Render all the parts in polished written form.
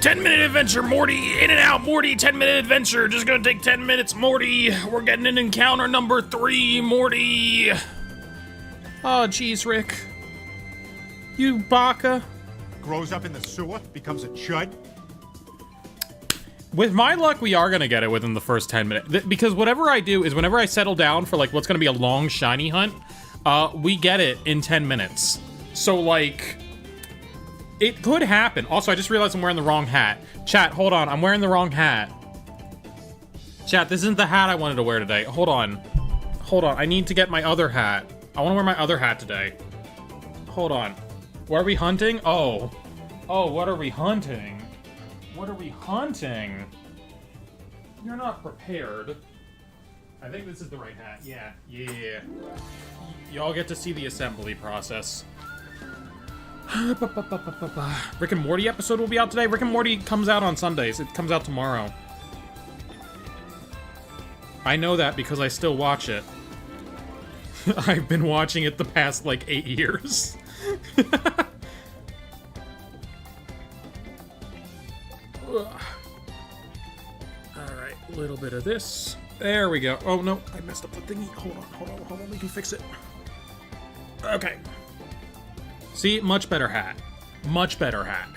"10-minute adventure, Morty! In and out, Morty! 10-minute adventure! Just gonna take 10 minutes, Morty! We're getting in encounter number 3, Morty!" Oh, jeez, Rick. You baka. Grows up in the sewer, becomes a chud. With my luck, we are gonna get it within the first 10 minutes. Because whatever I do is whenever I settle down for, like, what's gonna be a long shiny hunt, we get it in 10 minutes. So, like, it could happen. Also, I just realized I'm wearing the wrong hat. Chat, hold on. I'm wearing the wrong hat. Chat, this isn't the hat I wanted to wear today. Hold on. Hold on. I need to get my other hat. I want to wear my other hat today. Hold on. What are we hunting? Oh. Oh, what are we hunting? What are we hunting? You're not prepared. I think this is the right hat. Yeah. Y'all get to see the assembly process. Rick and Morty episode will be out today. Rick and Morty comes out on Sundays. It comes out tomorrow. I know that because I still watch it. I've been watching it the past, like, 8 years. Alright, a little bit of this. There we go. Oh, no, I messed up the thingy. Hold on, we can fix it. Okay. See, much better hat. Much better hat.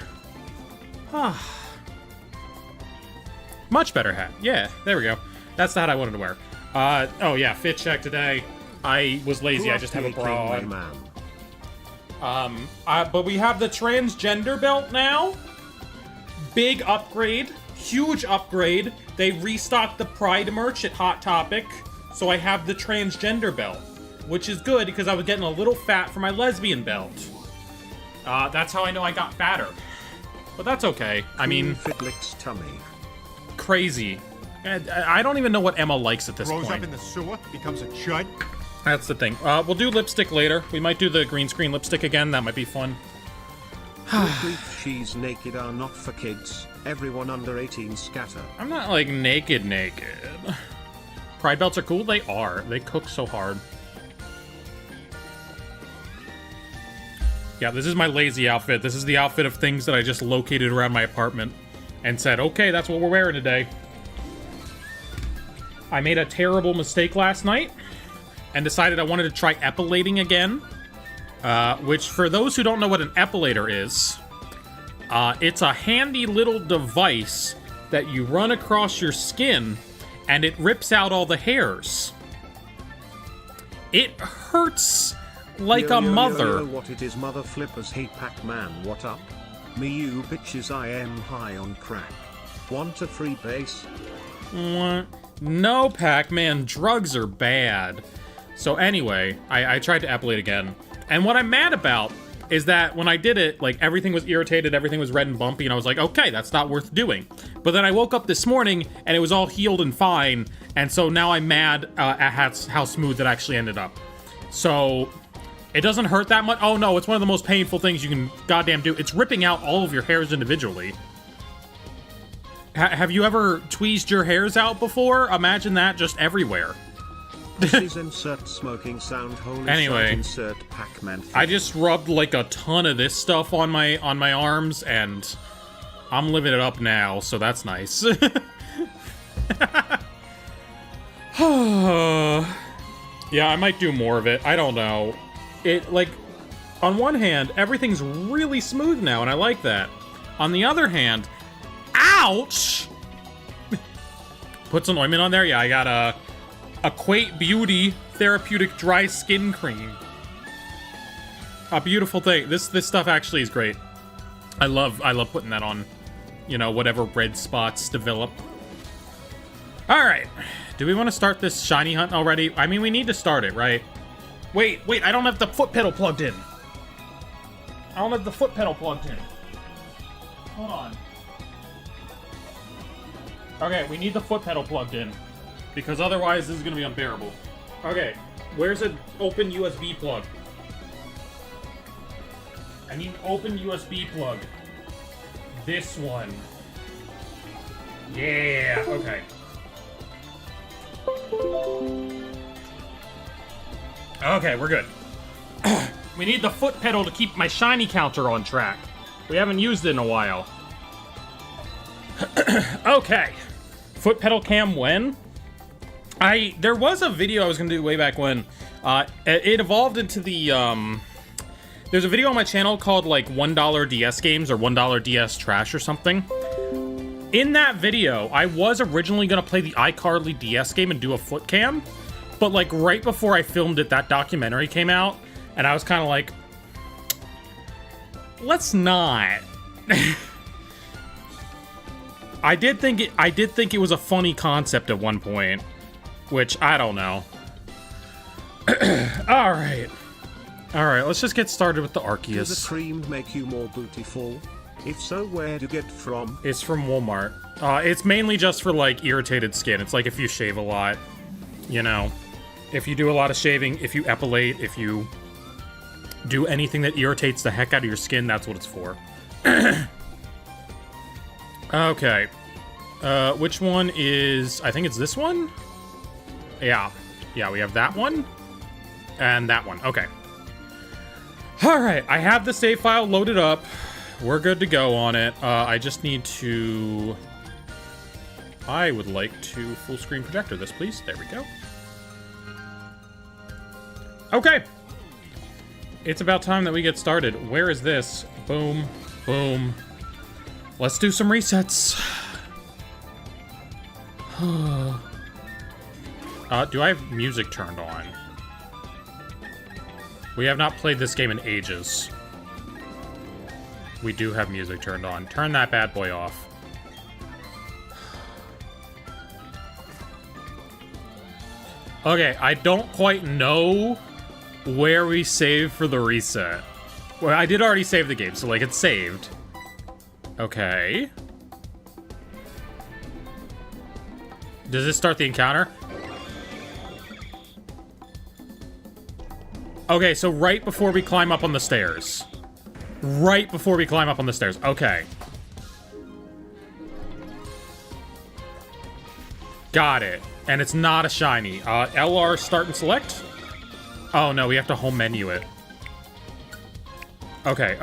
Much better hat. Yeah, there we go. That's the hat I wanted to wear. Oh yeah, fit check today. I was lazy, I just have a bra on. But we have the transgender belt now. Big upgrade. Huge upgrade. They restocked the Pride merch at Hot Topic, so I have the transgender belt, which is good because I was getting a little fat for my lesbian belt. That's how I know I got fatter. But that's okay. I mean, Fitlick's tummy. Crazy. I don't even know what Emma likes at this point. Grows up in the sewer, becomes a chud. That's the thing. We'll do lipstick later. We might do the green screen lipstick again. That might be fun. She's naked are not for kids. Everyone under 18 scatter. I'm not, like, naked. Pride belts are cool? They are. They cook so hard. Yeah, this is my lazy outfit. This is the outfit of things that I just located around my apartment and said, okay, that's what we're wearing today. I made a terrible mistake last night and decided I wanted to try epilating again. Which, for those who don't know what an epilator is, it's a handy little device that you run across your skin and it rips out all the hairs. It hurts like a mother. Yo, what it is, mother flippers hate Pac-Man, what up? Me you bitches, I am high on crack. Want a free base? No, Pac-Man, drugs are bad. So anyway, I tried to epilate again. And what I'm mad about is that when I did it, like, everything was irritated, everything was red and bumpy, and I was like, okay, that's not worth doing. But then I woke up this morning, and it was all healed and fine, and so now I'm mad at how smooth it actually ended up. So, it doesn't hurt that much. Oh no, it's one of the most painful things you can goddamn do. It's ripping out all of your hairs individually. Have you ever tweezed your hairs out before? Imagine that just everywhere. This is insert smoking sound. Holy anyway, insert Pac-Man. I just rubbed like a ton of this stuff on my arms, and I'm living it up now, so that's nice. Yeah, I might do more of it. I don't know. It, like, on one hand, everything's really smooth now, and I like that. On the other hand, ouch! Put some ointment on there. Yeah, I got a Equate Beauty Therapeutic Dry Skin Cream. A beautiful thing. This stuff actually is great. I love putting that on, you know, whatever red spots develop. All right. Do we want to start this shiny hunt already? I mean, we need to start it, right? Wait, I don't have the foot pedal plugged in. I don't have the foot pedal plugged in. Hold on. Okay, we need the foot pedal plugged in, because otherwise this is gonna be unbearable. Okay, where's an open USB plug? I need an open USB plug. This one. Yeah, okay. Okay, we're good. We need the foot pedal to keep my shiny counter on track. We haven't used it in a while. Okay. Foot pedal cam when? There was a video I was gonna do way back when. It evolved into the, there's a video on my channel called, like, $1 DS games or $1 DS trash or something. In that video, I was originally gonna play the iCarly DS game and do a foot cam, but, like, right before I filmed it, that documentary came out, and I was kind of like, let's not. I did think it was a funny concept at one point, which I don't know. All right, let's just get started with the Arceus. Does the cream make you more bootyful? If so, where do you get from? It's from Walmart. It's mainly just for, like, irritated skin. It's like if you shave a lot, you know, if you do a lot of shaving, if you epilate, if you do anything that irritates the heck out of your skin, that's what it's for. Okay. Which one is... I think it's this one? Yeah. Yeah, we have that one. And that one. Okay. Alright, I have the save file loaded up. We're good to go on it. I just need to... I would like to full screen projector this, please. There we go. Okay. It's about time that we get started. Where is this? Boom. Boom. Let's do some resets. Do I have music turned on? We have not played this game in ages. We do have music turned on. Turn that bad boy off. Okay, I don't quite know where we save for the reset. Well, I did already save the game, so, like, it's saved. Okay. Does this start the encounter? Okay, so right before we climb up on the stairs. Right before we climb up on the stairs. Okay. Got it. And it's not a shiny. LR start and select? Oh, no, we have to home menu it. Okay.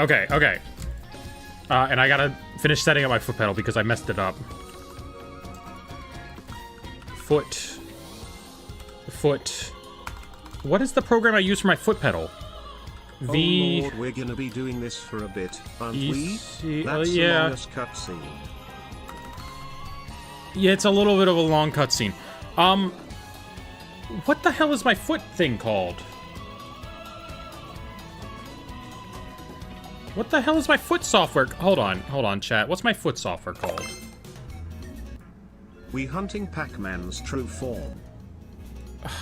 And I gotta finish setting up my foot pedal because I messed it up. Foot. What is the program I use for my foot pedal? Oh Lord, we're gonna be doing this for a bit, aren't we? That's yeah. the longest cutscene. Yeah, it's a little bit of a long cutscene. What the hell is my foot thing called? What the hell is my foot software? Hold on, chat. What's my foot software called? We hunting Pac-Man's true form.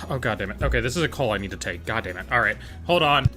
Oh, god damn it. Okay, this is a call I need to take. God damn it. Alright, hold on.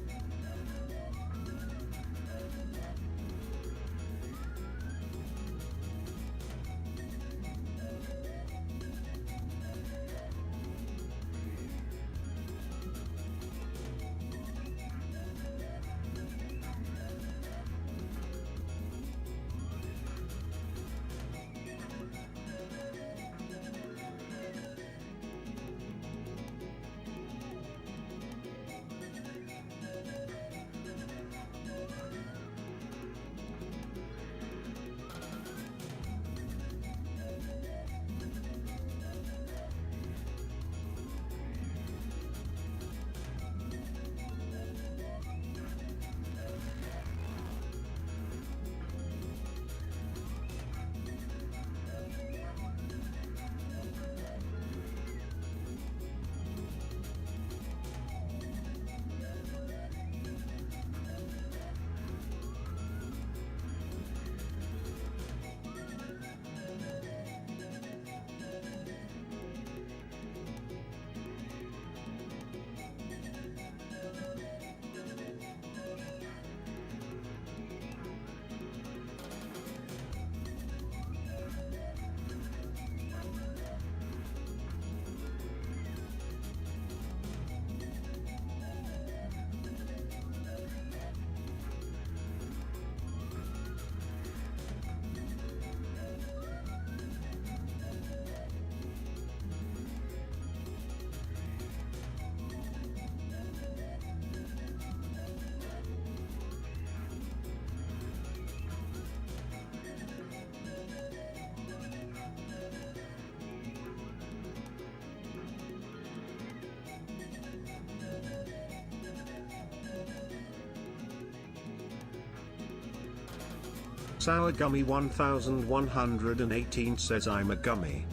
Sour Gummy 1118 says I'm a gummy.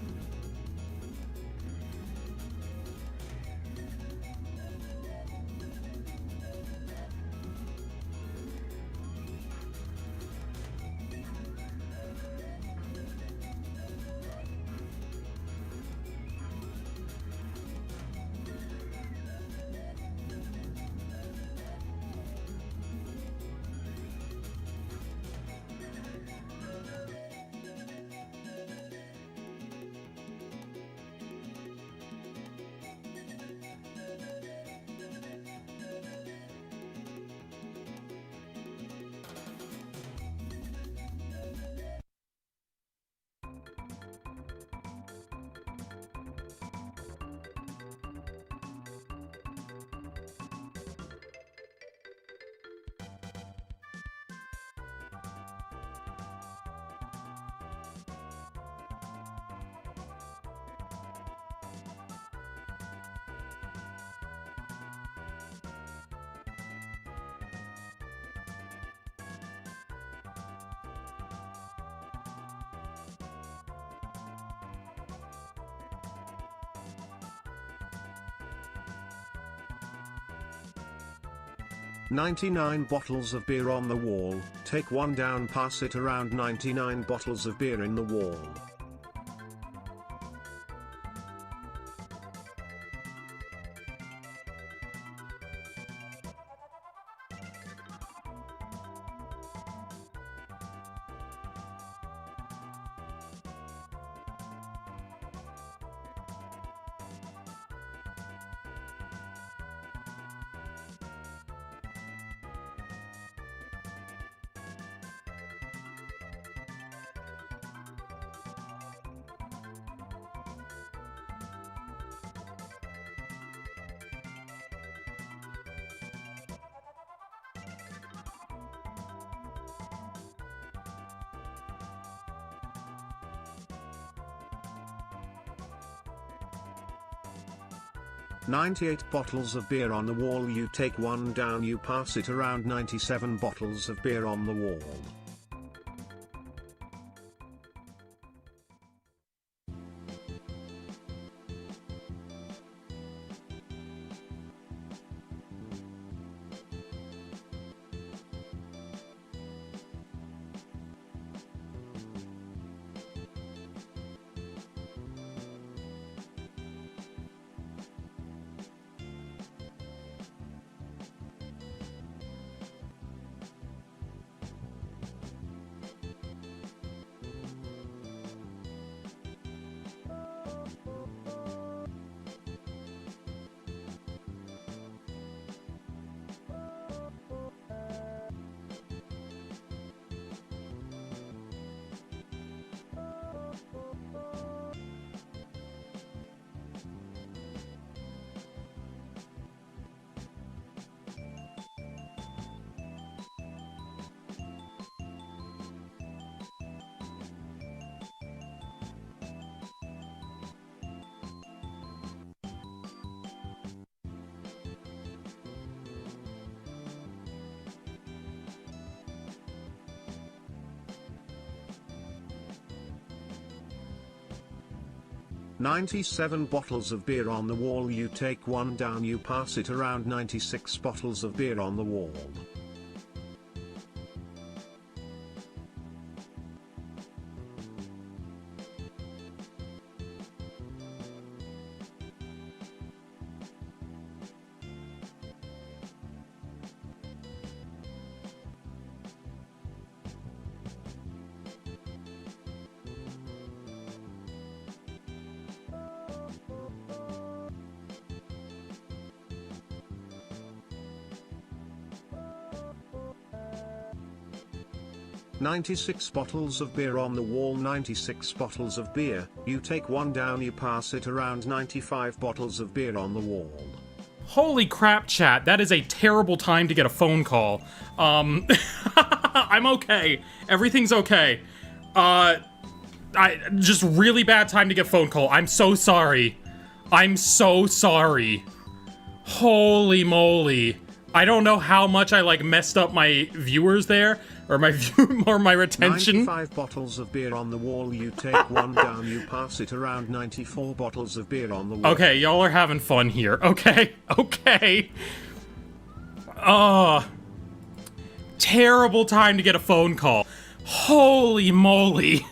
"99 bottles of beer on the wall, take one down, pass it around. 99 bottles of beer in the wall." "98 bottles of beer on the wall, you take one down, you pass it around. 97 bottles of beer on the wall." 97 bottles of beer on the wall. You take one down, you pass it around. 96 bottles of beer on the wall. "96 bottles of beer on the wall. 96 bottles of beer, you take one down, you pass it around. 95 bottles of beer on the wall." Holy crap, chat. That is a terrible time to get a phone call. I'm okay. Everything's okay. Just really bad time to get phone call. I'm so sorry. I'm so sorry. Holy moly. I don't know how much I, like, messed up my viewers there. Or my retention. 95 bottles of beer on the wall. You take one down, you pass it around. 94 bottles of beer on the wall. Okay, y'all are having fun here. Okay, okay. Terrible time to get a phone call. Holy moly.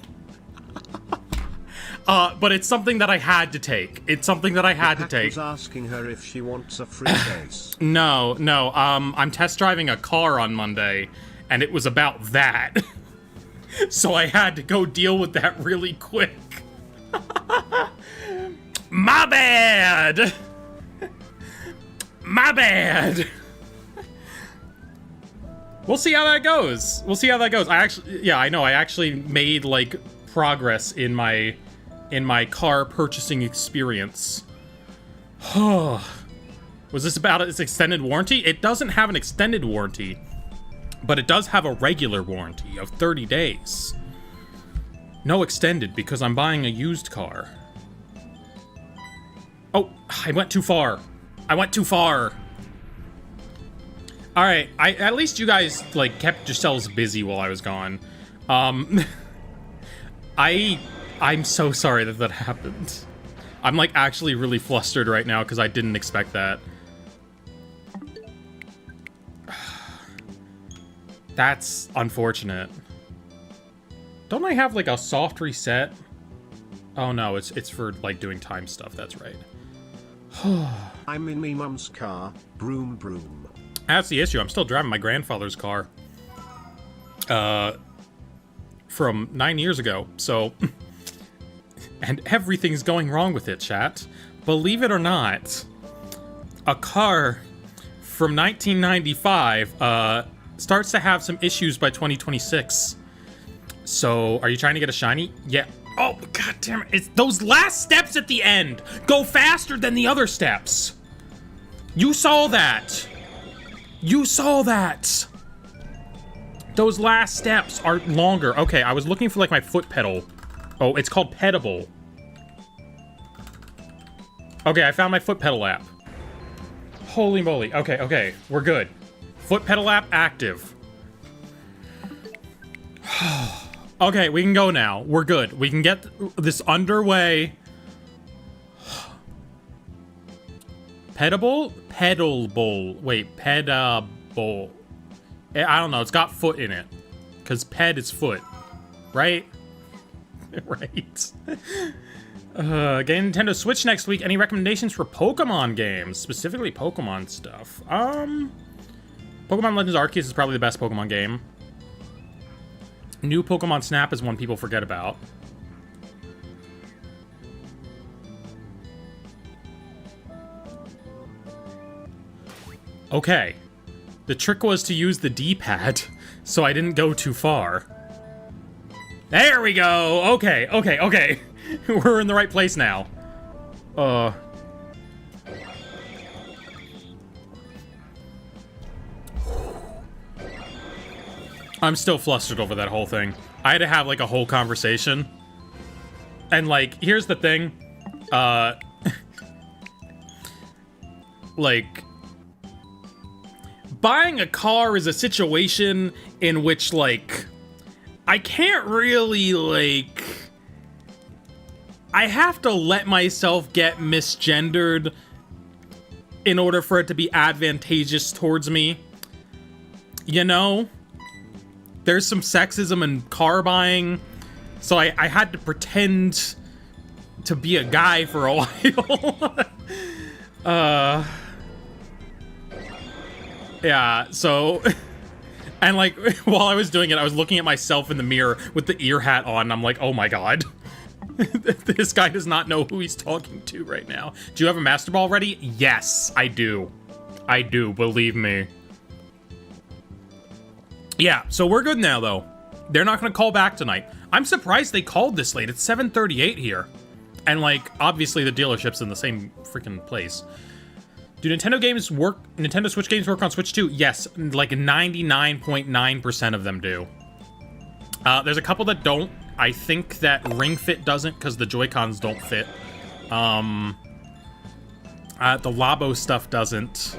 But it's something that I had to take. It's something that I had to take. Was asking her if she wants a free case. No, I'm test driving a car on Monday. And it was about that. So I had to go deal with that really quick. My bad! My bad! We'll see how that goes. We'll see how that goes. I actually made, like, progress in my car purchasing experience. Was this about its extended warranty? It doesn't have an extended warranty. But it does have a regular warranty of 30 days. No extended, because I'm buying a used car. Oh, I went too far. I went too far. Alright, at least you guys, like, kept yourselves busy while I was gone. I'm so sorry that happened. I'm, like, actually really flustered right now, because I didn't expect that. That's unfortunate. Don't I have, like, a soft reset? Oh, no, it's for, like, doing time stuff. That's right. I'm in me mum's car. Broom, broom. That's the issue. I'm still driving my grandfather's car. From 9 years ago, so... And everything's going wrong with it, chat. Believe it or not, a car from 1995, starts to have some issues by 2026. So, are you trying to get a shiny? Yeah. Oh, god damn it. It's those last steps at the end go faster than the other steps. You saw that. You saw that. Those last steps are longer. Okay, I was looking for, like, my foot pedal. Oh, it's called Pedable. Okay, I found my foot pedal app. Holy moly. Okay, we're good. Foot pedal app active. Okay, we can go now. We're good. We can get this underway. Pedable? Pedalable. Wait, pedable. I don't know. It's got foot in it. Because ped is foot. Right? Right. Getting Nintendo Switch next week. Any recommendations for Pokemon games? Specifically Pokemon stuff. Pokemon Legends Arceus is probably the best Pokemon game. New Pokemon Snap is one people forget about. Okay. The trick was to use the D-pad, so I didn't go too far. There we go! Okay. We're in the right place now. I'm still flustered over that whole thing. I had to have, like, a whole conversation. And, like, here's the thing. Like, buying a car is a situation in which, like, I can't really, like... I have to let myself get misgendered in order for it to be advantageous towards me. You know? There's some sexism in car buying, so I had to pretend to be a guy for a while. Yeah, so... And, like, while I was doing it, I was looking at myself in the mirror with the ear hat on, and I'm like, oh my god. This guy does not know who he's talking to right now. Do you have a Master Ball ready? Yes, I do. I do, believe me. Yeah, so we're good now, though. They're not going to call back tonight. I'm surprised they called this late. It's 7:38 here. And, like, obviously the dealership's in the same freaking place. Do Nintendo games work? Nintendo Switch games work on Switch 2? Yes, like 99.9% of them do. There's a couple that don't. I think that Ring Fit doesn't because the Joy-Cons don't fit. The Labo stuff doesn't.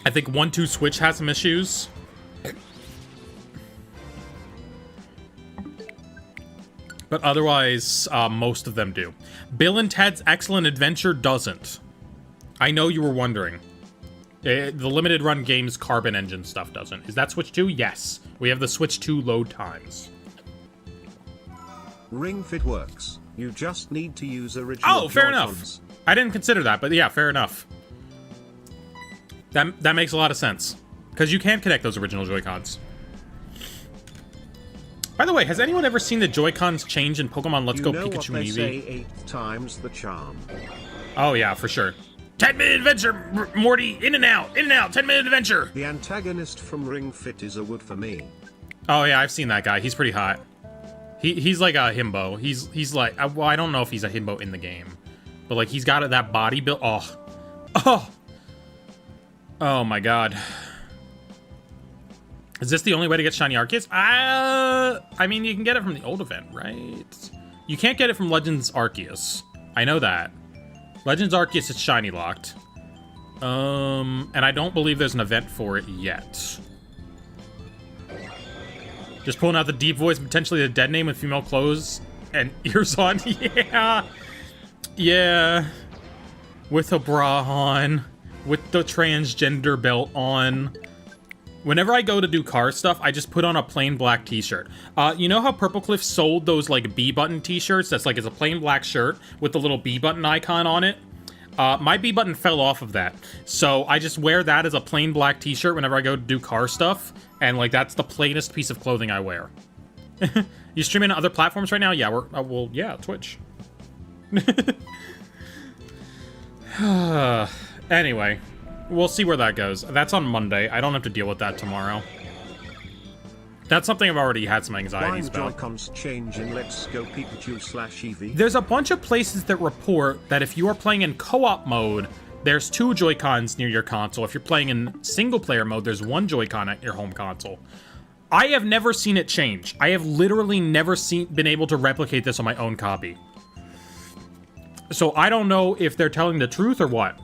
I think 1-2 Switch has some issues. But otherwise, most of them do. Bill and Ted's Excellent Adventure doesn't. I know you were wondering. The limited run games Carbon Engine stuff doesn't. Is that Switch 2? Yes. We have the Switch 2 load times. Ring Fit works. You just need to use original Oh, fair enough. I didn't consider that, but yeah, fair enough. That makes a lot of sense. Because you can connect those original Joy-Cons. By the way, has anyone ever seen the Joy-Cons change in Pokemon Let's Go Pikachu and Eevee? Say 8 times the charm. Oh yeah, for sure. 10-minute adventure, Morty, in and out, 10-minute adventure. The antagonist from Ring Fit is a wood for me. Oh yeah, I've seen that guy. He's pretty hot. He's like a himbo. He's like, well, I don't know if he's a himbo in the game, but like he's got that body build. Oh my god. Is this the only way to get shiny Arceus? I mean, you can get it from the old event, right? You can't get it from Legends Arceus. I know that. Legends Arceus is shiny locked. And I don't believe there's an event for it yet. Just pulling out the deep voice, potentially the dead name with female clothes and ears on. Yeah. Yeah. With a bra on. With the transgender belt on. Whenever I go to do car stuff, I just put on a plain black t-shirt. You know how Purple Cliff sold those like B-button t-shirts? That's like, it's a plain black shirt with the little B-button icon on it. My B-button fell off of that. So I just wear that as a plain black t-shirt whenever I go to do car stuff. And like, that's the plainest piece of clothing I wear. You streaming on other platforms right now? Yeah, well, yeah, Twitch. Anyway. We'll see where that goes. That's on Monday. I don't have to deal with that tomorrow. That's something I've already had some anxieties about. Joy-Cons change in Let's Go Pikachu/Eevee? There's a bunch of places that report that if you are playing in co-op mode, there's 2 Joy-Cons near your console. If you're playing in single-player mode, there's 1 Joy-Con at your home console. I have never seen it change. I have literally never been able to replicate this on my own copy. So I don't know if they're telling the truth or what.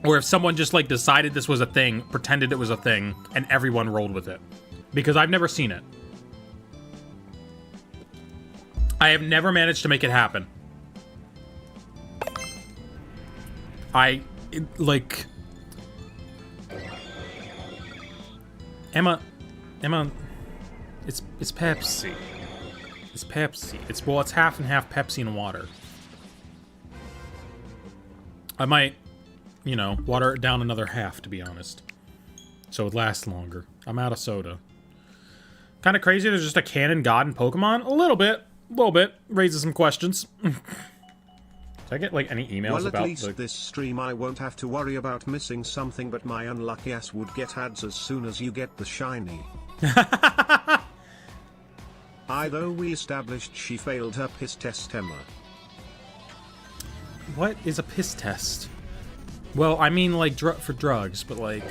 Or if someone just, like, decided this was a thing, pretended it was a thing, and everyone rolled with it. Because I've never seen it. I have never managed to make it happen. Emma, it's Pepsi. It's Pepsi. It's half and half Pepsi and water. I might... you know, water it down another half, to be honest. So it lasts longer. I'm out of soda. Kind of crazy there's just a canon god in Pokemon? A little bit. Raises some questions. Did I get, like, any emails about... Well, at least this stream I won't have to worry about missing something, but my unlucky ass would get ads as soon as you get the shiny. Though we established she failed her piss test, Emma. What is a piss test? Well, I mean, like, for drugs, but, like...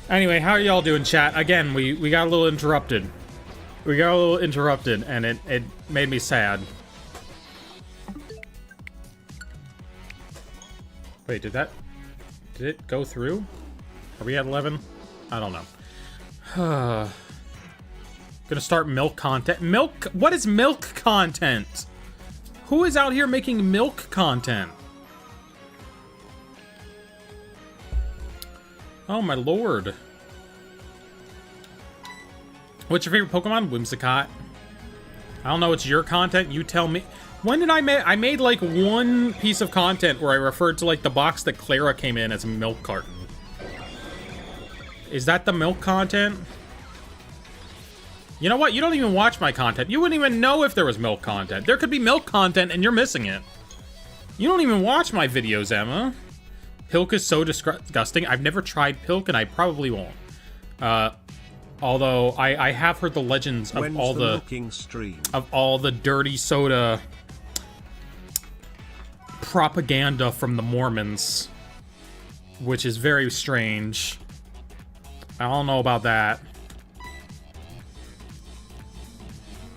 Anyway, how are y'all doing, chat? Again, we got a little interrupted. And it made me sad. Wait, did it go through? Are we at 11? I don't know. Gonna start milk content. Milk? What is milk content? Who is out here making milk content? Oh my lord. What's your favorite Pokemon? Whimsicott. I don't know, it's your content, you tell me. When did I made like one piece of content where I referred to like the box that Clara came in as a milk carton. Is that the milk content? You know what? You don't even watch my content. You wouldn't even know if there was milk content. There could be milk content and you're missing it. You don't even watch my videos, Emma. Pilk is so disgusting. I've never tried Pilk and I probably won't. Although I have heard the legends of all the dirty soda propaganda from the Mormons, which is very strange. I don't know about that.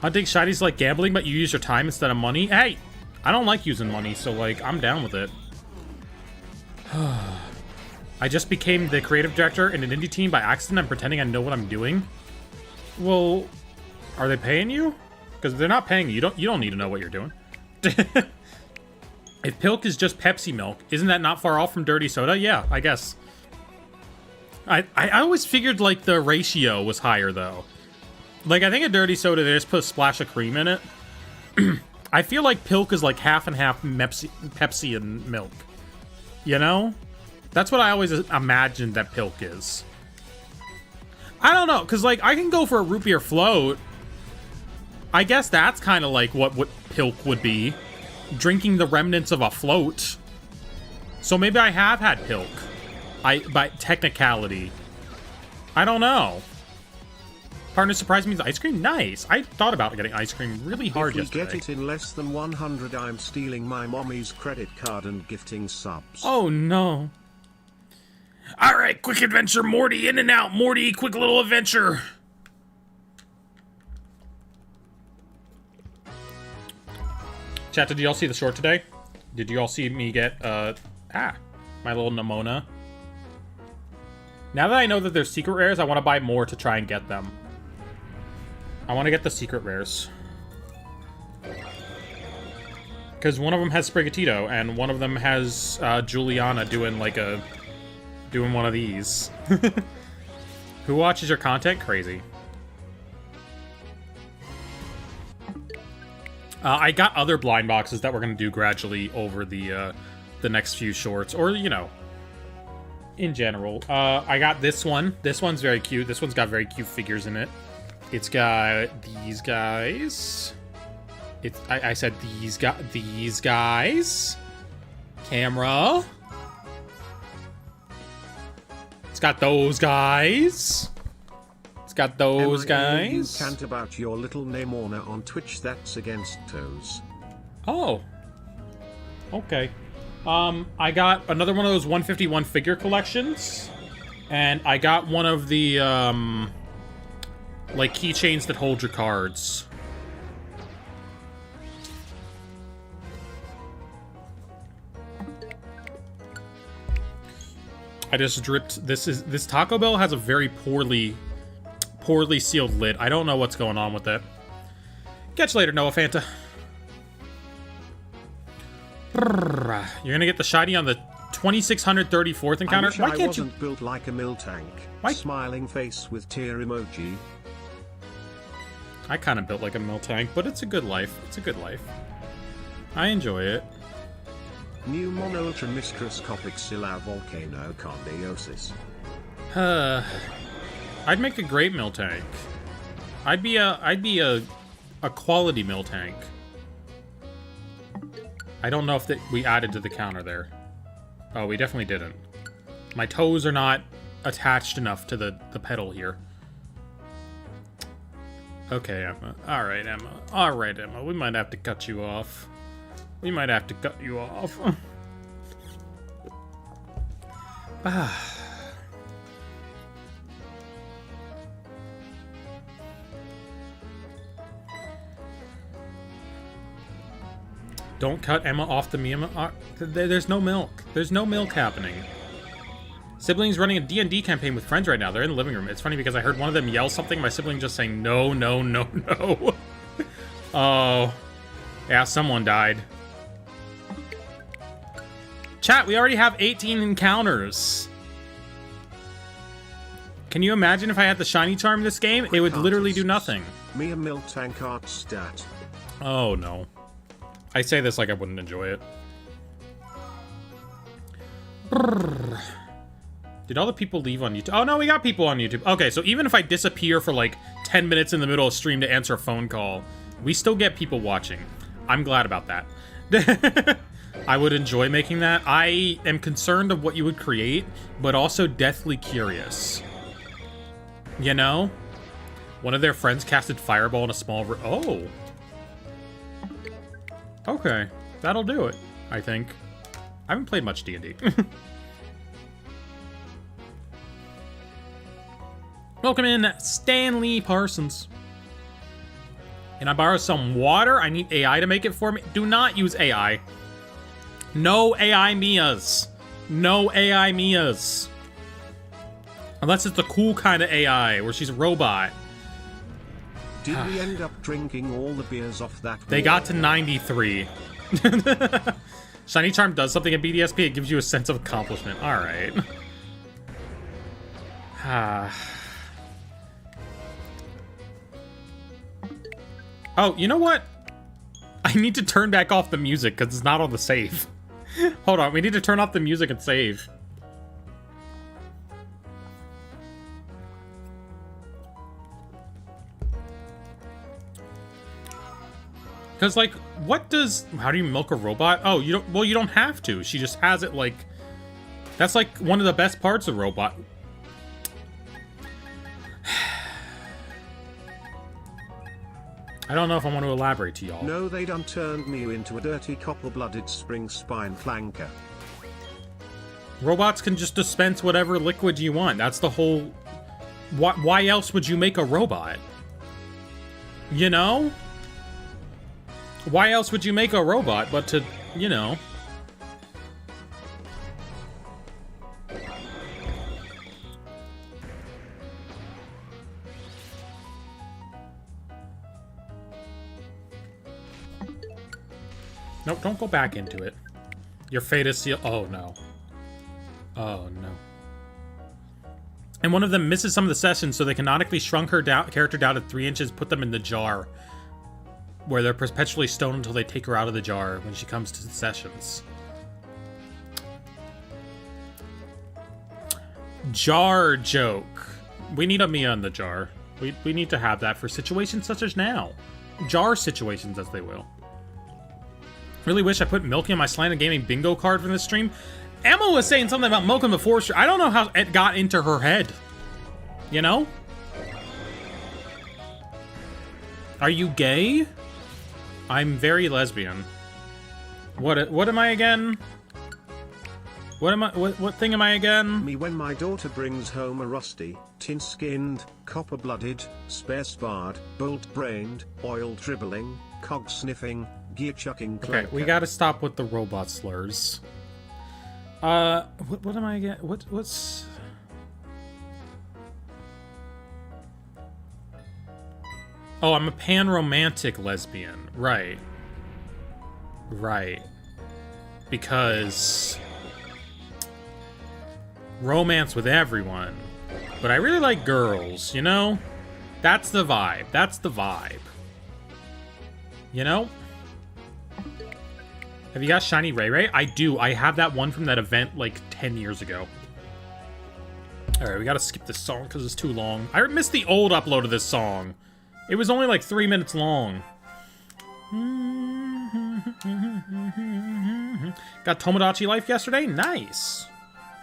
Hunting shinies like gambling, but you use your time instead of money. Hey, I don't like using money, so like I'm down with it. I just became the creative director in an indie team by accident. I'm pretending I know what I'm doing. Well, are they paying you? Because if they're not paying you, you don't need to know what you're doing. If Pilk is just Pepsi milk, isn't that not far off from dirty soda? Yeah, I guess. I always figured like the ratio was higher though. Like I think a dirty soda, they just put a splash of cream in it. I feel like Pilk is like half and half Pepsi and milk. You know? That's what I always imagined that Pilk is. I don't know, because, like, I can go for a root beer float. I guess that's kind of like what Pilk would be. Drinking the remnants of a float. So maybe I have had Pilk. By technicality. I don't know. Partner surprised me with ice cream? Nice. I thought about getting ice cream really hard yesterday. If we get it in less than 100, I'm stealing my mommy's credit card and gifting subs. Oh, no. All right, quick adventure, Morty. In and out, Morty. Quick little adventure. Chat, did you all see the short today? Did you all see me get, my little Nimona? Now that I know that there's secret rares, I want to buy more to try and get them. I want to get the secret rares. Because one of them has Sprigatito, and one of them has Juliana doing like doing one of these. Who watches your content? Crazy. I got other blind boxes that we're going to do gradually over the next few shorts, or, you know, in general. I got this one. This one's very cute. This one's got very cute figures in it. It's got these guys. I said these guys. Camera. It's got those guys. It's got those guys. You cant about your little Nimona on Twitch. That's against toes. Oh. Okay. I got another one of those 151 figure collections. And I got one of the, like, keychains that hold your cards. I just dripped. This Taco Bell has a very poorly sealed lid. I don't know what's going on with it. Catch you later, Noah Fanta. You're gonna get the shiny on the 2634th encounter. I wish I wasn't built like a mill tank. Why? Smiling face with tear emoji. I kind of built like a mill tank, but it's a good life. It's a good life. I enjoy it. New mono ultra microscopic Silla volcano condiosis. I'd make a great mill tank. I'd be a quality mill tank. I don't know if we added to the counter there. Oh, we definitely didn't. My toes are not attached enough to the pedal here. Okay, Emma. All right, Emma. All right, Emma. We might have to cut you off. We might have to cut you off. Don't cut Emma off the Mima. There's no milk. There's no milk happening. Siblings running a D&D campaign with friends right now. They're in the living room. It's funny because I heard one of them yell something. My sibling just saying, no, no, no, no. Oh. Yeah, someone died. Chat, we already have 18 encounters. Can you imagine if I had the shiny charm in this game? It would literally do nothing. Me a milk tank art stat. Oh, no. I say this like I wouldn't enjoy it. Brrr. Did all the people leave on YouTube? Oh, no, we got people on YouTube. Okay, so even if I disappear for like 10 minutes in the middle of stream to answer a phone call, we still get people watching. I'm glad about that. I would enjoy making that. I am concerned of what you would create, but also deathly curious. You know? One of their friends casted Fireball in a small room. Oh. Okay. That'll do it, I think. I haven't played much D&D. Welcome in, Stanley Parsons. Can I borrow some water? I need AI to make it for me. Do not use AI. No AI Mias. No AI Mias. Unless it's the cool kind of AI, where she's a robot. Did we end up drinking all the beers off that They got to 93. Shiny Charm does something in BDSP, it gives you a sense of accomplishment. Alright. Oh, you know what? I need to turn back off the music because it's not on the save. Hold on, we need to turn off the music and save. Because, like, what does... How do you milk a robot? Oh, you don't... Well, you don't have to. She just has it, like... That's, like, one of the best parts of robot. I don't know if I want to elaborate to y'all. No, they done turned me into a dirty copper-blooded spring spine flanker. Robots can just dispense whatever liquid you want. That's the whole... Why else would you make a robot? You know? Why else would you make a robot but to, you know... Nope, don't go back into it. Your fate is sealed. Oh, no. Oh, no. And one of them misses some of the sessions, so they canonically shrunk her character down to 3 inches, put them in the jar, where they're perpetually stoned until they take her out of the jar when she comes to the sessions. Jar joke. We need a Mia in the jar. We need to have that for situations such as now. Jar situations, as they will. Really wish I put Milky on my SlantedGaming bingo card from this stream. Emma was saying something about Milky before. I don't know how it got into her head. You know? Are you gay? I'm very lesbian. What am I again? What thing am I again? Me when my daughter brings home a rusty, tin-skinned, copper-blooded, spare-sparred, bolt-brained, oil-dribbling, cog-sniffing, gear-chucking clanker. Okay, we gotta stop with the robot slurs. What am I again? What's... Oh, I'm a pan-romantic lesbian. Right. Right. Because... romance with everyone. But I really like girls, you know? That's the vibe. That's the vibe. You know? Have you got Shiny Ray Ray? I do. I have that one from that event like 10 years ago. Alright, we gotta skip this song because it's too long. I missed the old upload of this song. It was only like 3 minutes long. Got Tomodachi Life yesterday? Nice.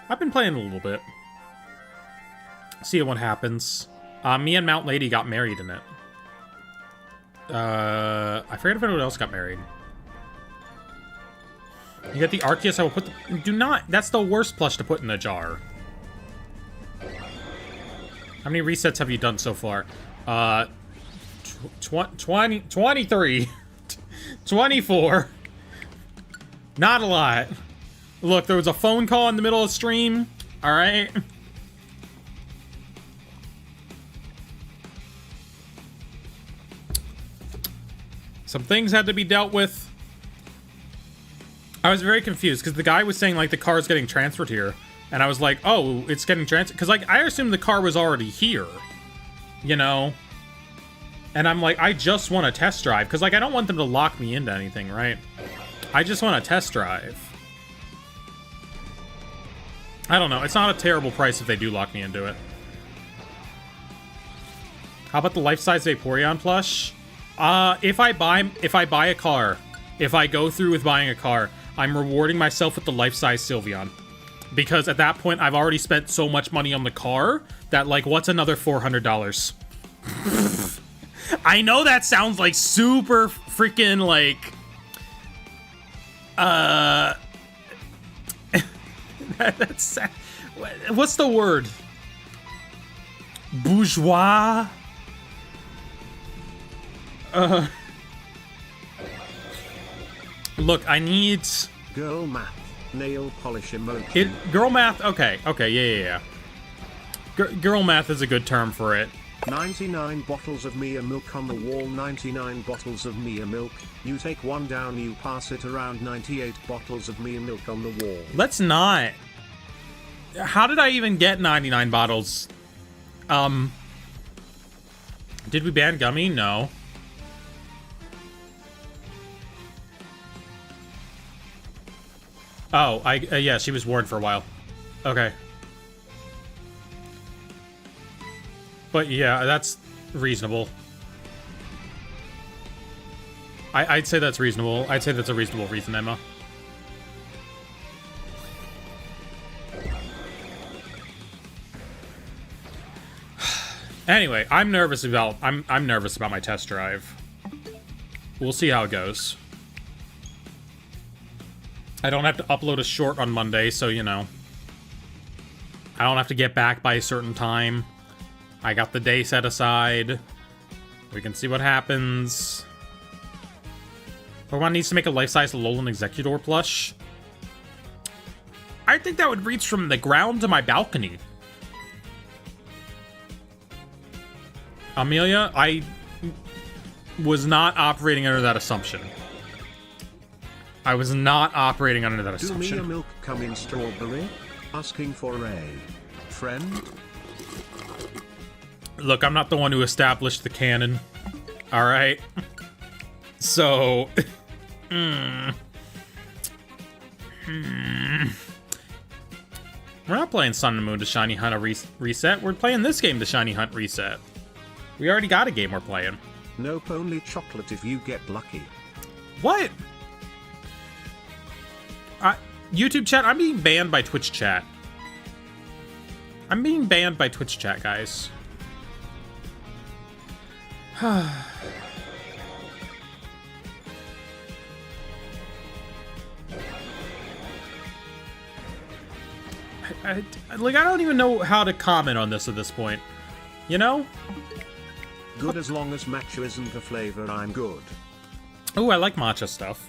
I've been playing a little bit. See what happens. Me and Mount Lady got married in it. I forget if anyone else got married. You get the Arceus, I will put the... Do not... That's the worst plush to put in a jar. How many resets have you done so far? 23. 24. Not a lot. Look, there was a phone call in the middle of stream. All right. Some things had to be dealt with. I was very confused because the guy was saying like the car is getting transferred here, and I was like, oh, it's getting transferred because like I assumed the car was already here, you know. And I'm like, I just want a test drive because like I don't want them to lock me into anything, right? I just want a test drive. I don't know. It's not a terrible price if they do lock me into it. How about the life-size Vaporeon plush? If I buy a car, if I go through with buying a car, I'm rewarding myself with the life-size Sylveon. Because at that point, I've already spent so much money on the car that, like, what's another $400? I know that sounds like super freaking, like... that's... What's the word? Bourgeois? Look, I need... Girl math. Nail polish emoji. Girl math? Okay, yeah. Girl math is a good term for it. 99 bottles of Mia milk on the wall, 99 bottles of Mia milk. You take one down, you pass it around, 98 bottles of Mia milk on the wall. Let's not. How did I even get 99 bottles? Did we ban Gummy? No. Oh, yeah, she was warned for a while. Okay. But yeah, that's reasonable. I'd say that's reasonable. I'd say that's a reasonable reason, Emma. Anyway, I'm nervous about my test drive. We'll see how it goes. I don't have to upload a short on Monday, so, you know. I don't have to get back by a certain time. I got the day set aside. We can see what happens. Pokemon needs to make a life-size Alolan Executor plush. I think that would reach from the ground to my balcony. Amelia, I was not operating under that assumption. I was not operating under that assumption. Do Mia milk come in strawberry? Asking for a friend? Look, I'm not the one who established the canon. Alright? So... We're not playing Sun and Moon to Shiny Hunt a reset. We're playing this game to Shiny Hunt reset. We already got a game we're playing. Nope, only chocolate if you get lucky. What? YouTube chat, I'm being banned by Twitch chat. I'm being banned by Twitch chat, guys. Like, I don't even know how to comment on this at this point. You know? Good as long as matcha isn't the flavor, I'm good. Oh, I like matcha stuff.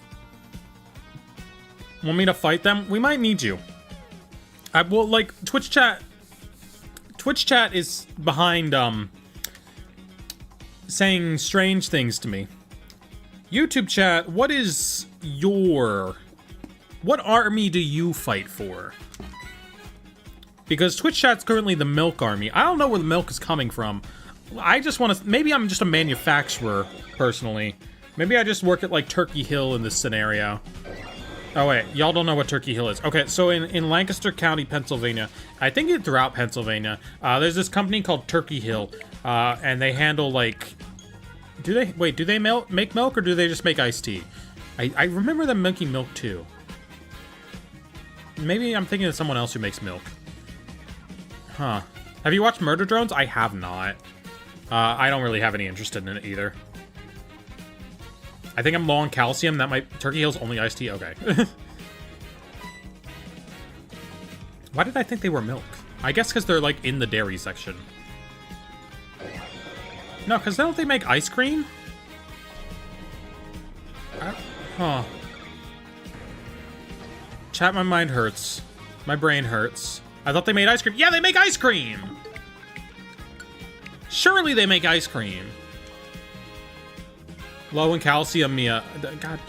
Want me to fight them? We might need you. Well, like, Twitch chat is behind, saying strange things to me. YouTube chat, what army do you fight for? Because Twitch chat's currently the milk army. I don't know where the milk is coming from. I just want to... Maybe I'm just a manufacturer, personally. Maybe I just work at, like, Turkey Hill in this scenario. Oh, wait. Y'all don't know what Turkey Hill is. Okay, so in Lancaster County, Pennsylvania, I think throughout Pennsylvania, there's this company called Turkey Hill, and they handle, like... Do they make milk, or do they just make iced tea? I remember them making milk, too. Maybe I'm thinking of someone else who makes milk. Huh. Have you watched Murder Drones? I have not. I don't really have any interest in it either. I think I'm low on calcium. That might... Turkey Hill's only iced tea? Okay. Why did I think they were milk? I guess because they're, like, in the dairy section. No, because don't they make ice cream? Huh. Chat, my mind hurts. My brain hurts. I thought they made ice cream. Yeah, they make ice cream! Surely they make ice cream. Low in calcium, Mia. God.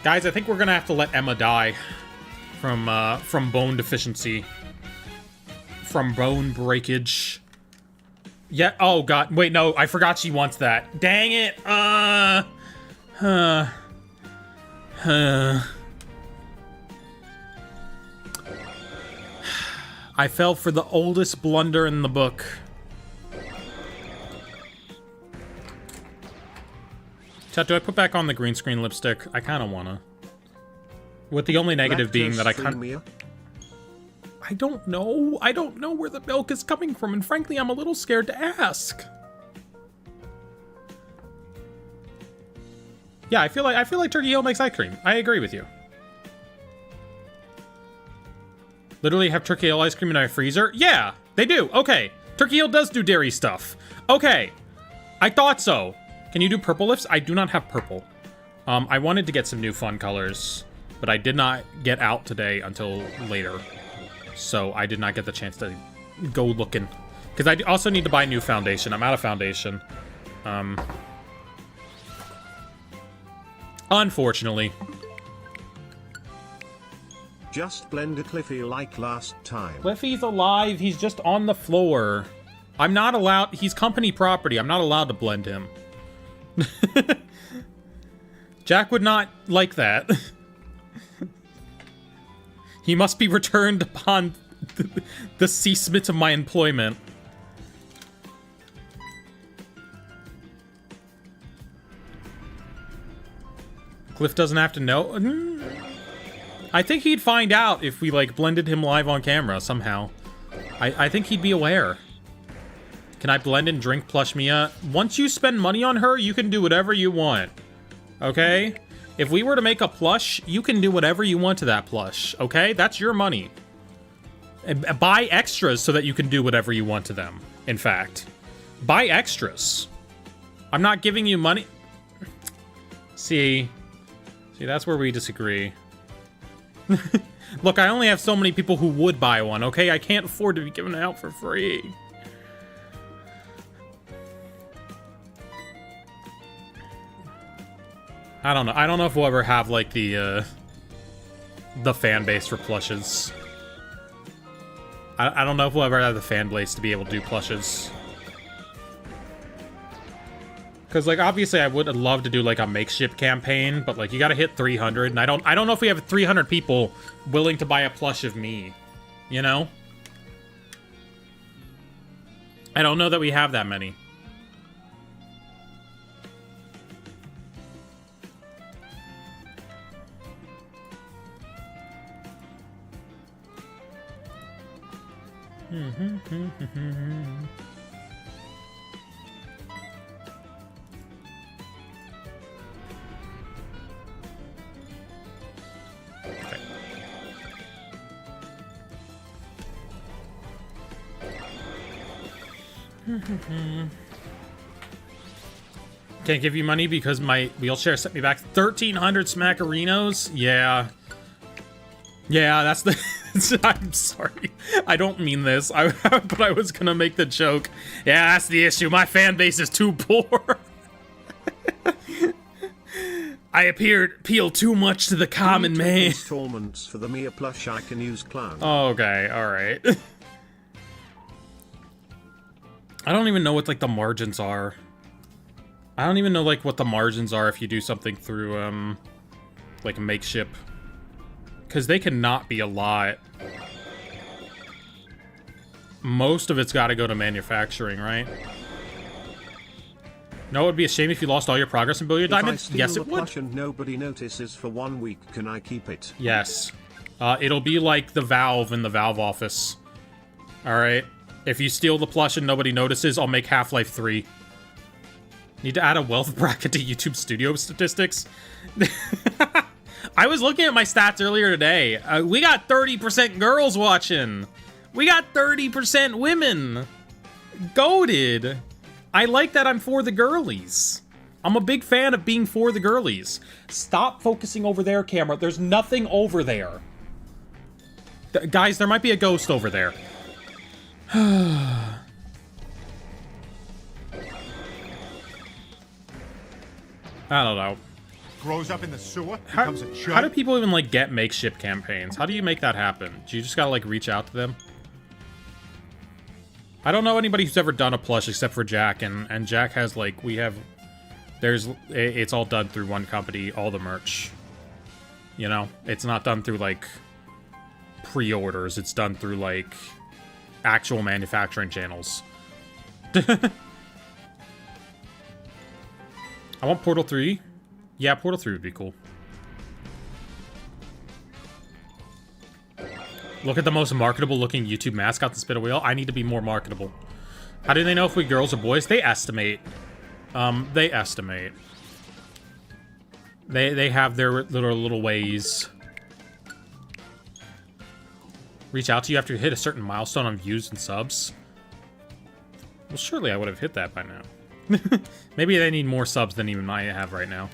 Guys, I think we're gonna have to let Emma die from bone deficiency. From bone breakage. Yeah, oh god, wait, no, I forgot she wants that. Dang it, I fell for the oldest blunder in the book. Chat, do I put back on the green screen lipstick? I kind of wanna. With the only negative being that I can't... I don't know. I don't know where the milk is coming from, and frankly, I'm a little scared to ask. Yeah, I feel like Turkey Hill makes ice cream. I agree with you. Literally have Turkey Hill ice cream in my freezer? Yeah, they do. Okay. Turkey Hill does do dairy stuff. Okay. I thought so. Can you do purple lifts? I do not have purple. I wanted to get some new fun colors, but I did not get out today until later. So I did not get the chance to go looking. Because I also need to buy new foundation. I'm out of foundation. Unfortunately. Just blend a Cliffy like last time. Cliffy's alive. He's just on the floor. I'm not allowed. He's company property. I'm not allowed to blend him. Jack would not like that. He must be returned upon the ceasement of my employment. Cliff doesn't have to know. I think he'd find out if we, like, blended him live on camera somehow. I think he'd be aware. Can I blend and drink plush Mia? Once you spend money on her, you can do whatever you want. Okay? If we were to make a plush, you can do whatever you want to that plush, okay? That's your money. And buy extras so that you can do whatever you want to them, in fact. Buy extras. I'm not giving you money. See, that's where we disagree. Look, I only have so many people who would buy one, okay? I can't afford to be giving it out for free. I don't know. I don't know if we'll ever have, like, the fan base for plushes. I don't know if we'll ever have the fan base to be able to do plushes. Because, like, obviously I would love to do, like, a makeshift campaign, but, like, you gotta hit 300, and I don't know if we have 300 people willing to buy a plush of me, you know? I don't know that we have that many. Can't give you money because my wheelchair sent me back 1,300 Smackerinos? Yeah. Yeah, that's the... I'm sorry. I don't mean this. But I was gonna make the joke. Yeah, that's the issue. My fan base is too poor. I appeal too much to the common man. Installments for the Mia plush I can use clown. Okay, alright. I don't even know what, like, the margins are. I don't even know, like, what the margins are if you do something through, like, a makeshift. Because they cannot be a lot. Most of it's got to go to manufacturing, right? No, it would be a shame if you lost all your progress and billiard diamonds. Yes, it would. Plush and nobody notices for 1 week. Can I keep it? Yes. It'll be like the Valve in the Valve office. Alright? If you steal the plush and nobody notices, I'll make Half-Life 3. Need to add a wealth bracket to YouTube Studio statistics? I was looking at my stats earlier today. We got 30% girls watching. We got 30% women. Goated. I like that I'm for the girlies. I'm a big fan of being for the girlies. Stop focusing over there, camera. There's nothing over there. Guys, there might be a ghost over there. I don't know. Grows up in the sewer, becomes a chud. How do people even, like, get makeshift campaigns? How do you make that happen? Do you just gotta, like, reach out to them? I don't know anybody who's ever done a plush except for Jack, and Jack has, like, it's all done through one company, all the merch. You know? It's not done through, like, pre-orders. It's done through, like, actual manufacturing channels. I want Portal 3. Yeah, Portal 3 would be cool. Look at the most marketable looking YouTube mascot, the Spit Wheel. I need to be more marketable. How do they know if we girls or boys? They estimate. They estimate. They have their little ways. Reach out to you after you hit a certain milestone on views and subs. Well, surely I would have hit that by now. Maybe they need more subs than even I have right now.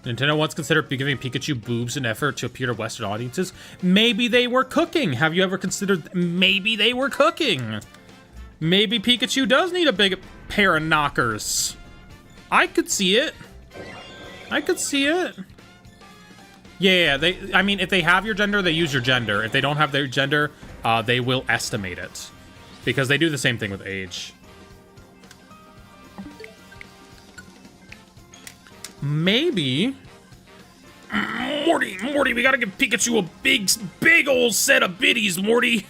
Nintendo once considered giving Pikachu boobs an effort to appeal to Western audiences. Maybe they were cooking. Have you ever considered maybe they were cooking? Maybe Pikachu does need a big pair of knockers. I could see it. I could see it. Yeah, I mean, if they have your gender, they use your gender. If they don't have their gender, they will estimate it. Because they do the same thing with age. Maybe... Morty, we gotta give Pikachu a big old set of biddies, Morty.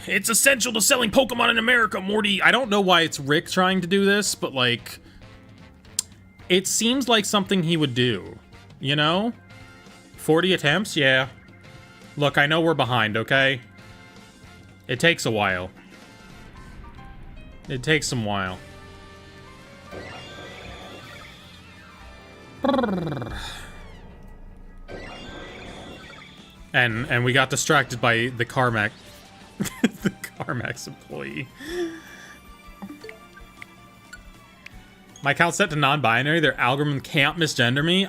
It's essential to selling Pokemon in America, Morty. I don't know why it's Rick trying to do this, but, like... It seems like something he would do. You know? 40 attempts? Yeah. Look, I know we're behind, okay? It takes a while. It takes some while. And we got distracted by the Carmack the Carmax employee. My account's set to non-binary. Their algorithm can't misgender me.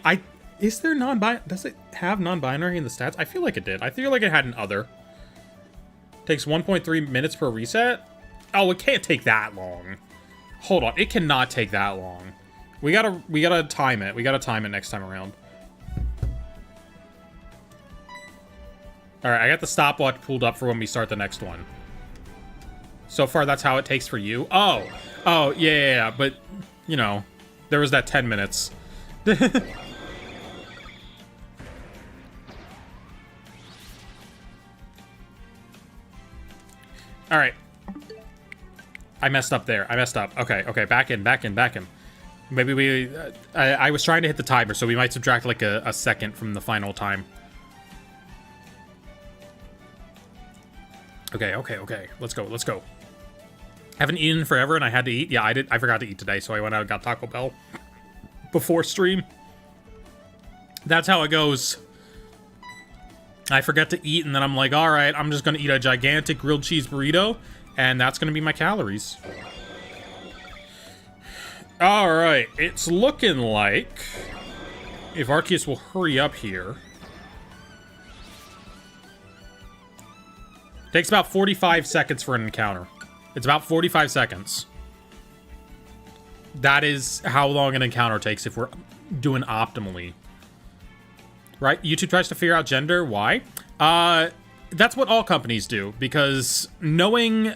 Is there non-binary? Does it have non-binary in the stats? I feel like it did. I feel like it had an other. Takes 1.3 minutes per reset. Oh, it can't take that long. Hold on, it cannot take that long. We gotta time it. We gotta time it next time around. All right, I got the stopwatch pulled up for when we start the next one. So far, that's how it takes for you. Oh, yeah, but you know, there was that 10 minutes. All right. I messed up there. I messed up. Okay, back in. Maybe I was trying to hit the timer, so we might subtract like a second from the final time. Okay. Let's go. Haven't eaten forever, and I had to eat. Yeah, I did. I forgot to eat today, so I went out and got Taco Bell before stream. That's how it goes. I forget to eat, and then I'm like, all right, I'm just gonna eat a gigantic grilled cheese burrito, and that's gonna be my calories. All right, it's looking like if Arceus will hurry up here. Takes about 45 seconds for an encounter. It's about 45 seconds. That is how long an encounter takes if we're doing optimally. Right? YouTube tries to figure out gender. Why? That's what all companies do, because knowing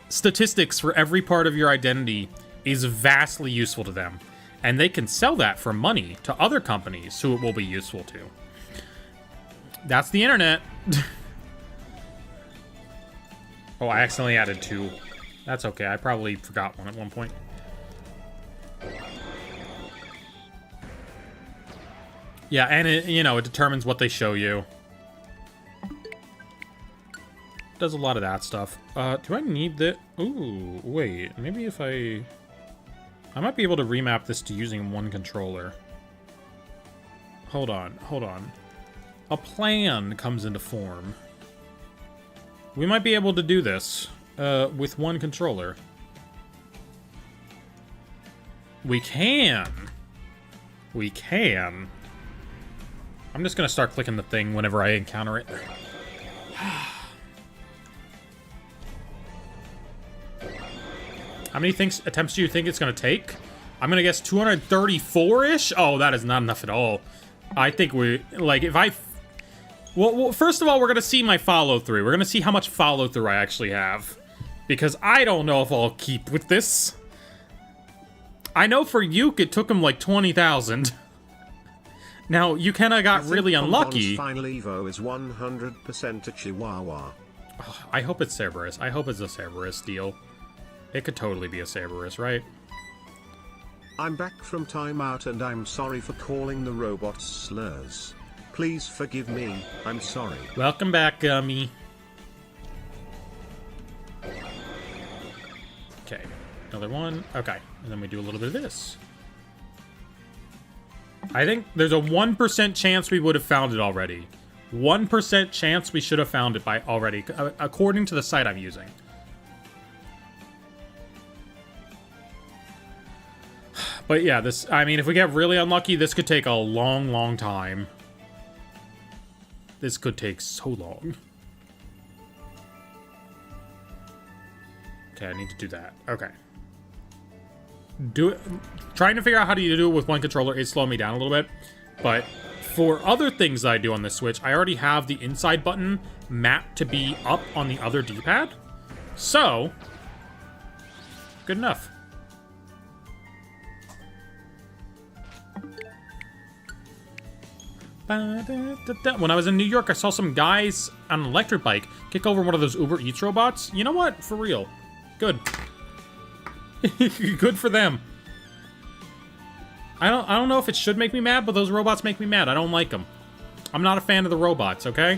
statistics for every part of your identity is vastly useful to them. And they can sell that for money to other companies who it will be useful to. That's the internet. Oh, I accidentally added 2. That's okay. I probably forgot one at one point. Yeah, and it, you know, it determines what they show you. Does a lot of that stuff. Do I need the... Ooh, wait. Maybe if I might be able to remap this to using one controller. Hold on. A plan comes into form. We might be able to do this with one controller. We can. We can. I'm just gonna start clicking the thing whenever I encounter it. How many attempts do you think it's gonna take? I'm gonna guess 234-ish? Oh, that is not enough at all. I think we, like, if I... Well, first of all, we're gonna see my follow-through. We're gonna see how much follow-through I actually have. Because I don't know if I'll keep with this. I know for Yuke, it took him like 20,000. Now, you kinda got really unlucky. Final Evo is 100% a Chihuahua. Oh, I hope it's Cerberus. I hope it's a Cerberus deal. It could totally be a Cerberus, right? I'm back from timeout and I'm sorry for calling the robots slurs. Please forgive me, I'm sorry. Welcome back, Gummy. Okay, another one. Okay, and then we do a little bit of this. I think there's a 1% chance we would have found it already. 1% chance we should have found it by already, according to the site I'm using. But yeah, this, I mean, if we get really unlucky, this could take a long, long time. This could take so long. Okay, I need to do that. Okay. Do it. Trying to figure out how to do it with one controller is slowing me down a little bit. But for other things that I do on this Switch, I already have the inside button mapped to be up on the other D-pad. So, good enough. When I was in New York, I saw some guys on an electric bike kick over one of those Uber Eats robots. You know what? For real. Good. Good for them. I don't know if it should make me mad, but those robots make me mad. I don't like them. I'm not a fan of the robots, okay?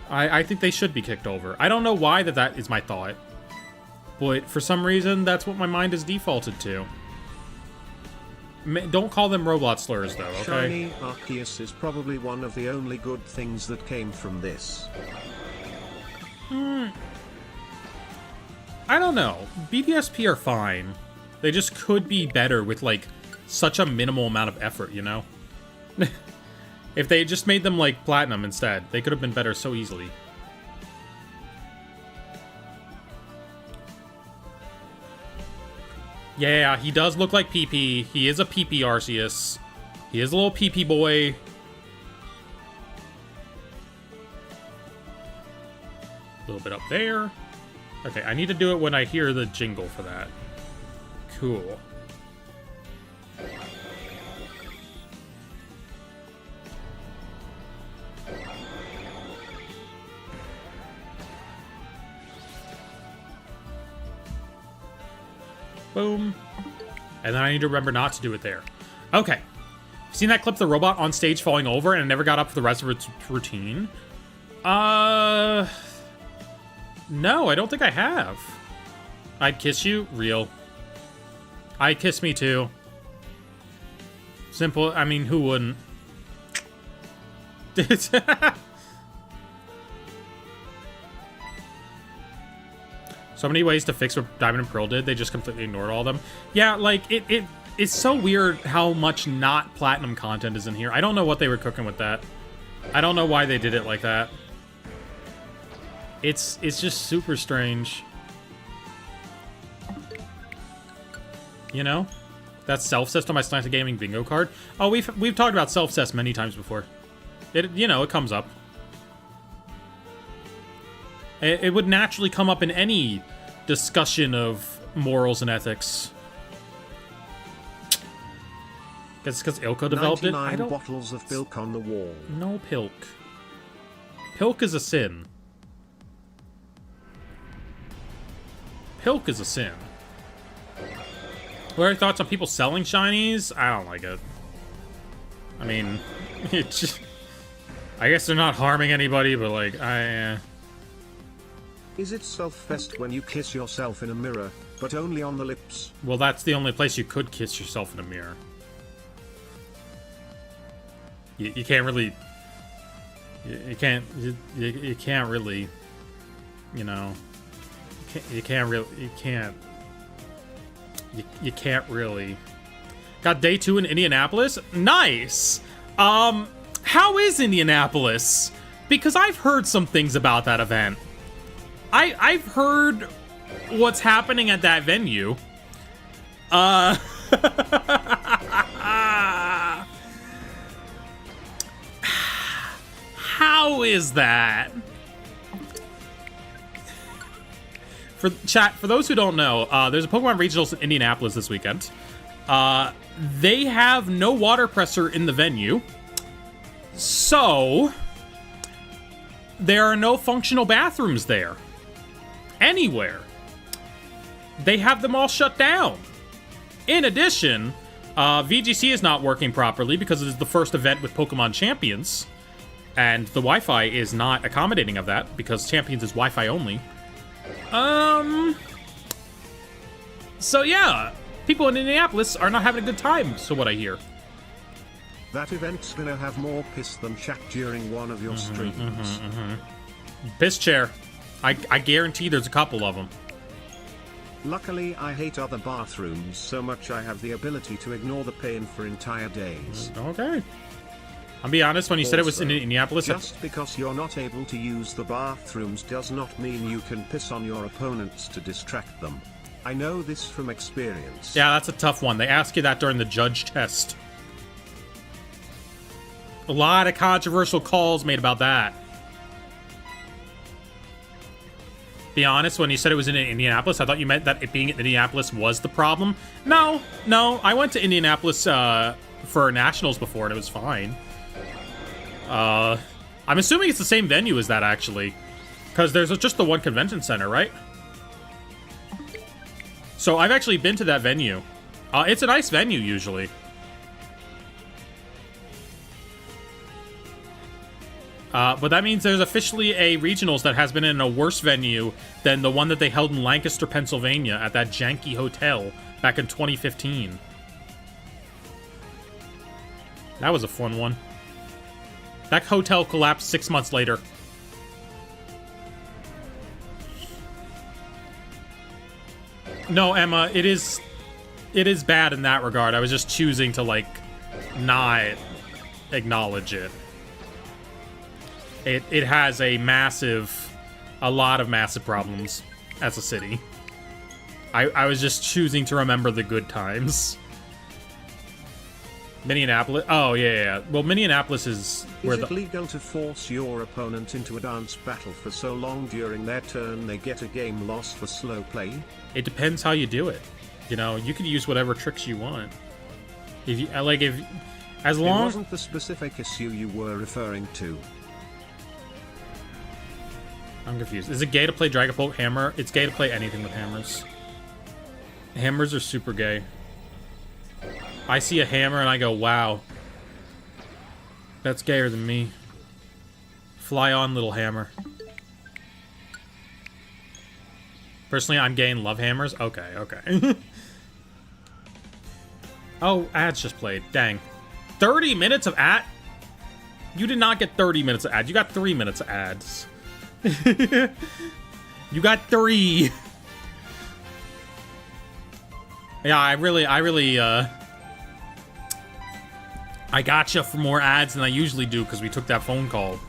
I think they should be kicked over. I don't know why that is my thought. But for some reason, that's what my mind is defaulted to. Don't call them robot slurs, though, okay? Shiny Arceus is probably one of the only good things that came from this. I don't know. BDSP are fine. They just could be better with, like, such a minimal amount of effort, you know? If they just made them, like, platinum instead, they could have been better so easily. Yeah, he does look like PP. He is a PP Arceus. He is a little PP boy. A little bit up there. Okay, I need to do it when I hear the jingle for that. Cool. Boom. And then I need to remember not to do it there. Okay. Seen that clip of the robot on stage falling over and it never got up for the rest of its routine? No, I don't think I have. I'd kiss you? Real. I'd kiss me too. Simple. I mean, who wouldn't? So many ways to fix what Diamond and Pearl did. They just completely ignored all of them. Yeah, like, it's so weird how much not platinum content is in here. I don't know what they were cooking with that. I don't know why they did it like that. It's just super strange. You know? That's self-cessed on my SlantedGaming bingo card. Oh, we've talked about self-cessed many times before. You know, it comes up. It would naturally come up in any discussion of morals and ethics. Guess it's because Ilko developed it. I don't. Bottles of Pilk on the wall. No Pilk. Pilk is a sin. Pilk is a sin. What are your thoughts on people selling shinies? I don't like it. I mean, it just, I guess they're not harming anybody, but like, Is it self-fest when you kiss yourself in a mirror, but only on the lips? Well, that's the only place you could kiss yourself in a mirror. You can't really... You can't really... You know... You can't really... Got day 2 in Indianapolis. Nice. How is Indianapolis? Because I've heard some things about that event. I've heard what's happening at that venue. How is that? For chat, for those who don't know, there's a Pokemon Regionals in Indianapolis this weekend. They have no water presser in the venue, so there are no functional bathrooms there. Anywhere. They have them all shut down. In addition, VGC is not working properly because it is the first event with Pokemon Champions, and the Wi-Fi is not accommodating of that because Champions is Wi-Fi only. So yeah, people in Indianapolis are not having a good time, so what I hear. That event's gonna have more piss than chat during one of your streams. Piss chair. I guarantee there's a couple of them. Luckily, I hate other bathrooms so much I have the ability to ignore the pain for entire days. Okay. I'll be honest, when you said it was in Indianapolis... Just because you're not able to use the bathrooms does not mean you can piss on your opponents to distract them. I know this from experience. Yeah, that's a tough one. They ask you that during the judge test. A lot of controversial calls made about that. Be honest, when you said it was in Indianapolis, I thought you meant that it being in Indianapolis was the problem. No, I went to Indianapolis for Nationals before, and it was fine. I'm assuming it's the same venue as that, actually. Because there's just the one convention center, right? So I've actually been to that venue. It's a nice venue, usually. But that means there's officially a regionals that has been in a worse venue than the one that they held in Lancaster, Pennsylvania at that janky hotel back in 2015. That was a fun one. That hotel collapsed 6 months later. No, Emma, it is bad in that regard. I was just choosing to, like, not acknowledge it. It has a lot of massive problems as a city. I was just choosing to remember the good times. Minneapolis. Oh, yeah. Well, Minneapolis is where Is it legal to force your opponent into a dance battle for so long during their turn they get a game loss for slow play? It depends how you do it. You know, you can use whatever tricks you want. If you as long. It wasn't the specific issue you were referring to. I'm confused. Is it gay to play Dragapult Hammer? It's gay to play anything with hammers. Hammers are super gay. I see a hammer and I go, wow. That's gayer than me. Fly on, little hammer. Personally, I'm gay and love hammers. Okay. Oh, ads just played. Dang. 30 minutes of ad? You did not get 30 minutes of ads. You got 3 minutes of ads. You got 3. Yeah, I really I gotcha for more ads than I usually do because we took that phone call.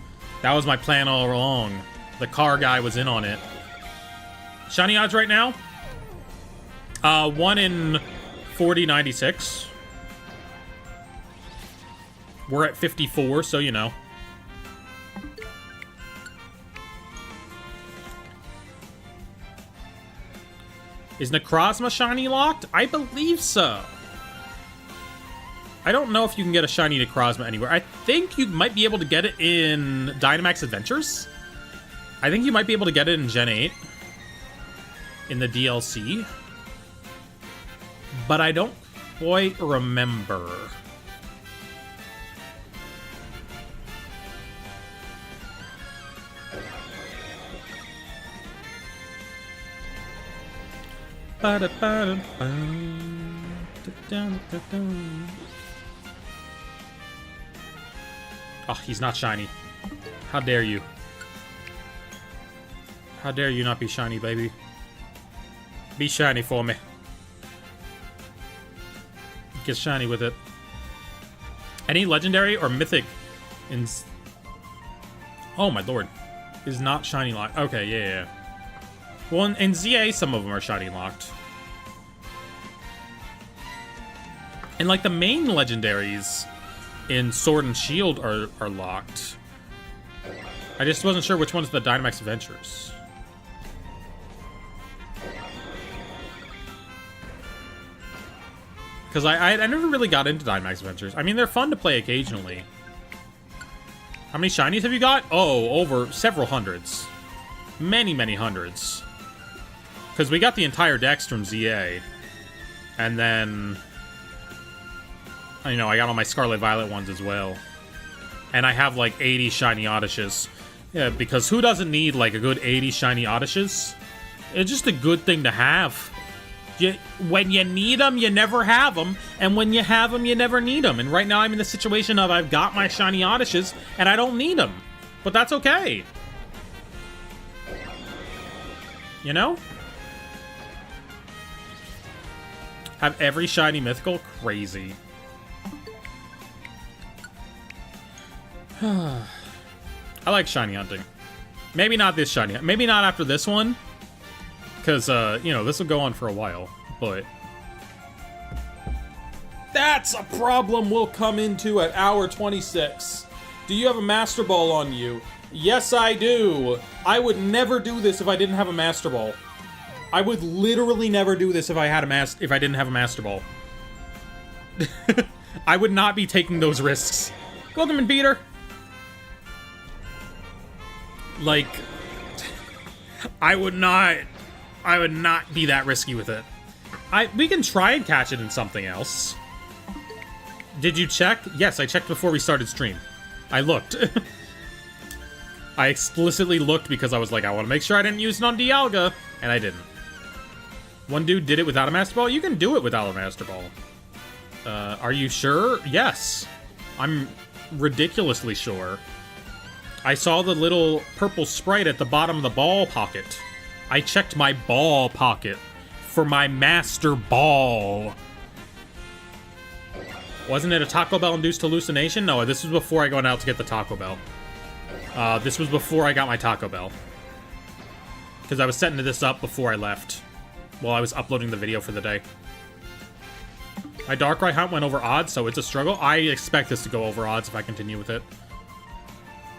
That was my plan all along. The car guy was in on it. Shiny odds right now? 1 in 4096. We're at 54, so you know. Is Necrozma shiny locked? I believe so. I don't know if you can get a shiny Necrozma anywhere. I think you might be able to get it in Dynamax Adventures. I think you might be able to get it in Gen 8. In the DLC. But I don't quite remember. Oh, he's not shiny. How dare you? How dare you not be shiny, baby? Be shiny for me. get shiny with it. Any legendary or mythic in... Oh my lord. Is not shiny locked. Okay, yeah. Well, in ZA, some of them are shiny locked. And like the main legendaries in Sword and Shield are locked. I just wasn't sure which one's the Dynamax Adventures. Because I never really got into Dynamax Adventures. I mean, they're fun to play occasionally. How many shinies have you got? Oh, over several hundreds. Many, many hundreds. Because we got the entire dex from ZA. And then... You know, I got all my Scarlet Violet ones as well. And I have like 80 shiny Oddishes. Yeah, because who doesn't need like a good 80 shiny Oddishes? It's just a good thing to have. When you need them, you never have them. And when you have them, you never need them. And right now I'm in the situation of I've got my shiny Oddishes and I don't need them. But that's okay. You know? Have every shiny mythical? Crazy. I like shiny hunting. Maybe not this shiny. Maybe not after this one. Because, you know, this will go on for a while. But... That's a problem we'll come into at hour 26. Do you have a Master Ball on you? Yes, I do. I would never do this if I didn't have a Master Ball. I would literally never do this if I didn't have a Master Ball. I would not be taking those risks. Welcome in, Peter. Like, I would not be that risky with it. We can try and catch it in something else. Did you check? Yes, I checked before we started stream. I looked. I explicitly looked because I was like, I want to make sure I didn't use it on Dialga, and I didn't. One dude did it without a Master Ball? You can do it without a Master Ball. Are you sure? Yes. I'm ridiculously sure. I saw the little purple sprite at the bottom of the ball pocket. I checked my ball pocket for my Master Ball. Wasn't it a Taco Bell-induced hallucination? No, this was before I went out to get the Taco Bell. This was before I got my Taco Bell. Because I was setting this up before I left. While I was uploading the video for the day. My Darkrai hunt went over odds, so it's a struggle. I expect this to go over odds if I continue with it.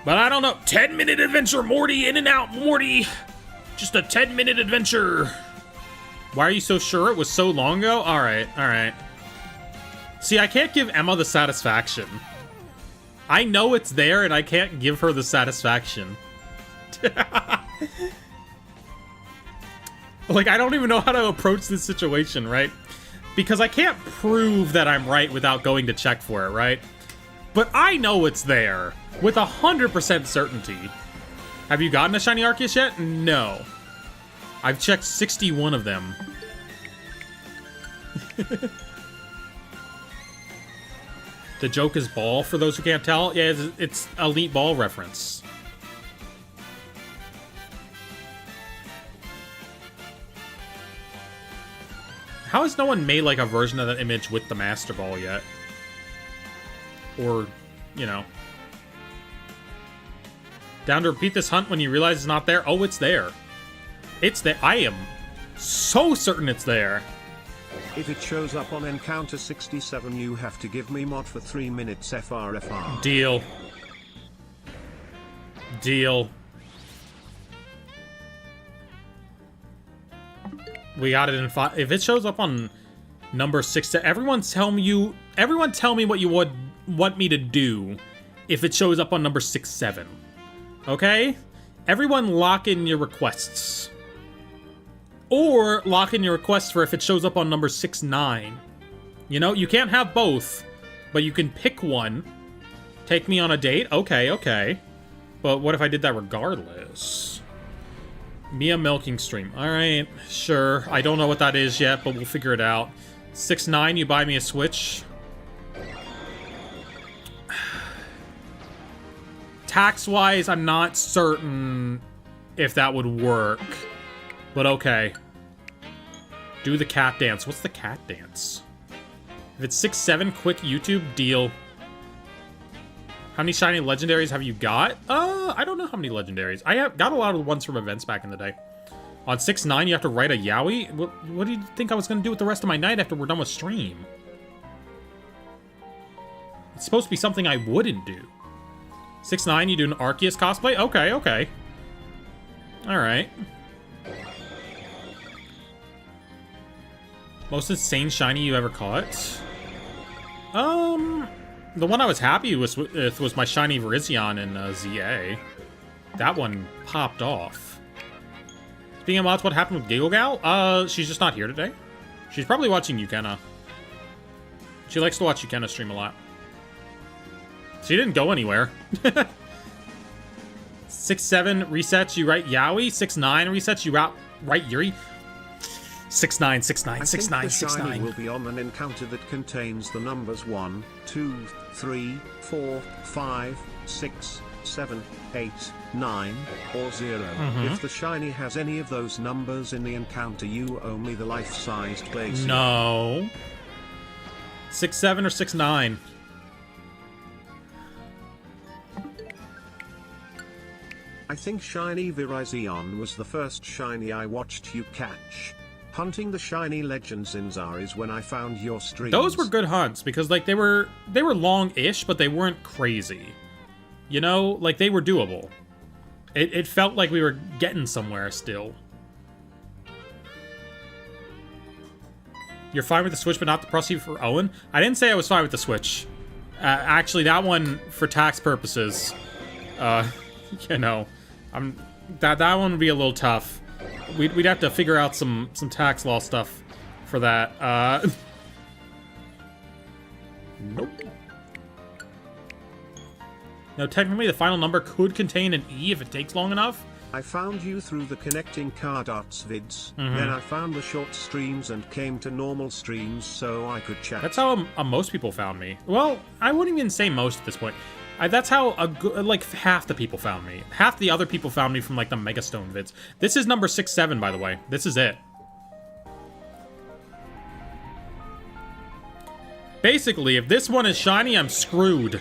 But I don't know. 10-minute adventure, Morty. In and out, Morty. Just a 10-minute adventure. Why are you so sure it was so long ago? Alright, alright. See, I can't give Emma the satisfaction. I know it's there, and I can't give her the satisfaction. Like, I don't even know how to approach this situation, right? Because I can't prove that I'm right without going to check for it, right? But I know it's there. With 100% certainty. Have you gotten a shiny Arceus yet? No. I've checked 61 of them. The joke is ball, for those who can't tell. Yeah, it's Elite Ball reference. How has no one made, like, a version of that image with the Master Ball yet? Or, you know. Down to repeat this hunt when you realize it's not there? Oh, it's there. It's there. I am so certain it's there. If it shows up on Encounter 67, you have to give me mod for 3 minutes FRFR. Deal. Deal. We got it in 5. If it shows up on number 6, everyone tell me what you would want me to do if it shows up on number 6-7. Okay? Everyone lock in your requests. Or lock in your requests for if it shows up on number 6-9. You know, you can't have both, but you can pick one. Take me on a date? Okay, okay. But what if I did that regardless? Mia milking stream. Alright, sure. I don't know what that is yet, but we'll figure it out. 6-9, you buy me a Switch. Tax-wise, I'm not certain if that would work. But okay. Do the cat dance. What's the cat dance? If it's 6-7, quick YouTube deal. How many shiny legendaries have you got? I don't know how many legendaries. I have got a lot of the ones from events back in the day. On 6-9, you have to write a Yowie? What do you think I was going to do with the rest of my night after we're done with stream? It's supposed to be something I wouldn't do. 6-9, you do an Arceus cosplay? Okay, okay. Alright. Most insane shiny you ever caught? The one I was happy with was my shiny Virizion in ZA. That one popped off. Speaking of mods, what happened with Giggle Gal? She's just not here today. She's probably watching Yukenna. She likes to watch Yukenna stream a lot. She didn't go anywhere. 6-7 resets, you write Yowie. 6-9 resets, you write Yuri. 6-9, 6-9, 6-9, 6-9. The shiny will be on an encounter that contains the numbers 1, 2, 3, 4, 5, 6, 7, 8, 9, or 0. If the shiny has any of those numbers in the encounter, you owe me the life-sized Glacier. No. 6-7 or 6-9? I think shiny Virizion was the first shiny I watched you catch. Hunting the shiny legends in Zar is when I found your streams. Those were good hunts because like they were long-ish, but they weren't crazy. You know, like they were doable. It felt like we were getting somewhere still. You're fine with the Switch, but not the Proceed for Owen? I didn't say I was fine with the Switch. Actually, that one, for tax purposes, you know, that one would be a little tough. We'd have to figure out some tax law stuff for that. Nope. No, technically the final number could contain an E if it takes long enough. I found you through the connecting card arts vids, then I found the short streams and came to normal streams so I could chat. That's how most people found me. Well, I wouldn't even say most at this point. That's how like half the people found me. Half the other people found me from like the Megastone vids. This is number 6-7, by the way. This is it. Basically, if this one is shiny, I'm screwed.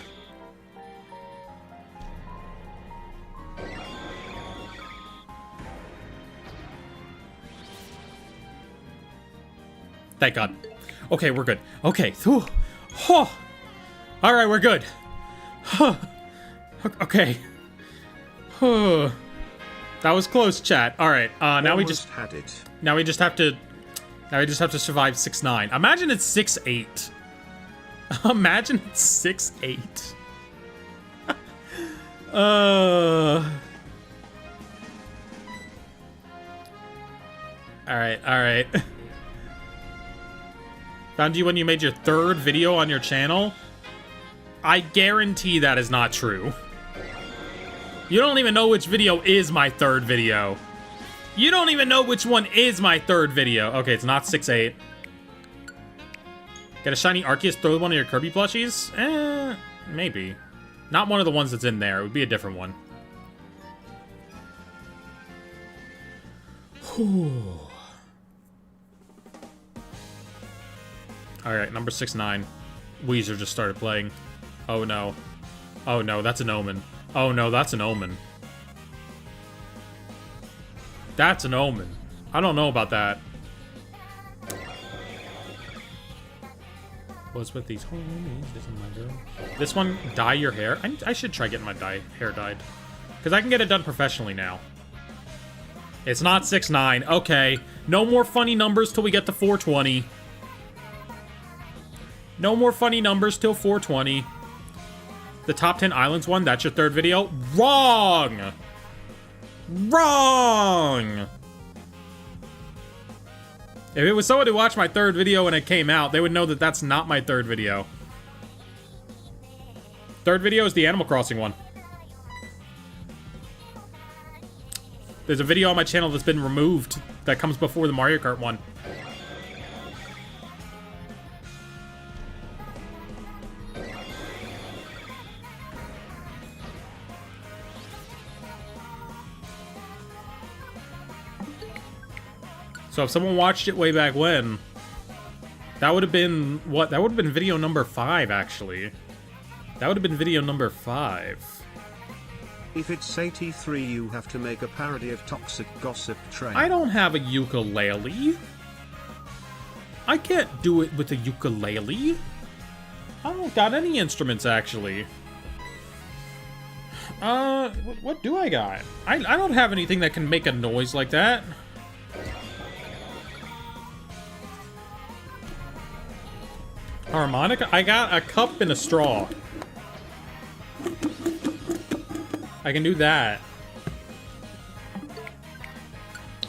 Thank God. Okay, we're good. Okay. Oh. All right, we're good. Okay. That was close, chat. All right. Now we just had it. Now we just have to survive 6-9. Imagine it's 6-8. Imagine it's 6-8. All right. Found you when you made your third video on your channel? I guarantee that is not true. You don't even know which video is my third video. You don't even know which one is my third video. Okay, it's not 6-8. Get a shiny Arceus, throw one of your Kirby plushies? Maybe. Not one of the ones that's in there. It would be a different one. Whew. Alright, number 6-9. Weezer just started playing. Oh no. Oh no, that's an omen. Oh no, that's an omen. That's an omen. I don't know about that. What's with these homies? This one, dye your hair? I should try getting my hair dyed. Because I can get it done professionally now. It's not 6-9. Okay. No more funny numbers till we get to 420. No more funny numbers till 420. The top 10 islands one, that's your third video? Wrong! Wrong! If it was someone who watched my third video when it came out, they would know that that's not my third video. Third video is the Animal Crossing one. There's a video on my channel that's been removed that comes before the Mario Kart one. So if someone watched it way back when, That would have been, what? That would have been video number 5, actually. That would have been video number 5. If it's 83, you have to make a parody of Toxic Gossip Train. I don't have a ukulele. I can't do it with a ukulele. I don't got any instruments, actually. What do I got? I don't have anything that can make a noise like that. Harmonica? I got a cup and a straw. I can do that.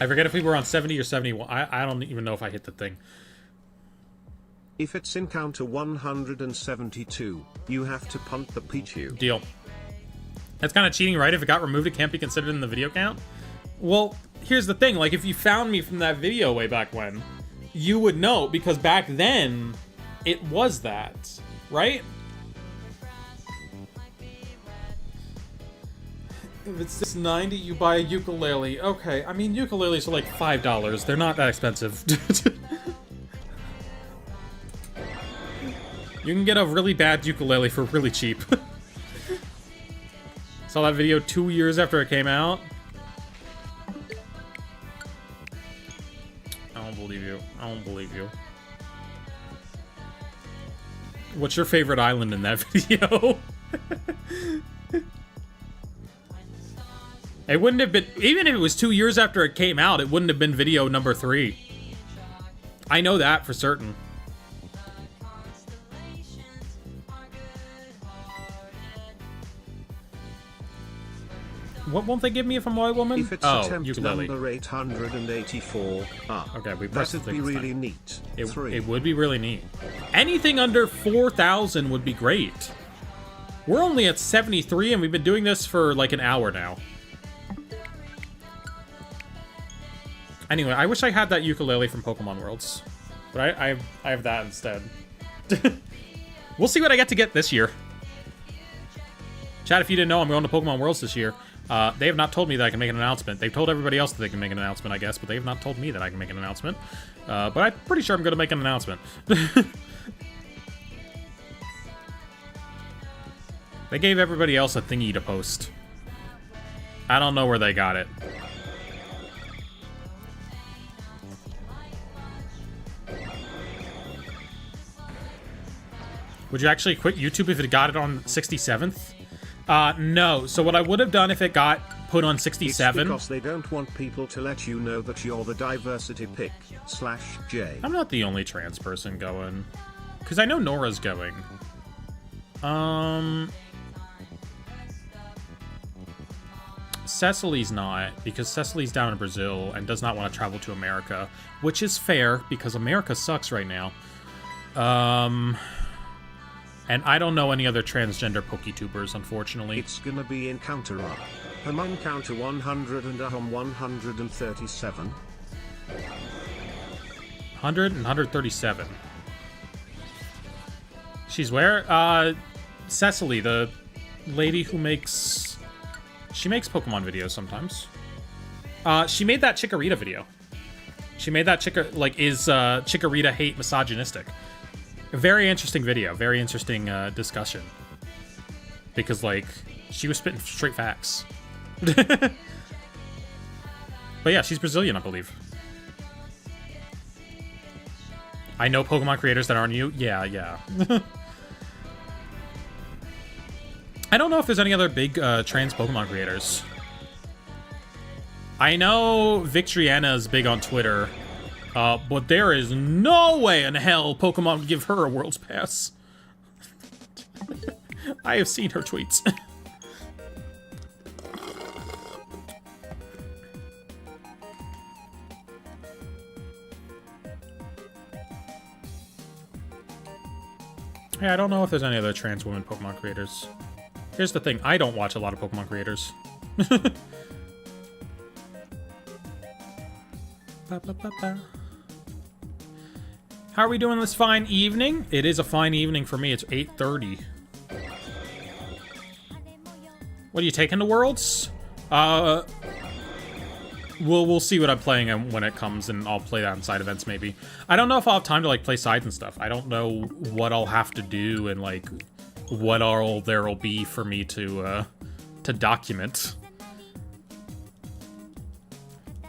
I forget if we were on 70 or 71. I don't even know if I hit the thing. If it's encounter 172, you have to punt the Pichu. Deal. That's kind of cheating, right? If it got removed, it can't be considered in the video count? Well, here's the thing. Like, if you found me from that video way back when, you would know, because back then, it was that, right? If it's 690, you buy a ukulele. Okay, I mean, ukuleles are like $5. They're not that expensive. You can get a really bad ukulele for really cheap. Saw that video 2 years after it came out. I don't believe you. I don't believe you. What's your favorite island in that video? It wouldn't have been, even if it was 2 years after it came out, it wouldn't have been video number 3. I know that for certain. What won't they give me if I'm a white woman? If it's attempt ukulele. number 884, okay, we pressed that'd be really neat. It would be really neat. Anything under 4,000 would be great. We're only at 73, and we've been doing this for like an hour now. Anyway, I wish I had that ukulele from Pokemon Worlds, but I have that instead. We'll see what I get this year. Chat, if you didn't know, I'm going to Pokemon Worlds this year. They have not told me that I can make an announcement. They've told everybody else that they can make an announcement, I guess, but they have not told me that I can make an announcement. But I'm pretty sure I'm going to make an announcement. They gave everybody else a thingy to post. I don't know where they got it. Would you actually quit YouTube if it got it on 67th? No. So what I would have done if it got put on 67... It's because they don't want people to let you know that you're the diversity pick, /J. I'm not the only trans person going. Because I know Nora's going. Cecily's not, because Cecily's down in Brazil and does not want to travel to America. Which is fair, because America sucks right now. And I don't know any other transgender PokeTubers, unfortunately. It's gonna be encounter up. Encounter 100 and 137. 100 and 137. She's where? Cecily, the lady who makes... She makes Pokemon videos sometimes. She made that Chikorita video. She made that is Chikorita hate misogynistic? A very interesting video, very interesting discussion. Because, like, she was spitting straight facts. But yeah, she's Brazilian, I believe. I know Pokemon creators that aren't you. Yeah. I don't know if there's any other big trans Pokemon creators. I know Victriana is big on Twitter. But there is no way in hell Pokemon would give her a World's Pass. I have seen her tweets. Yeah, I don't know if there's any other trans women Pokemon creators. Here's the thing, I don't watch a lot of Pokemon creators. How are we doing this fine evening? It is a fine evening for me. It's 8:30. What are you taking to Worlds? we'll see what I'm playing when it comes, and I'll play that in side events maybe. I don't know if I'll have time to like play sides and stuff. I don't know what I'll have to do and like what all there'll be for me to document.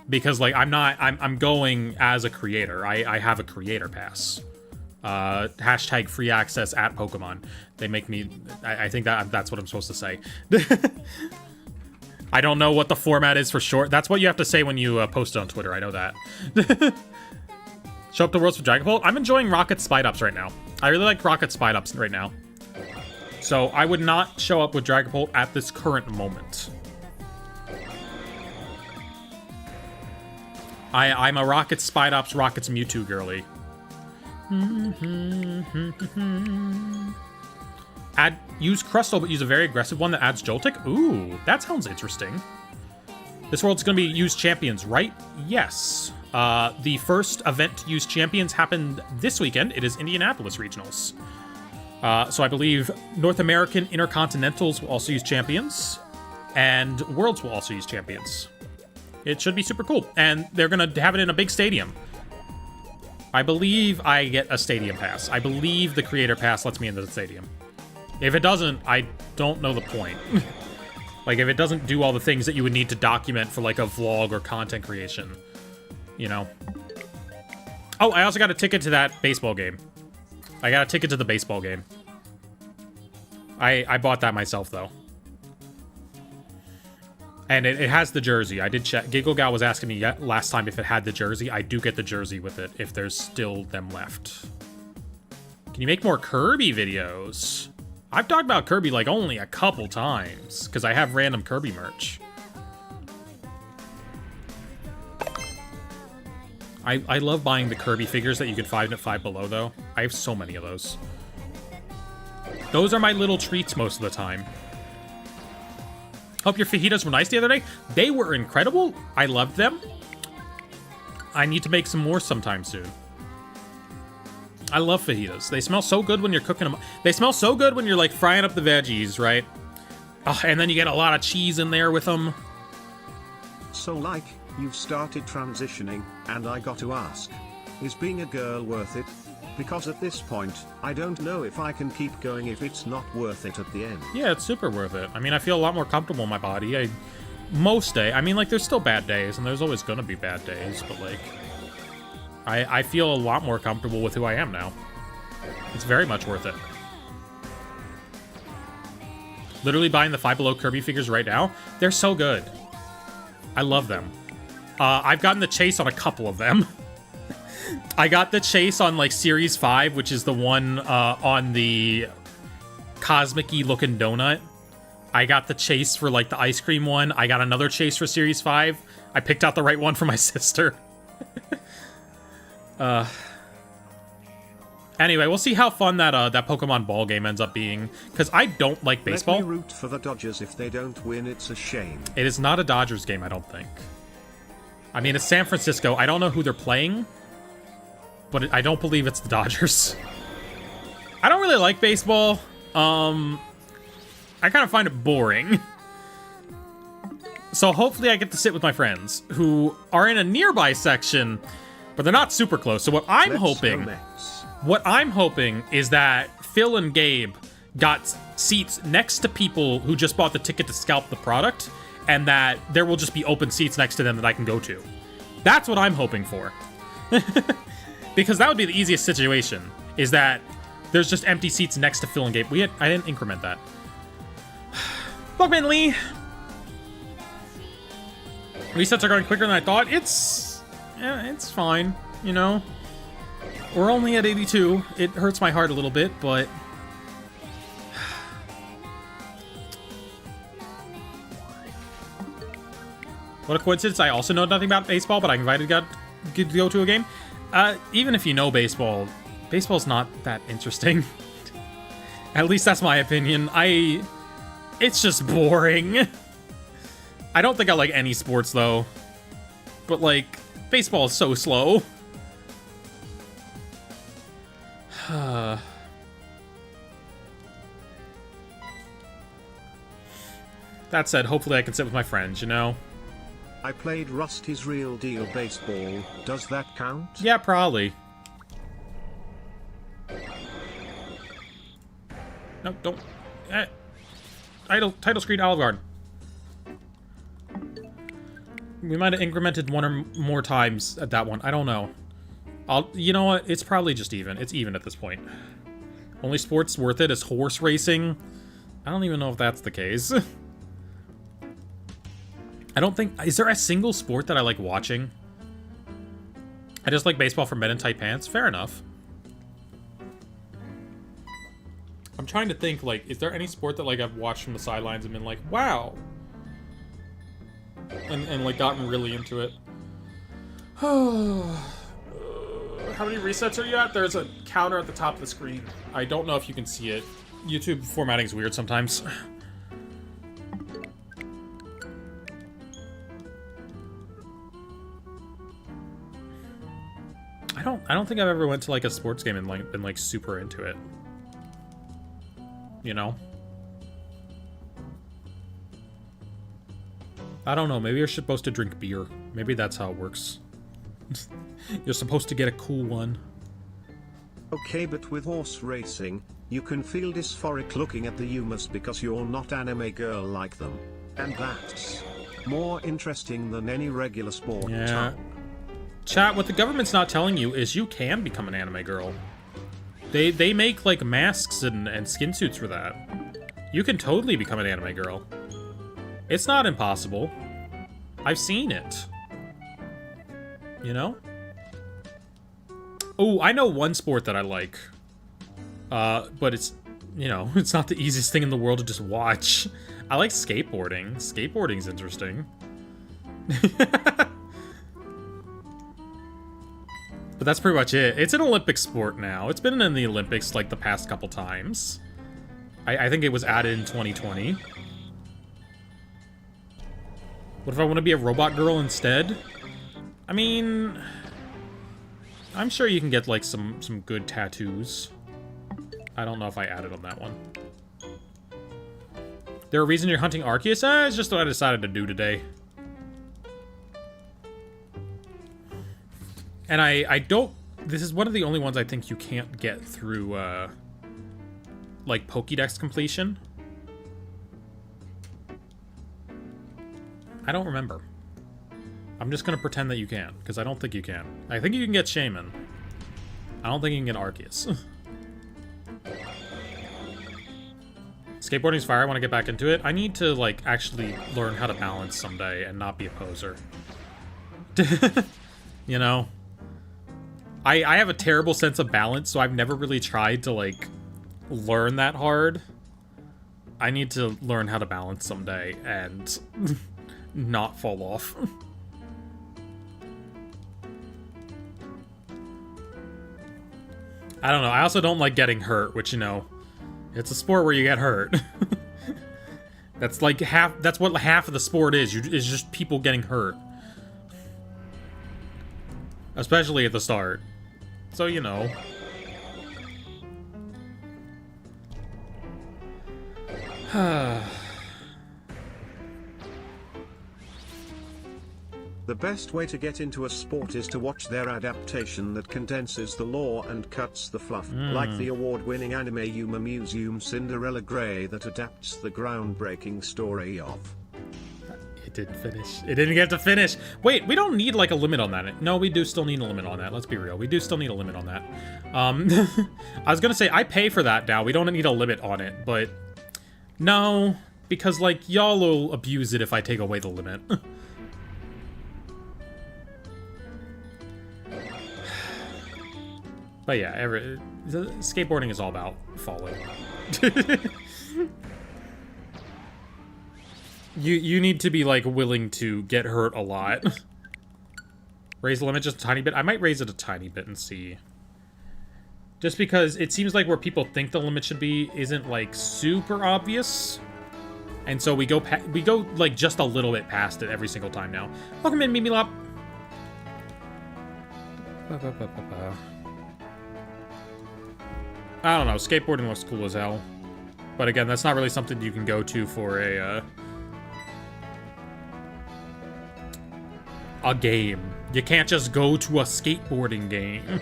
Because like I'm going as a creator. I have a creator pass. Hashtag free access at Pokemon. They make me. I think that's what I'm supposed to say. I don't know what the format is for short. That's what you have to say when you post it on Twitter. I know that. Show up to Worlds for Dragapult. I'm enjoying Rocket Spite Ups right now. I really like Rocket Spite Ups right now. So I would not show up with Dragapult at this current moment. I'm a Rocket Spite Ups, Rockets Mewtwo girly. Use Crustle, but use a very aggressive one that adds Joltik? Ooh, that sounds interesting. This world's gonna be use champions, right? Yes. The first event to use champions happened this weekend. It is Indianapolis Regionals. So I believe North American Intercontinentals will also use champions, and Worlds will also use champions. It should be super cool, and they're gonna have it in a big stadium. I believe I get a stadium pass. I believe the creator pass lets me into the stadium. If it doesn't, I don't know the point. Like, if it doesn't do all the things that you would need to document for, like, a vlog or content creation, you know? Oh, I also got a ticket to that baseball game. I got a ticket to the baseball game. I bought that myself, though. And it has the jersey. I did check. Giggle Gal was asking me last time if it had the jersey. I do get the jersey with it, if there's still them left. Can you make more Kirby videos? I've talked about Kirby like only a couple times because I have random Kirby merch. I love buying the Kirby figures that you can find at Five Below, though. I have so many of those. Those are my little treats most of the time. Hope your fajitas were nice the other day. They were incredible. I loved them. I need to make some more sometime soon. I love fajitas. They smell so good when you're cooking them. They smell so good when you're like frying up the veggies, right? Oh, and then you get a lot of cheese in there with them. So like, you've started transitioning, and I got to ask, is being a girl worth it? Because at this point, I don't know if I can keep going if it's not worth it at the end. Yeah, it's super worth it. I mean, I feel a lot more comfortable in my body. Most day, I mean, like, there's still bad days, and there's always gonna be bad days, but like, I feel a lot more comfortable with who I am now. It's very much worth it. Literally buying the Five Below Kirby figures right now. They're so good. I love them. I've gotten the chase on a couple of them. I got the chase on, like, Series 5, which is the one on the cosmic-y looking donut. I got the chase for, like, the ice cream one. I got another chase for Series 5. I picked out the right one for my sister. Anyway, we'll see how fun that that Pokemon ball game ends up being, because I don't like baseball. Let me root for the Dodgers. If they don't win, it's a shame. It is not a Dodgers game, I don't think. I mean, it's San Francisco. I don't know who they're playing, but I don't believe it's the Dodgers. I don't really like baseball. I kind of find it boring. So hopefully I get to sit with my friends who are in a nearby section, but they're not super close. So what I'm hoping is that Phil and Gabe got seats next to people who just bought the ticket to scalp the product, and that there will just be open seats next to them that I can go to. That's what I'm hoping for. Because that would be the easiest situation, is that there's just empty seats next to Phil and Gabe. I didn't increment that. Bugman Lee. Resets are going quicker than I thought. It's fine, you know. We're only at 82. It hurts my heart a little bit, but what a coincidence. I also know nothing about baseball, but I invited God to go to a game. Even if you know baseball, baseball's not that interesting. At least that's my opinion. It's just boring. I don't think I like any sports, though. But, like, baseball is so slow. That said, hopefully I can sit with my friends, you know? I played Rusty's Real Deal Baseball. Does that count? Yeah, probably. No, don't. Title screen Olive Garden. We might have incremented one or more times at that one. I don't know. You know what? It's probably just even. It's even at this point. Only sports worth it is horse racing. I don't even know if that's the case. I don't think... Is there a single sport that I like watching? I just like baseball for men in tight pants. Fair enough. I'm trying to think, like, is there any sport that, like, I've watched from the sidelines and been like, wow. And like, gotten really into it. How many resets are you at? There's a counter at the top of the screen. I don't know if you can see it. YouTube formatting is weird sometimes. I don't think I've ever went to like a sports game and like been like super into it. You know? I don't know, maybe you're supposed to drink beer. Maybe that's how it works. You're supposed to get a cool one. Okay, but with horse racing, you can feel dysphoric looking at the humans because you're not anime girl like them. And that's more interesting than any regular sport. Yeah. Chat, what the government's not telling you is you can become an anime girl. They make like masks and skin suits for that. You can totally become an anime girl. It's not impossible. I've seen it. You know? Oh, I know one sport that I like. But it's, you know, it's not the easiest thing in the world to just watch. I like skateboarding. Skateboarding's interesting. But that's pretty much it. It's an Olympic sport now. It's been in the Olympics like the past couple times. I think it was added in 2020. What if I want to be a robot girl instead? I mean, I'm sure you can get like some good tattoos. I don't know if I added on that one. There a reason you're hunting Arceus? It's just what I decided to do today. And I don't... This is one of the only ones I think you can't get through, like, Pokédex completion. I don't remember. I'm just gonna pretend that you can, because I don't think you can. I think you can get Shaman. I don't think you can get Arceus. Skateboarding's fire, I want to get back into it. I need to, like, actually learn how to balance someday and not be a poser. You know? I have a terrible sense of balance, so I've never really tried to, like, learn that hard. I need to learn how to balance someday and not fall off. I don't know. I also don't like getting hurt, which, you know, it's a sport where you get hurt. That's like that's what half of the sport is. Is just people getting hurt. Especially at the start. So, you know. The best way to get into a sport is to watch their adaptation that condenses the lore and cuts the fluff, like the award-winning anime Yuma Museum Cinderella Grey that adapts the groundbreaking story of... It didn't finish. It didn't get to finish. Wait, we don't need, like, a limit on that. No, we do still need a limit on that. Let's be real. We do still need a limit on that. I was gonna say, I pay for that now. We don't need a limit on it, but... No, because, like, y'all will abuse it if I take away the limit. But yeah, skateboarding is all about falling. You need to be, like, willing to get hurt a lot. Raise the limit just a tiny bit. I might raise it a tiny bit and see. Just because it seems like where people think the limit should be isn't, like, super obvious. And so we go, like, just a little bit past it every single time now. Welcome in, Mimi Lop. I don't know, skateboarding looks cool as hell. But again, that's not really something you can go to for a, a game. You can't just go to a skateboarding game.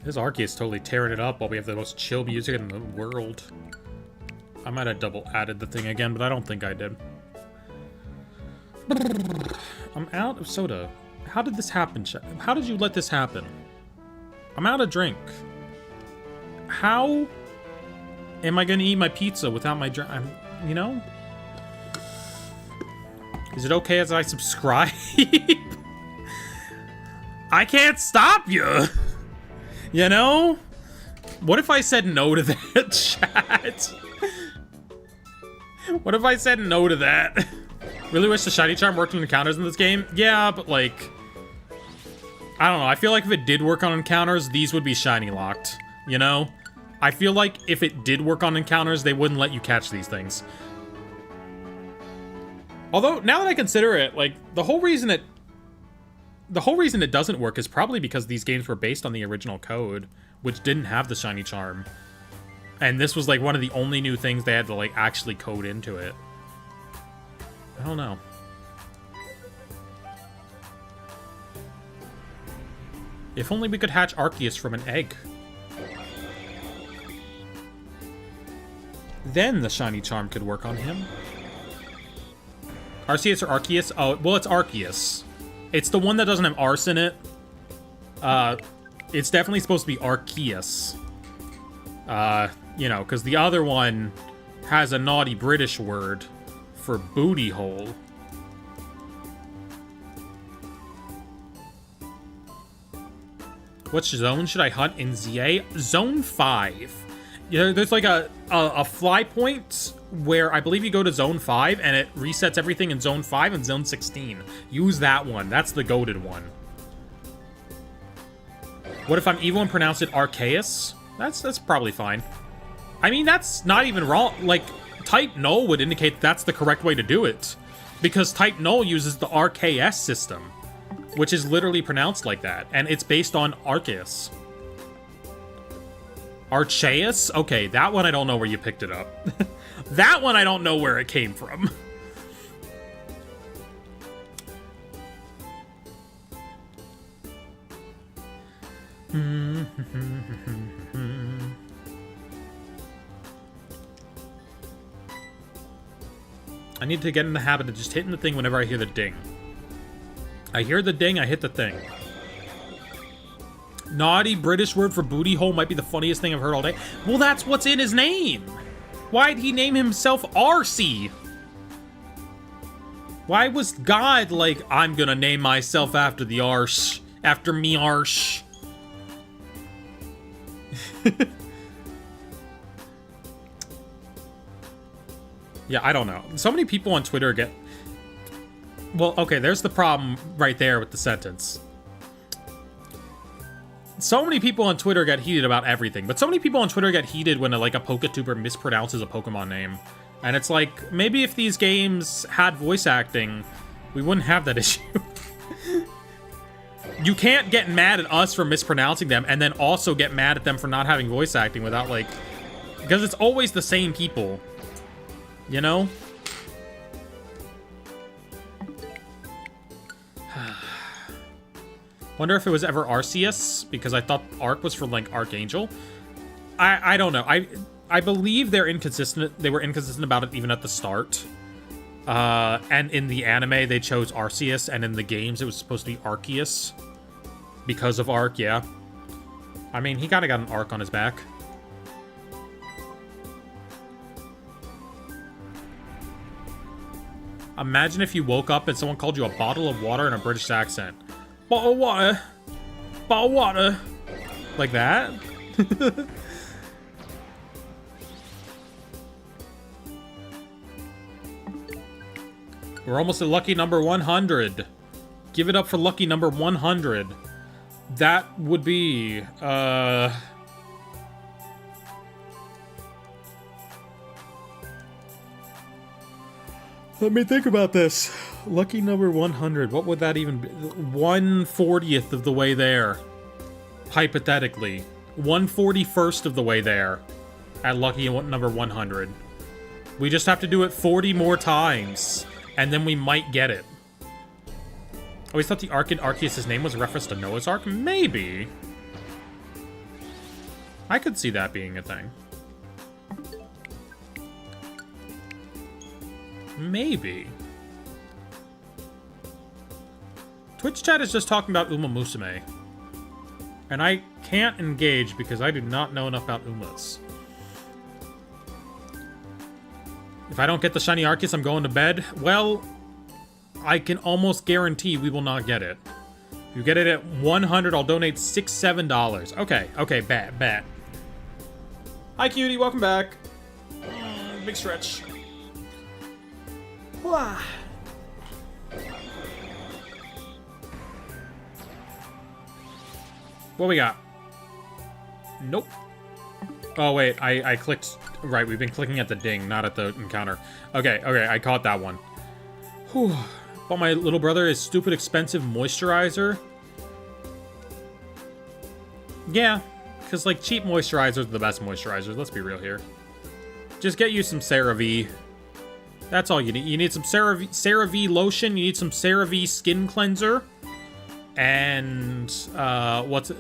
This Arceus totally tearing it up while we have the most chill music in the world. I might have double added the thing again, but I don't think I did. I'm out of soda. How did this happen, Chef? How did you let this happen? I'm out of drink. How am I gonna eat my pizza without my drink? You know? Is it okay as I subscribe? I can't stop you! You know? What if I said no to that, chat? What if I said no to that? Really wish the shiny charm worked on encounters in this game? Yeah, but like... I don't know, I feel like if it did work on encounters, these would be shiny locked. You know? I feel like if it did work on encounters, they wouldn't let you catch these things. Although, now that I consider it, like, the whole reason it doesn't work is probably because these games were based on the original code, which didn't have the shiny charm. And this was like one of the only new things they had to like actually code into it. I don't know. If only we could hatch Arceus from an egg. Then the shiny charm could work on him. Arceus or Arceus? Oh, well, it's Arceus. It's the one that doesn't have arse in it. It's definitely supposed to be Arceus. You know, because the other one has a naughty British word for booty hole. Which zone should I hunt in ZA? Zone 5. You know, there's like a fly point where I believe you go to Zone 5 and it resets everything in Zone 5 and Zone 16. Use that one. That's the goated one. What if I'm evil and pronounce it Arceus? That's probably fine. I mean, that's not even wrong. Like, Type Null would indicate that's the correct way to do it. Because Type Null uses the RKS system, which is literally pronounced like that. And it's based on Arceus. Arceus? Okay, that one I don't know where you picked it up. That one I don't know where it came from. I need to get in the habit of just hitting the thing whenever I hear the ding. I hear the ding, I hit the thing. Naughty British word for booty hole might be the funniest thing I've heard all day. Well, that's what's in his name. Why'd he name himself Arcee? Why was God like, I'm gonna name myself after the arse, after me arse? Yeah, I don't know. So many people on Twitter get... Well, okay, there's the problem right there with the sentence. So many people on Twitter get heated about everything, but so many people on Twitter get heated when a PokeTuber mispronounces a Pokemon name. And it's like, maybe if these games had voice acting, we wouldn't have that issue. You can't get mad at us for mispronouncing them and then also get mad at them for not having voice acting without, like... Because it's always the same people. You know? Wonder if it was ever Arceus, because I thought Arc was for, like, Archangel. I don't know. I believe they're inconsistent. They were inconsistent about it even at the start. And in the anime, they chose Arceus, and in the games, it was supposed to be Arceus. Because of Arc, yeah. I mean, he kind of got an arc on his back. Imagine if you woke up and someone called you a bottle of water in a British accent. Bottle of water. Bottle of water. Like that? We're almost at lucky number 100. Give it up for lucky number 100. That would be, Let me think about this. Lucky number 100. What would that even be? 1/40th of the way there. Hypothetically. 141st of the way there at lucky number 100. We just have to do it 40 more times, and then we might get it. I always thought the Ark in Arceus' name was a reference to Noah's Ark. Maybe. I could see that being a thing. Maybe. Twitch chat is just talking about Uma Musume. And I can't engage because I do not know enough about Umas. If I don't get the shiny Arceus, I'm going to bed. Well, I can almost guarantee we will not get it. If you get it at 100, I'll donate $7. Okay, bet. Hi, cutie, welcome back. Big stretch. What we got? Nope. Oh, wait, I clicked... Right, we've been clicking at the ding, not at the encounter. Okay, I caught that one. Whew. Bought my little brother a stupid expensive moisturizer. Yeah, because, like, cheap moisturizers are the best moisturizers. Let's be real here. Just get you some CeraVe. That's all you need. You need some CeraVe lotion. You need some CeraVe skin cleanser. And,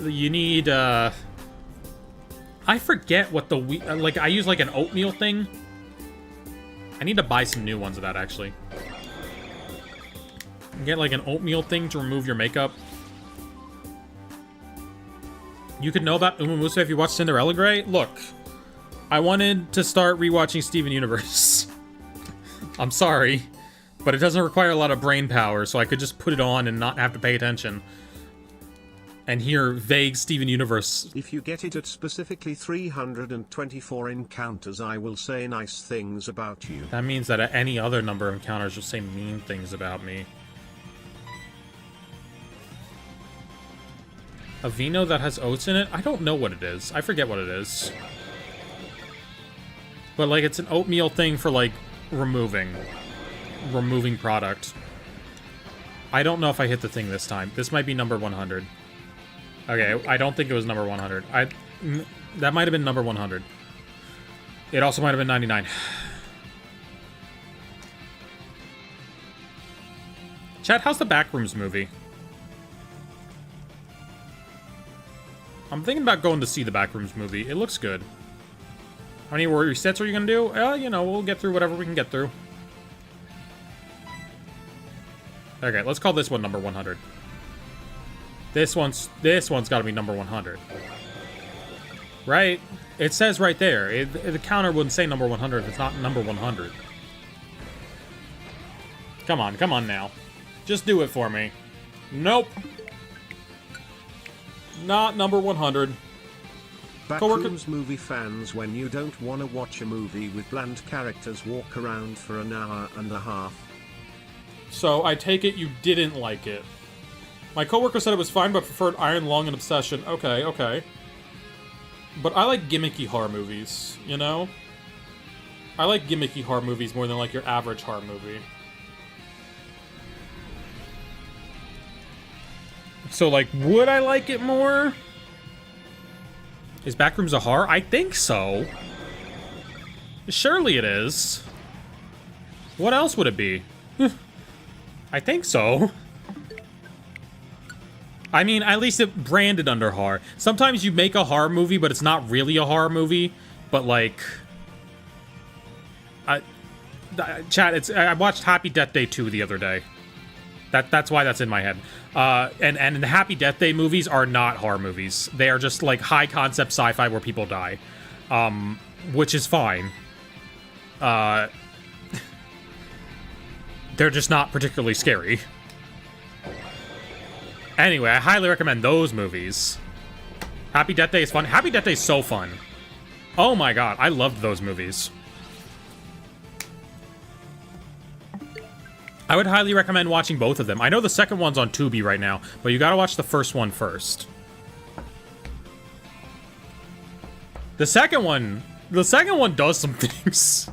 you need, I forget what the, like, I use, like, an oatmeal thing. I need to buy some new ones of that, actually. Get, like, an oatmeal thing to remove your makeup. You could know about Uma Musume if you watched Cinderella Grey? Look, I wanted to start rewatching Steven Universe. I'm sorry, but it doesn't require a lot of brain power, so I could just put it on and not have to pay attention. And hear vague Steven Universe. If you get it at specifically 324 encounters, I will say nice things about you. That means that at any other number of encounters, you'll say mean things about me. A vino that has oats in it? I don't know what it is. I forget what it is. But, like, it's an oatmeal thing for, like, removing product. I don't know if I hit the thing this time. This might be number 100. Okay, I don't think it was number 100. That might have been number 100. It also might have been 99. Chat, how's the Backrooms movie? I'm thinking about going to see the Backrooms movie. It looks good. How many resets are you gonna do? You know, we'll get through whatever we can get through. Okay, let's call this one number 100. This one's got to be number 100. Right? It says right there. The counter wouldn't say number 100 if it's not number 100. Come on now. Just do it for me. Nope. Not number 100. Backrooms movie fans, when you don't want to watch a movie with bland characters walk around for an hour and a half. So, I take it you didn't like it. My coworker said it was fine, but preferred Iron Lung and Obsession. Okay. But I like gimmicky horror movies, you know? I like gimmicky horror movies more than, like, your average horror movie. So, like, would I like it more? Is Backrooms a horror? I think so. Surely it is. What else would it be? I think so. I mean, at least it branded under horror. Sometimes you make a horror movie, but it's not really a horror movie. But, like... Chat, I watched Happy Death Day 2 the other day. That's why that's in my head. And the Happy Death Day movies are not horror movies. They are just, like, high-concept sci-fi where people die. Which is fine. They're just not particularly scary. Anyway, I highly recommend those movies. Happy Death Day is fun. Happy Death Day is so fun. Oh my god, I loved those movies. I would highly recommend watching both of them. I know the second one's on Tubi right now, but you gotta watch the first one first. The second one does some things.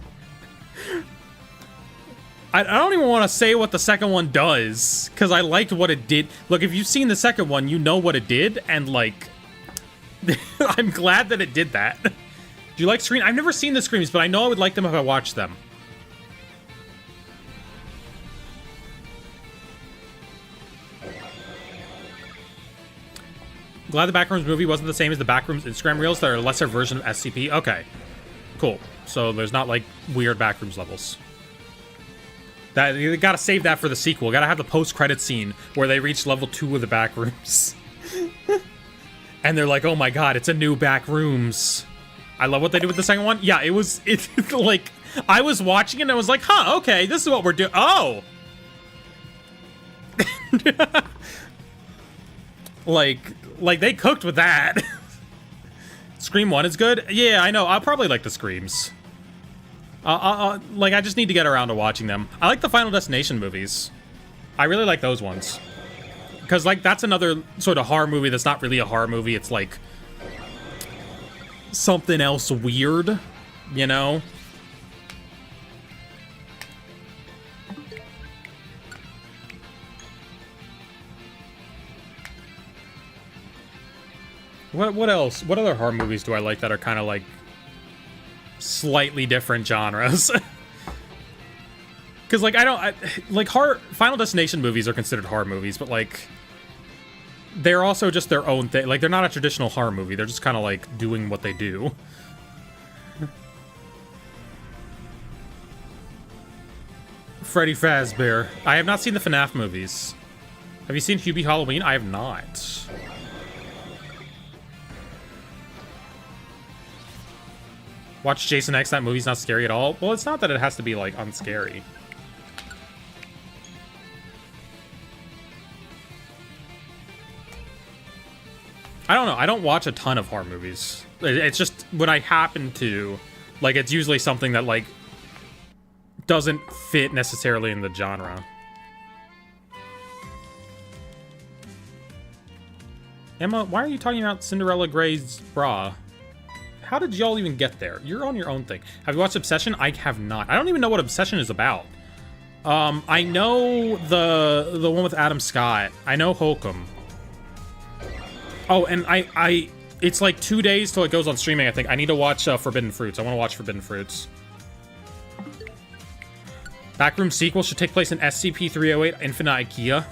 I don't even want to say what the second one does, because I liked what it did. Look, if you've seen the second one, you know what it did, and, like, I'm glad that it did that. Do you like Scream? I've never seen the Screams, but I know I would like them if I watched them. Glad the Backrooms movie wasn't the same as the Backrooms Instagram Reels that are a lesser version of SCP. Okay, cool. So there's not, like, weird Backrooms levels. That you gotta save that for the sequel. Gotta have the post-credit scene where they reach level 2 of the Backrooms. And they're like, oh my god, it's a new Backrooms. I love what they did with the second one. Yeah, it like, I was watching it and I was like, huh, okay, this is what we're doing. Oh! Like they cooked with that. Scream 1 is good? Yeah, I know. I'll probably like the Screams. Like, I just need to get around to watching them. I like the Final Destination movies. I really like those ones. Because, like, that's another sort of horror movie that's not really a horror movie. It's, like, something else weird, you know? What else? What other horror movies do I like that are kind of like slightly different genres? Because like like horror Final Destination movies are considered horror movies, but like they're also just their own thing. Like they're not a traditional horror movie. They're just kind of like doing what they do. Freddy Fazbear. I have not seen the FNAF movies. Have you seen Hubie Halloween? I have not. Watch Jason X, that movie's not scary at all. Well, it's not that it has to be, like, unscary. I don't know. I don't watch a ton of horror movies. It's just when I happen to, like, it's usually something that, like, doesn't fit necessarily in the genre. Emma, why are you talking about Cinderella Grey's bra? How did y'all even get there? You're on your own thing. Have you watched Obsession? I have not. I don't even know what Obsession is about. I know the one with Adam Scott. I know Holcomb. Oh, and it's like 2 days till it goes on streaming, I think. I need to watch Forbidden Fruits. I want to watch Forbidden Fruits. Backroom sequel should take place in SCP-308 Infinite IKEA.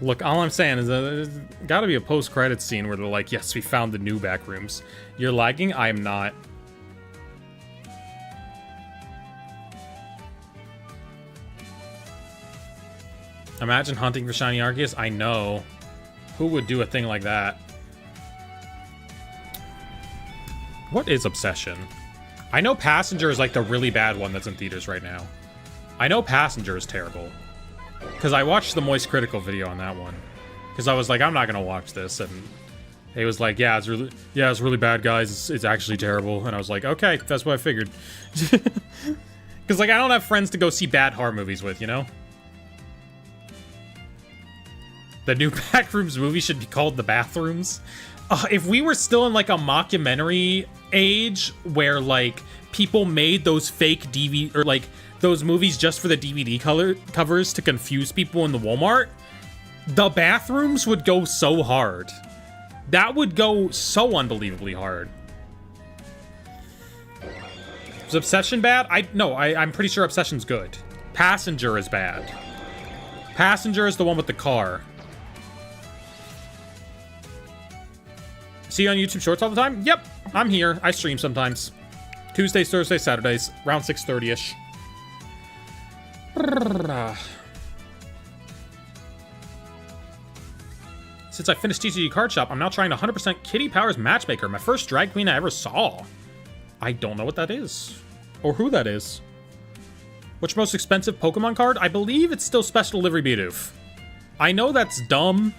Look, all I'm saying is there's gotta be a post-credit scene where they're like, yes, we found the new Backrooms. You're lagging? I am not. Imagine hunting for shiny Arceus. I know. Who would do a thing like that? What is Obsession? I know Passenger is like the really bad one that's in theaters right now. I know Passenger is terrible. Because I watched the Moist Critical video on that one. Because I was like, I'm not going to watch this. And he was like, yeah, it's really bad, guys. It's actually terrible. And I was like, okay, that's what I figured. Because, like, I don't have friends to go see bad horror movies with, you know? The new Backrooms movie should be called The Bathrooms. If we were still in, like, a mockumentary age where, like, people made those fake DVD... or, like... those movies just for the DVD covers to confuse people in the Walmart, The Bathrooms would go so hard. That would go so unbelievably hard. Is Obsession bad? I'm pretty sure Obsession's good. Passenger is bad. Passenger is the one with the car. See you on YouTube Shorts all the time? Yep, I'm here. I stream sometimes. Tuesdays, Thursdays, Saturdays, around 6:30ish. Since I finished TCG Card Shop, I'm now trying 100% Kitty Powers Matchmaker, my first drag queen I ever saw. I don't know what that is, or who that is. Which most expensive Pokemon card? I believe it's still Special Delivery Bidoof. I know that's dumb,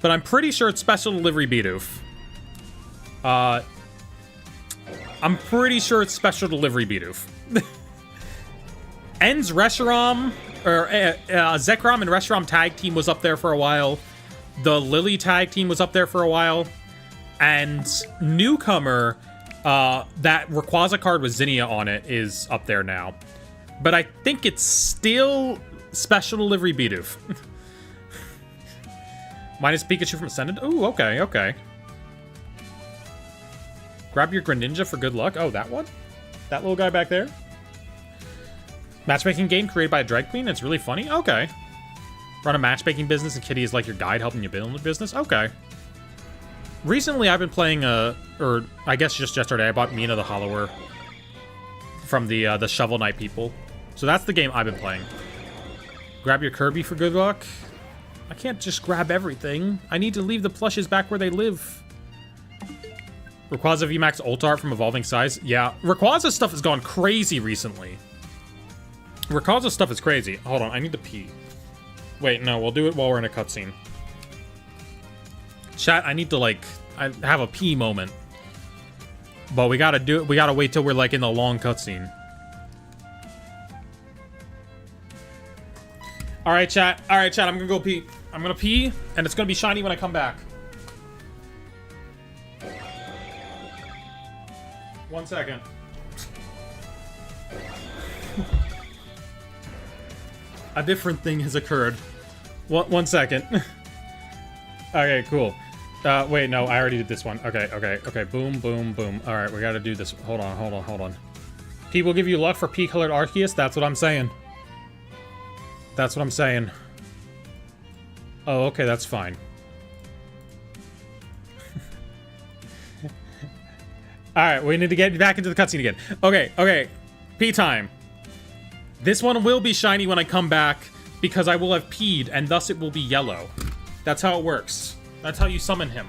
but I'm pretty sure it's Special Delivery Bidoof. I'm pretty sure it's Special Delivery Bidoof. En's Reshiram, or Zekrom and Reshiram tag team was up there for a while. The Lily tag team was up there for a while. And Newcomer, that Rayquaza card with Zinnia on it is up there now. But I think it's still Special Delivery Bidoof. Minus Pikachu from Ascended? Ooh, okay, okay. Grab your Greninja for good luck. Oh, that one? That little guy back there? Matchmaking game created by a drag queen? It's really funny? Okay. Run a matchmaking business and Kitty is like your guide helping you build a business? Okay. Recently, I've been playing, or I guess just yesterday, I bought Mina the Hollower from the Shovel Knight people. So that's the game I've been playing. Grab your Kirby for good luck. I can't just grab everything. I need to leave the plushes back where they live. Rayquaza VMAX ult art from Evolving Size. Yeah, Rayquaza stuff has gone crazy recently. Rayquaza stuff is crazy. Hold on, I need to pee. Wait, no, we'll do it while we're in a cutscene. Chat, I need to, like, I have a pee moment. But we gotta do it. We gotta wait till we're, like, in the long cutscene. Alright, chat. Alright, chat, I'm gonna go pee. I'm gonna pee, and it's gonna be shiny when I come back. 1 second. A different thing has occurred. 1 second. Okay, cool. Wait, no, I already did this one. Okay. Boom, boom, boom. Alright, we gotta do this. Hold on. People give you luck for pea-colored Arceus? That's what I'm saying. That's what I'm saying. Oh, okay, that's fine. Alright, we need to get back into the cutscene again. Okay. Pee time. This one will be shiny when I come back, because I will have peed, and thus it will be yellow. That's how it works. That's how you summon him.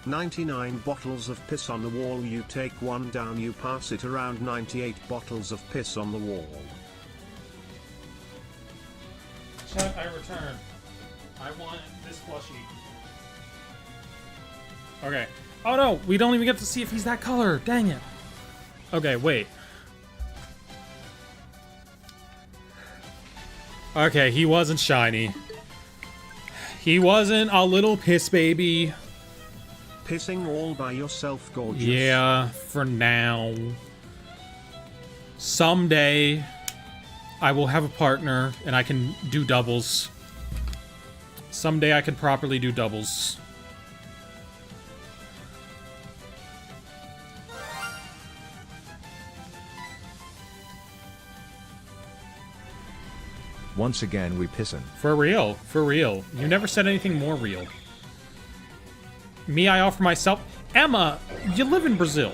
"99 bottles of piss on the wall. You take one down, you pass it around. 98 bottles of piss on the wall." Chat, I return. I want this plushie. Okay. Oh no, we don't even get to see if he's that color. Dang it. Okay, wait. Okay, he wasn't shiny. He wasn't a little piss baby. Pissing all by yourself, gorgeous. Yeah, for now. Someday, I will have a partner, and I can do doubles. Someday I can properly do doubles. Once again we pissin'. For real, for real. You never said anything more real. Me, I offer myself. Emma, you live in Brazil.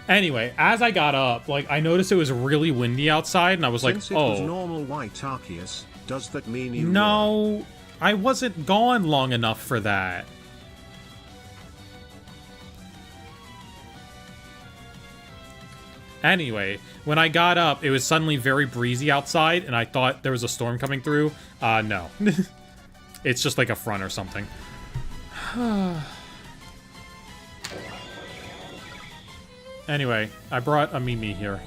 Anyway, as I got up, like, I noticed it was really windy outside, and I was like, Since it oh. was normal white Arceus, does that mean you No, I wasn't gone long enough for that. Anyway, when I got up, it was suddenly very breezy outside, and I thought there was a storm coming through. No. It's just like a front or something. Anyway, I brought a Mimi here.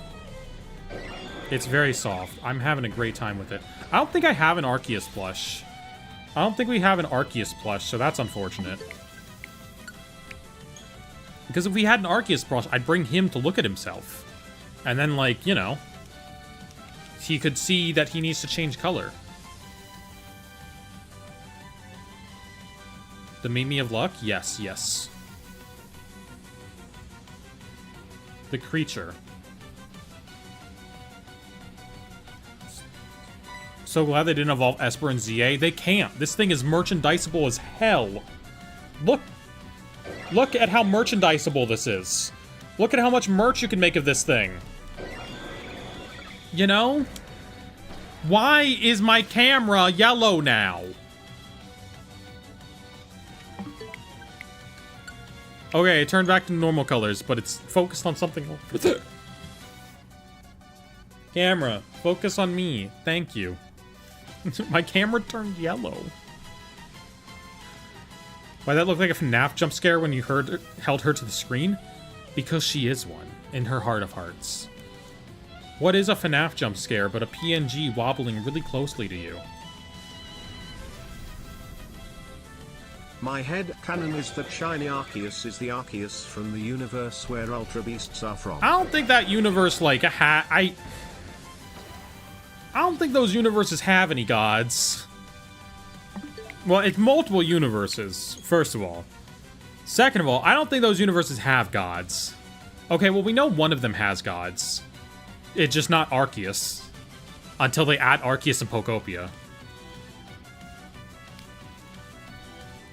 It's very soft. I'm having a great time with it. I don't think I have an Arceus plush. I don't think we have an Arceus plush, so that's unfortunate. Because if we had an Arceus brush, I'd bring him to look at himself. And then, like, you know, he could see that he needs to change color. The Mimi of Luck? Yes, yes. The creature. So glad they didn't evolve Esper and ZA. They can't. This thing is merchandisable as hell. Look at how merchandisable this is. Look at how much merch you can make of this thing. You know? Why is my camera yellow now? Okay, it turned back to normal colors, but it's focused on something else. Camera, focus on me. Thank you. My camera turned yellow. Why that look like a FNAF jump scare when you held her to the screen? Because she is one, in her heart of hearts. What is a FNAF jump scare but a PNG wobbling really closely to you? My head canon is that Shiny Arceus is the Arceus from the universe where Ultra Beasts are from. I don't think that universe, like, I don't think those universes have any gods. Well, it's multiple universes, first of all. Second of all, I don't think those universes have gods. Okay, well, we know one of them has gods. It's just not Arceus. Until they add Arceus and Pokopia.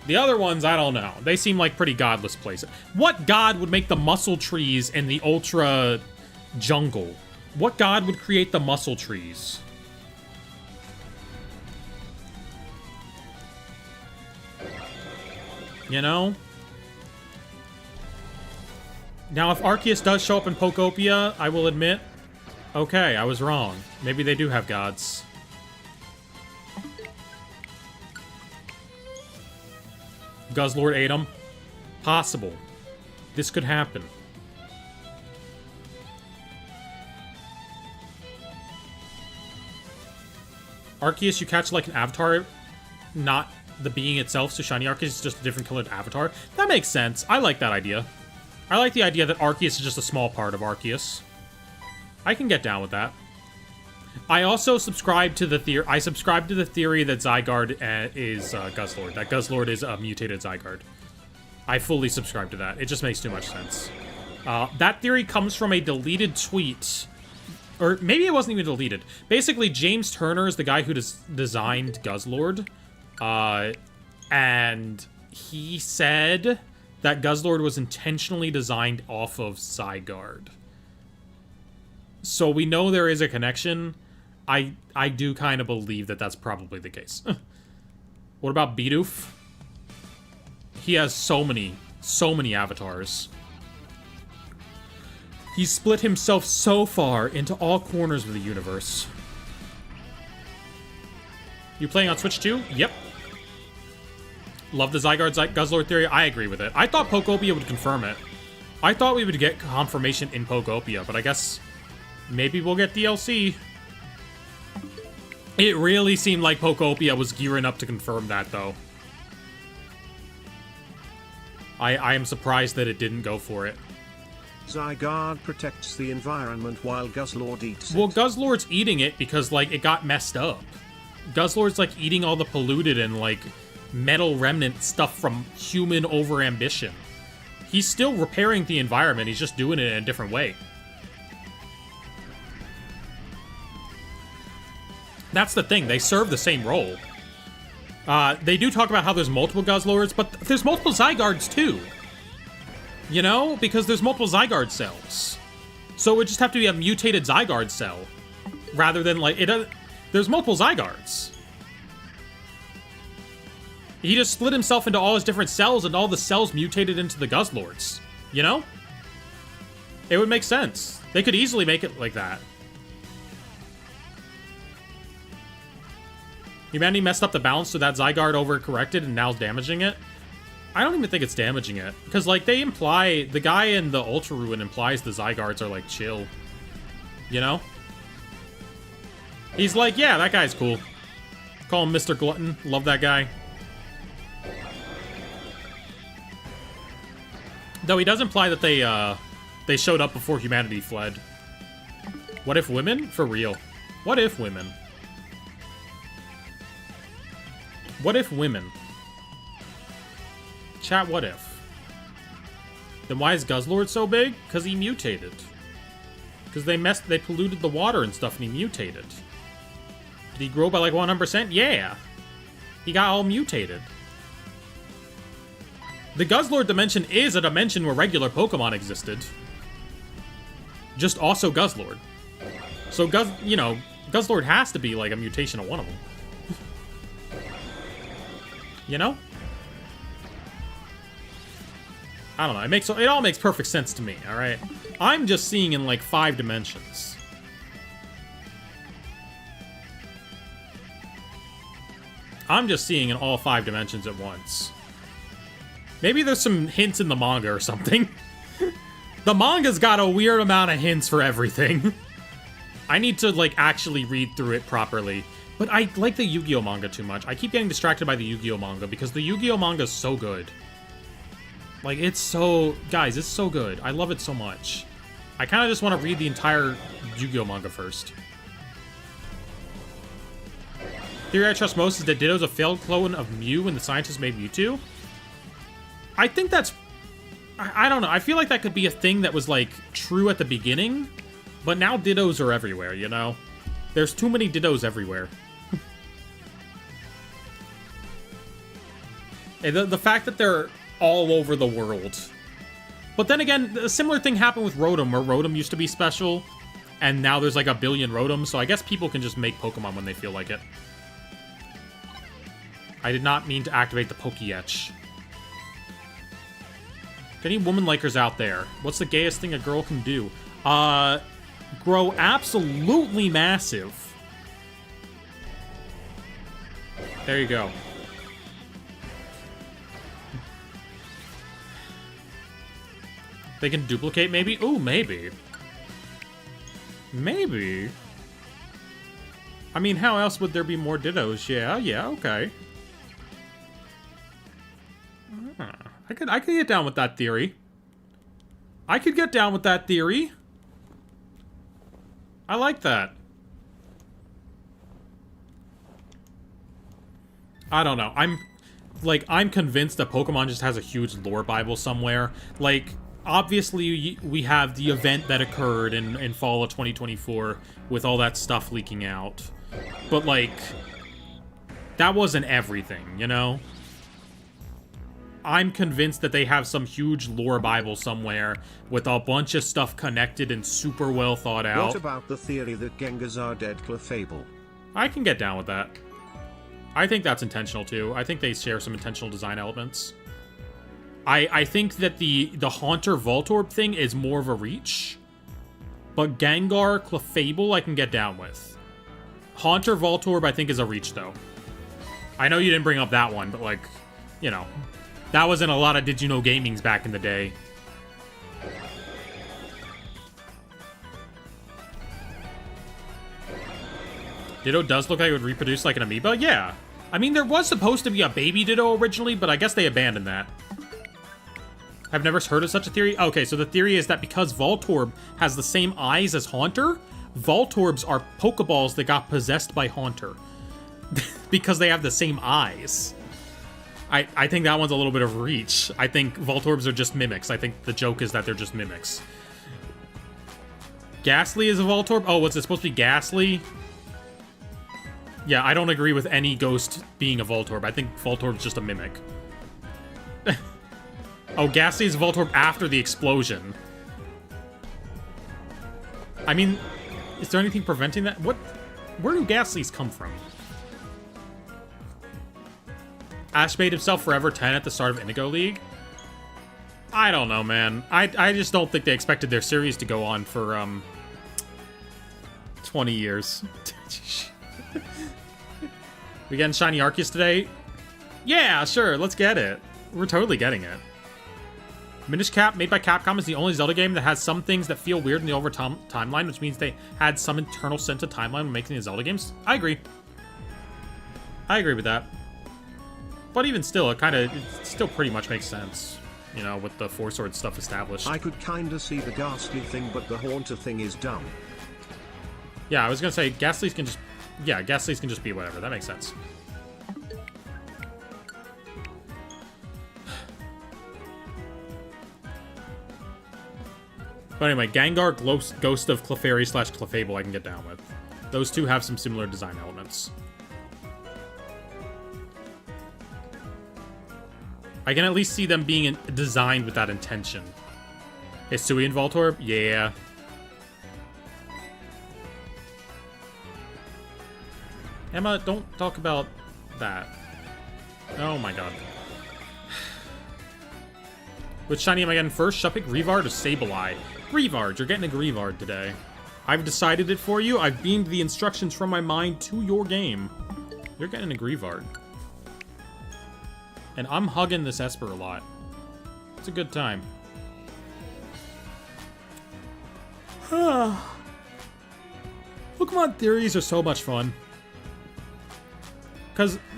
The other ones, I don't know. They seem like pretty godless places. What god would make the muscle trees in the Ultra jungle? What god would create the muscle trees? You know? Now, if Arceus does show up in Pokopia, I will admit, okay, I was wrong. Maybe they do have gods. Guzzlord ate him. Possible. This could happen. Arceus, you catch like an avatar, not the being itself, so Shiny Arceus is just a different colored avatar. That makes sense. I like that idea. I like the idea that Arceus is just a small part of Arceus. I can get down with that. I also subscribe to the theory. I subscribe to the theory that Zygarde is Guzzlord. That Guzzlord is a mutated Zygarde. I fully subscribe to that. It just makes too much sense. That theory comes from a deleted tweet, or maybe it wasn't even deleted. Basically, James Turner is the guy who designed Guzzlord, and he said that Guzzlord was intentionally designed off of Zygarde. So we know there is a connection. I do kind of believe that that's probably the case. What about Bidoof? He has so many avatars. He split himself so far into all corners of the universe. You playing on Switch too? Yep. Love the Zygarde Guzzlord theory. I agree with it. I thought Pokopia would confirm it. I thought we would get confirmation in Pokopia, but I guess maybe we'll get DLC. It really seemed like Pokopia was gearing up to confirm that, though. I am surprised that it didn't go for it. Zygarde protects the environment while Guzzlord eats it. Well, Guzzlord's eating it because, like, it got messed up. Guzzlord's, like, eating all the polluted and, like, metal remnant stuff from human overambition. He's still repairing the environment, he's just doing it in a different way. That's the thing, they serve the same role. They do talk about how there's multiple Guzzlords, but there's multiple Zygardes too. You know? Because there's multiple Zygarde cells. So it would just have to be a mutated Zygarde cell. Rather than, like, there's multiple Zygardes. He just split himself into all his different cells, and all the cells mutated into the Guzzlords. You know? It would make sense. They could easily make it like that. Humanity messed up the balance so that Zygarde overcorrected and now is damaging it. I don't even think it's damaging it. Because, like, they imply... The guy in the Ultra Ruin implies the Zygardes are, like, chill. You know? He's like, yeah, that guy's cool. Call him Mr. Glutton. Love that guy. Though he does imply that they showed up before humanity fled. What if women? For real. What if women? What if women? Chat, what if? Then why is Guzzlord so big? Because he mutated. Because they polluted the water and stuff and he mutated. Did he grow by like 100%? Yeah. He got all mutated. The Guzzlord dimension is a dimension where regular Pokemon existed. Just also Guzzlord. So Guzzlord has to be like a mutation of one of them. You know? I don't know. It all makes perfect sense to me, alright? I'm just seeing in like 5 dimensions. I'm just seeing in all 5 dimensions at once. Maybe there's some hints in the manga or something. The manga's got a weird amount of hints for everything. I need to, like, actually read through it properly. But I like the Yu-Gi-Oh manga too much. I keep getting distracted by the Yu-Gi-Oh manga because the Yu-Gi-Oh manga is so good. Like, it's so... Guys, it's so good. I love it so much. I kind of just want to read the entire Yu-Gi-Oh manga first. Theory I trust most is that Ditto's a failed clone of Mew and the scientists made Mewtwo. I think that's... I don't know. I feel like that could be a thing that was, like, true at the beginning. But now Dittos are everywhere, you know? There's too many Dittos everywhere. The fact that they're all over the world. But then again, a similar thing happened with Rotom, where Rotom used to be special, and now there's like a billion Rotoms, so I guess people can just make Pokemon when they feel like it. I did not mean to activate the Pokéetch. Any woman likers out there? What's the gayest thing a girl can do? Grow absolutely massive. There you go. They can duplicate, maybe? Ooh, maybe. Maybe. I mean, how else would there be more Dittos? Yeah, okay. I could get down with that theory. I could get down with that theory. I like that. I don't know. I'm convinced that Pokemon just has a huge lore Bible somewhere. Like, obviously, we have the event that occurred in fall of 2024 with all that stuff leaking out. But, like, that wasn't everything, you know? I'm convinced that they have some huge lore Bible somewhere with a bunch of stuff connected and super well thought out. What about the theory that Gengars are dead Clefable? I can get down with that. I think that's intentional too. I think they share some intentional design elements. I think that the Haunter Voltorb thing is more of a reach. But Gengar, Clefable, I can get down with. Haunter Voltorb, I think, is a reach, though. I know you didn't bring up that one, but, like, you know... That was in a lot of Did You Know Gamings back in the day. Ditto does look like it would reproduce like an amoeba? Yeah. I mean, there was supposed to be a baby Ditto originally, but I guess they abandoned that. I've never heard of such a theory. Okay, so the theory is that because Voltorb has the same eyes as Haunter, Voltorbs are Pokeballs that got possessed by Haunter. Because they have the same eyes. I think that one's a little bit of reach. I think Voltorbs are just mimics. I think the joke is that they're just mimics. Ghastly is a Voltorb? Oh, was it supposed to be Ghastly? Yeah, I don't agree with any ghost being a Voltorb. I think Voltorb's just a mimic. Oh, Ghastly is a Voltorb after the explosion. I mean, is there anything preventing that? Where do Ghastlys come from? Ash made himself Forever 10 at the start of Indigo League? I don't know, man. I just don't think they expected their series to go on for, 20 years. We getting Shiny Arceus today? Yeah, sure, let's get it. We're totally getting it. Minish Cap, made by Capcom, is the only Zelda game that has some things that feel weird in the overtime timeline, which means they had some internal sense of timeline when making the Zelda games. I agree. I agree with that. But even still, it still pretty much makes sense. you know, with the Four Swords stuff established. I could kinda see the Ghastly thing, but the Haunter thing is dumb. Yeah, I was gonna say Ghastlies can just... Yeah, Ghastlies can just be whatever. That makes sense. But anyway, Gengar, Ghost of Clefairy / Clefable I can get down with. Those two have some similar design elements. I can at least see them being designed with that intention. Hisui and Voltorb? Yeah. Emma, don't talk about that. Oh my god. Which shiny am I getting first? Shuppik, Greavard, or Sableye? Greavard, you're getting a Greavard today. I've decided it for you. I've beamed the instructions from my mind to your game. You're getting a Greavard. And I'm hugging this Esper a lot. It's a good time. Pokemon theories are so much fun.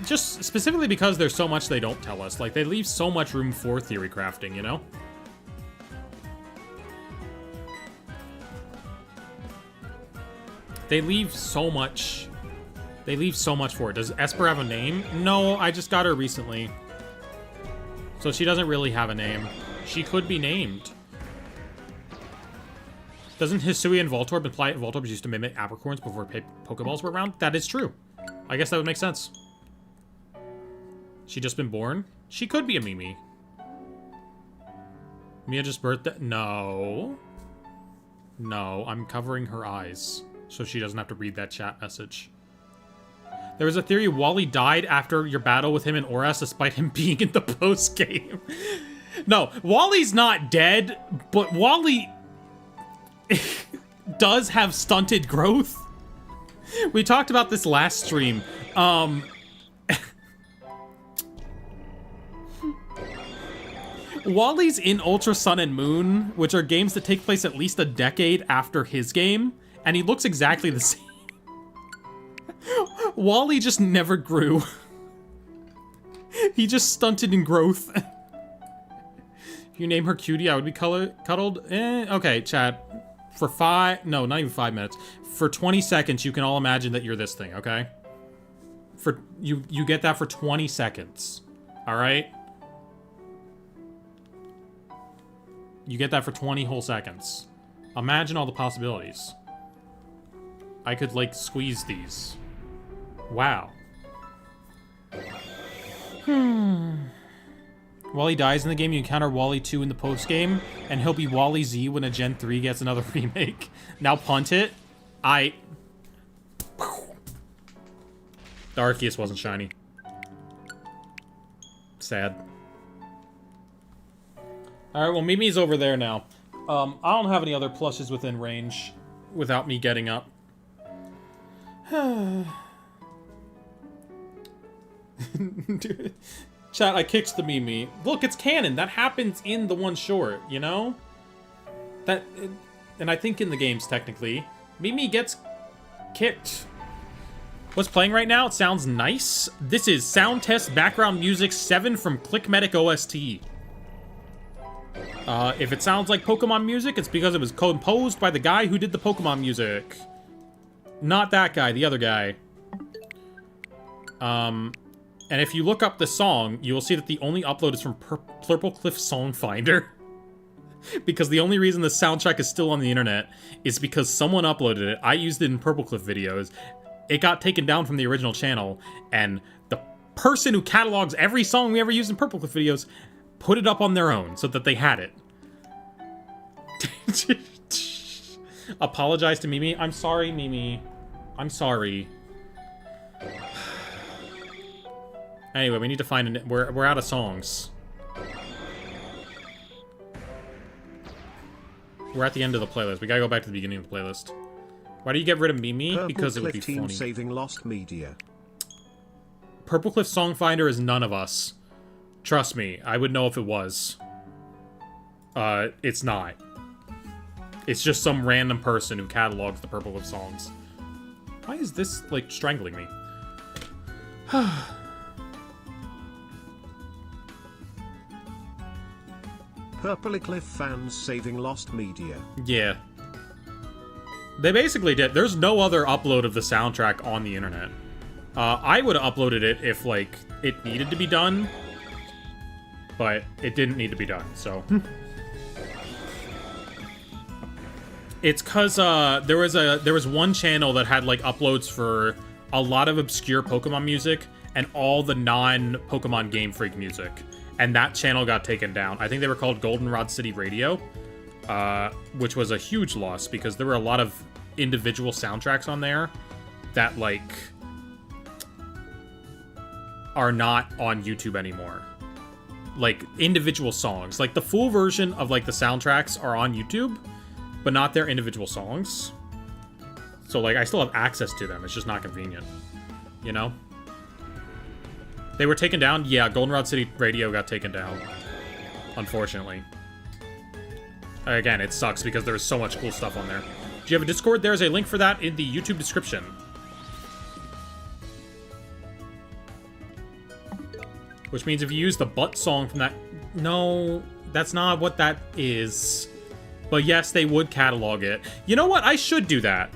Just specifically because there's so much they don't tell us. Like, they leave so much room for theory crafting, you know? They leave so much for it. Does Esper have a name? No, I just got her recently. So she doesn't really have a name. She could be named. Doesn't Hisui and Voltorb imply Voltorb used to mimic apricorns before Pokeballs were around? That is true. I guess that would make sense. She just been born? She could be a Mimi. Mia just birthed... No. No, I'm covering her eyes so she doesn't have to read that chat message. There was a theory Wally died after your battle with him in Oras despite him being in the post-game. No, Wally's not dead, but Wally does have stunted growth. We talked about this last stream. Wally's in Ultra Sun and Moon, which are games that take place at least a decade after his game, and he looks exactly the same. Wally just never grew. He just stunted in growth. If you name her Cutie, I would be cuddled. Okay, chat. For not even 5 minutes. For 20 seconds, you can all imagine that you're this thing, okay? You get that for 20 seconds. Alright? You get that for 20 whole seconds. Imagine all the possibilities. I could, like, squeeze these. Wow. Wally dies in the game, you encounter Wally 2 in the post-game, and he'll be Wally Z when a Gen 3 gets another remake. Now punt it. The Arceus wasn't shiny. Sad. Alright, well, Mimi's over there now. I don't have any other plushes within range without me getting up. Chat, I kicked the Mimi. Look, it's canon. That happens in the one short, you know? And I think in the games, technically, Mimi gets kicked. What's playing right now? It sounds nice. This is Sound Test Background Music 7 from Clickmedic OST. If it sounds like Pokemon music, it's because it was composed by the guy who did the Pokemon music. Not that guy, the other guy. And if you look up the song, you will see that the only upload is from Purple Cliff Song Finder. Because the only reason the soundtrack is still on the internet is because someone uploaded it. I used it in Purple Cliff videos. It got taken down from the original channel, and the person who catalogs every song we ever used in Purple Cliff videos put it up on their own so that they had it. Apologize to Mimi. I'm sorry, Mimi. I'm sorry. Anyway, we need to find an... We're out of songs. We're at the end of the playlist. We gotta go back to the beginning of the playlist. Why do you get rid of Mimi? Purple because it would be Cliff team funny. saving lost media. Purple Cliff Song Finder is none of us. Trust me, I would know if it was. It's not. It's just some random person who catalogs the Purple Cliff songs. Why is this, like, strangling me? Purplecliff fans saving lost media. Yeah. They basically did. There's no other upload of the soundtrack on the internet. I would have uploaded it if, like, it needed to be done. But it didn't need to be done, so... It's cause, there was one channel that had, like, uploads for a lot of obscure Pokemon music and all the non-Pokemon Game Freak music. And that channel got taken down. I think they were called Goldenrod City Radio, which was a huge loss because there were a lot of individual soundtracks on there that, like, are not on YouTube anymore. Like, individual songs. Like, the full version of, like, the soundtracks are on YouTube, but not their individual songs. So, like, I still have access to them. It's just not convenient. You know? They were taken down? Yeah, Goldenrod City Radio got taken down. Unfortunately. Again, it sucks because there was so much cool stuff on there. Do you have a Discord? There's a link for that in the YouTube description. Which means if you use the butt song from that... No, that's not what that is. But yes, they would catalog it. You know what? I should do that.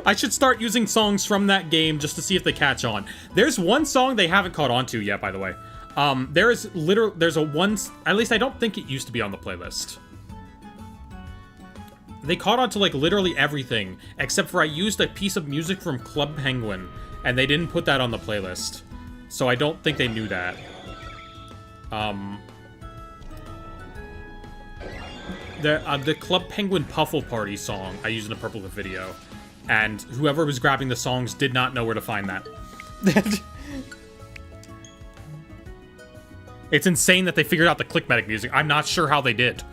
I should start using songs from that game just to see if they catch on. There's one song they haven't caught on to yet, by the way. There's a one... At least I don't think it used to be on the playlist. They caught on to, like, literally everything. Except for I used a piece of music from Club Penguin. And they didn't put that on the playlist. So I don't think they knew that. The Club Penguin Puffle Party song I used in the Purplecliff video. And whoever was grabbing the songs did not know where to find that. It's insane that they figured out the Clickmatic music. I'm not sure how they did.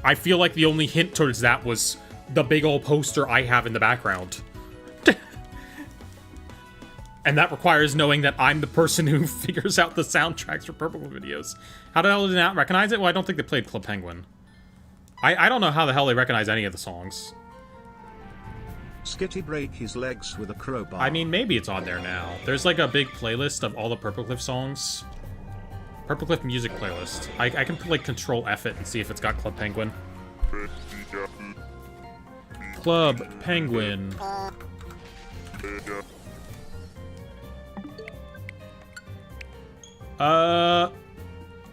I feel like the only hint towards that was the big old poster I have in the background. And that requires knowing that I'm the person who figures out the soundtracks for Purplecliff videos. How the hell did they not recognize it? Well, I don't think they played Club Penguin. I don't know how the hell they recognize any of the songs. Skitty break his legs with a crowbar. I mean, maybe it's on there now. There's like a big playlist of all the Purplecliff songs. Purplecliff music playlist. I can like Control F it and see if it's got Club Penguin. Club Penguin.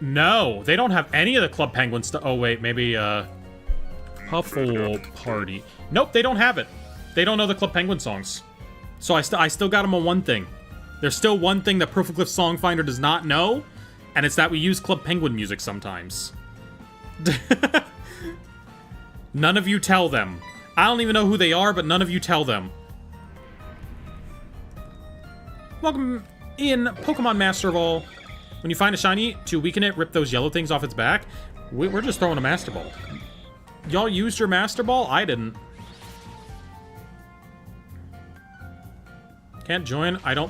No, they don't have any of the Club Penguin stuff. Oh wait, maybe Puffle Party. Nope, they don't have it. They don't know the Club Penguin songs. So I still got them on one thing. There's still one thing that Purplecliff Song Finder does not know, and it's that we use Club Penguin music sometimes. None of you tell them. I don't even know who they are, but none of you tell them. Welcome in Pokemon Master of All. When you find a shiny, to weaken it, rip those yellow things off its back. We're just throwing a Master Ball. Y'all used your Master Ball? I didn't. Can't join. I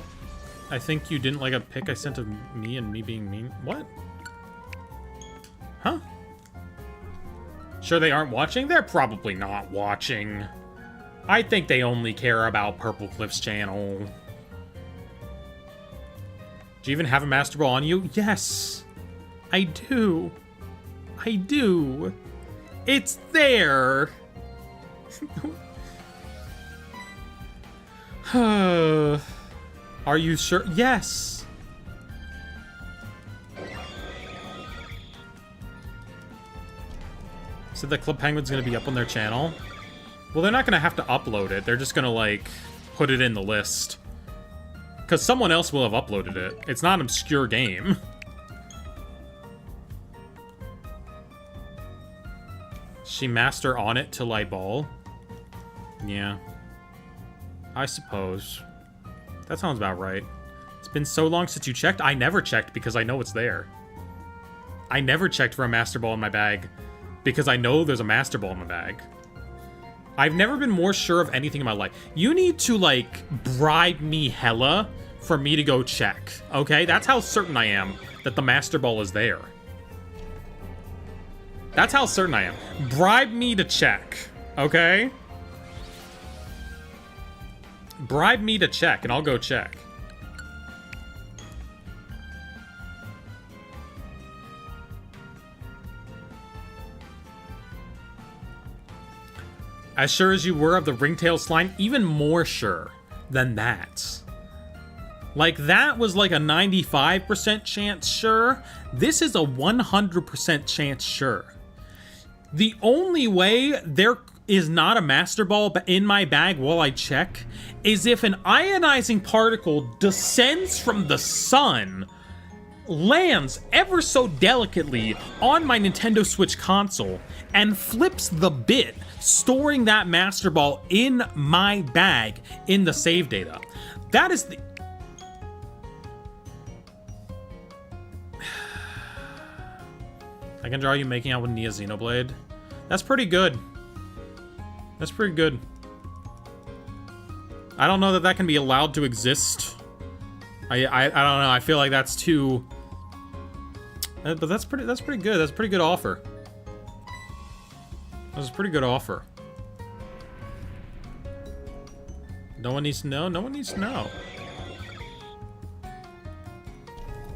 think you didn't like a pic I sent of me and me being mean. What? Huh? Sure they aren't watching? They're probably not watching. I think they only care about Purplecliff's channel. Do you even have a Master Ball on you? Yes, I do. I do. It's there. Are you sure? Yes. So the Club Penguin's gonna be up on their channel? Well, they're not gonna have to upload it. They're just gonna, like, put it in the list. Because someone else will have uploaded it. It's not an obscure game. She master on it till I ball? Yeah. I suppose. That sounds about right. It's been so long since you checked. I never checked because I know it's there. I never checked for a Master Ball in my bag because I know there's a Master Ball in my bag. I've never been more sure of anything in my life. You need to, like, bribe me hella for me to go check, okay? That's how certain I am that the Master Ball is there. That's how certain I am. Bribe me to check, okay? Bribe me to check, and I'll go check. As sure as you were of the ringtail slime, even more sure than that. Like, that was like a 95% chance sure. This is a 100% chance sure. The only way there is not a Master Ball in my bag while I check is if an ionizing particle descends from the sun, lands ever so delicately on my Nintendo Switch console, and flips the bit, storing that Master Ball in my bag in the save data. That is the... I can draw you making out with Nia Xenoblade. That's pretty good. That's pretty good. I don't know that that can be allowed to exist. I don't know. I feel like that's too... But that's pretty good. That's a pretty good offer. That's a pretty good offer. No one needs to know? No one needs to know.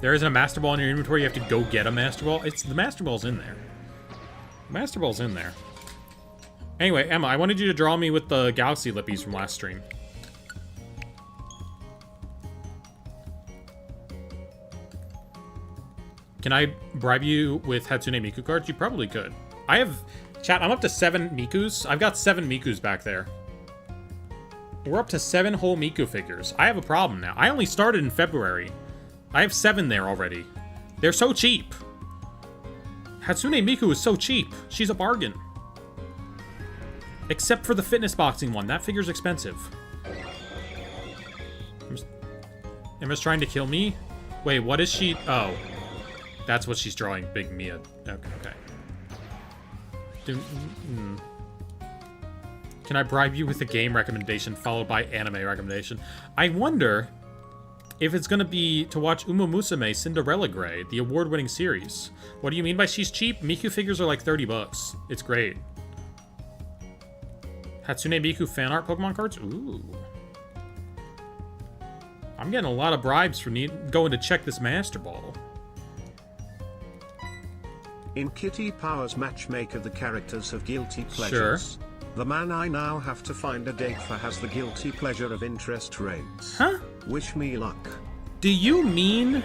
There isn't a Master Ball in your inventory. You have to go get a Master Ball. The Master Ball's in there. The Master Ball's in there. Anyway, Emma, I wanted you to draw me with the Galaxy Lippies from last stream. Can I bribe you with Hatsune Miku cards? You probably could. I have... Chat, I'm up to 7 Mikus. I've got 7 Mikus back there. We're up to 7 whole Miku figures. I have a problem now. I only started in February. I have 7 there already. They're so cheap. Hatsune Miku is so cheap. She's a bargain. Except for the fitness boxing one. That figure's expensive. Emma's trying to kill me? Wait, what is she? Oh. That's what she's drawing. Big Mia. Okay. Can I bribe you with a game recommendation followed by anime recommendation? I wonder if it's gonna be to watch Uma Musume Cinderella Grey, the award-winning series. What do you mean by she's cheap? Miku figures are like 30 bucks. It's great. Hatsune Miku fan art Pokemon cards? Ooh. I'm getting a lot of bribes for going to check this Master Ball. In Kitty Power's matchmaker, the characters have guilty pleasures. Sure. The man I now have to find a date for has the guilty pleasure of interest rates. Huh? Wish me luck. Do you mean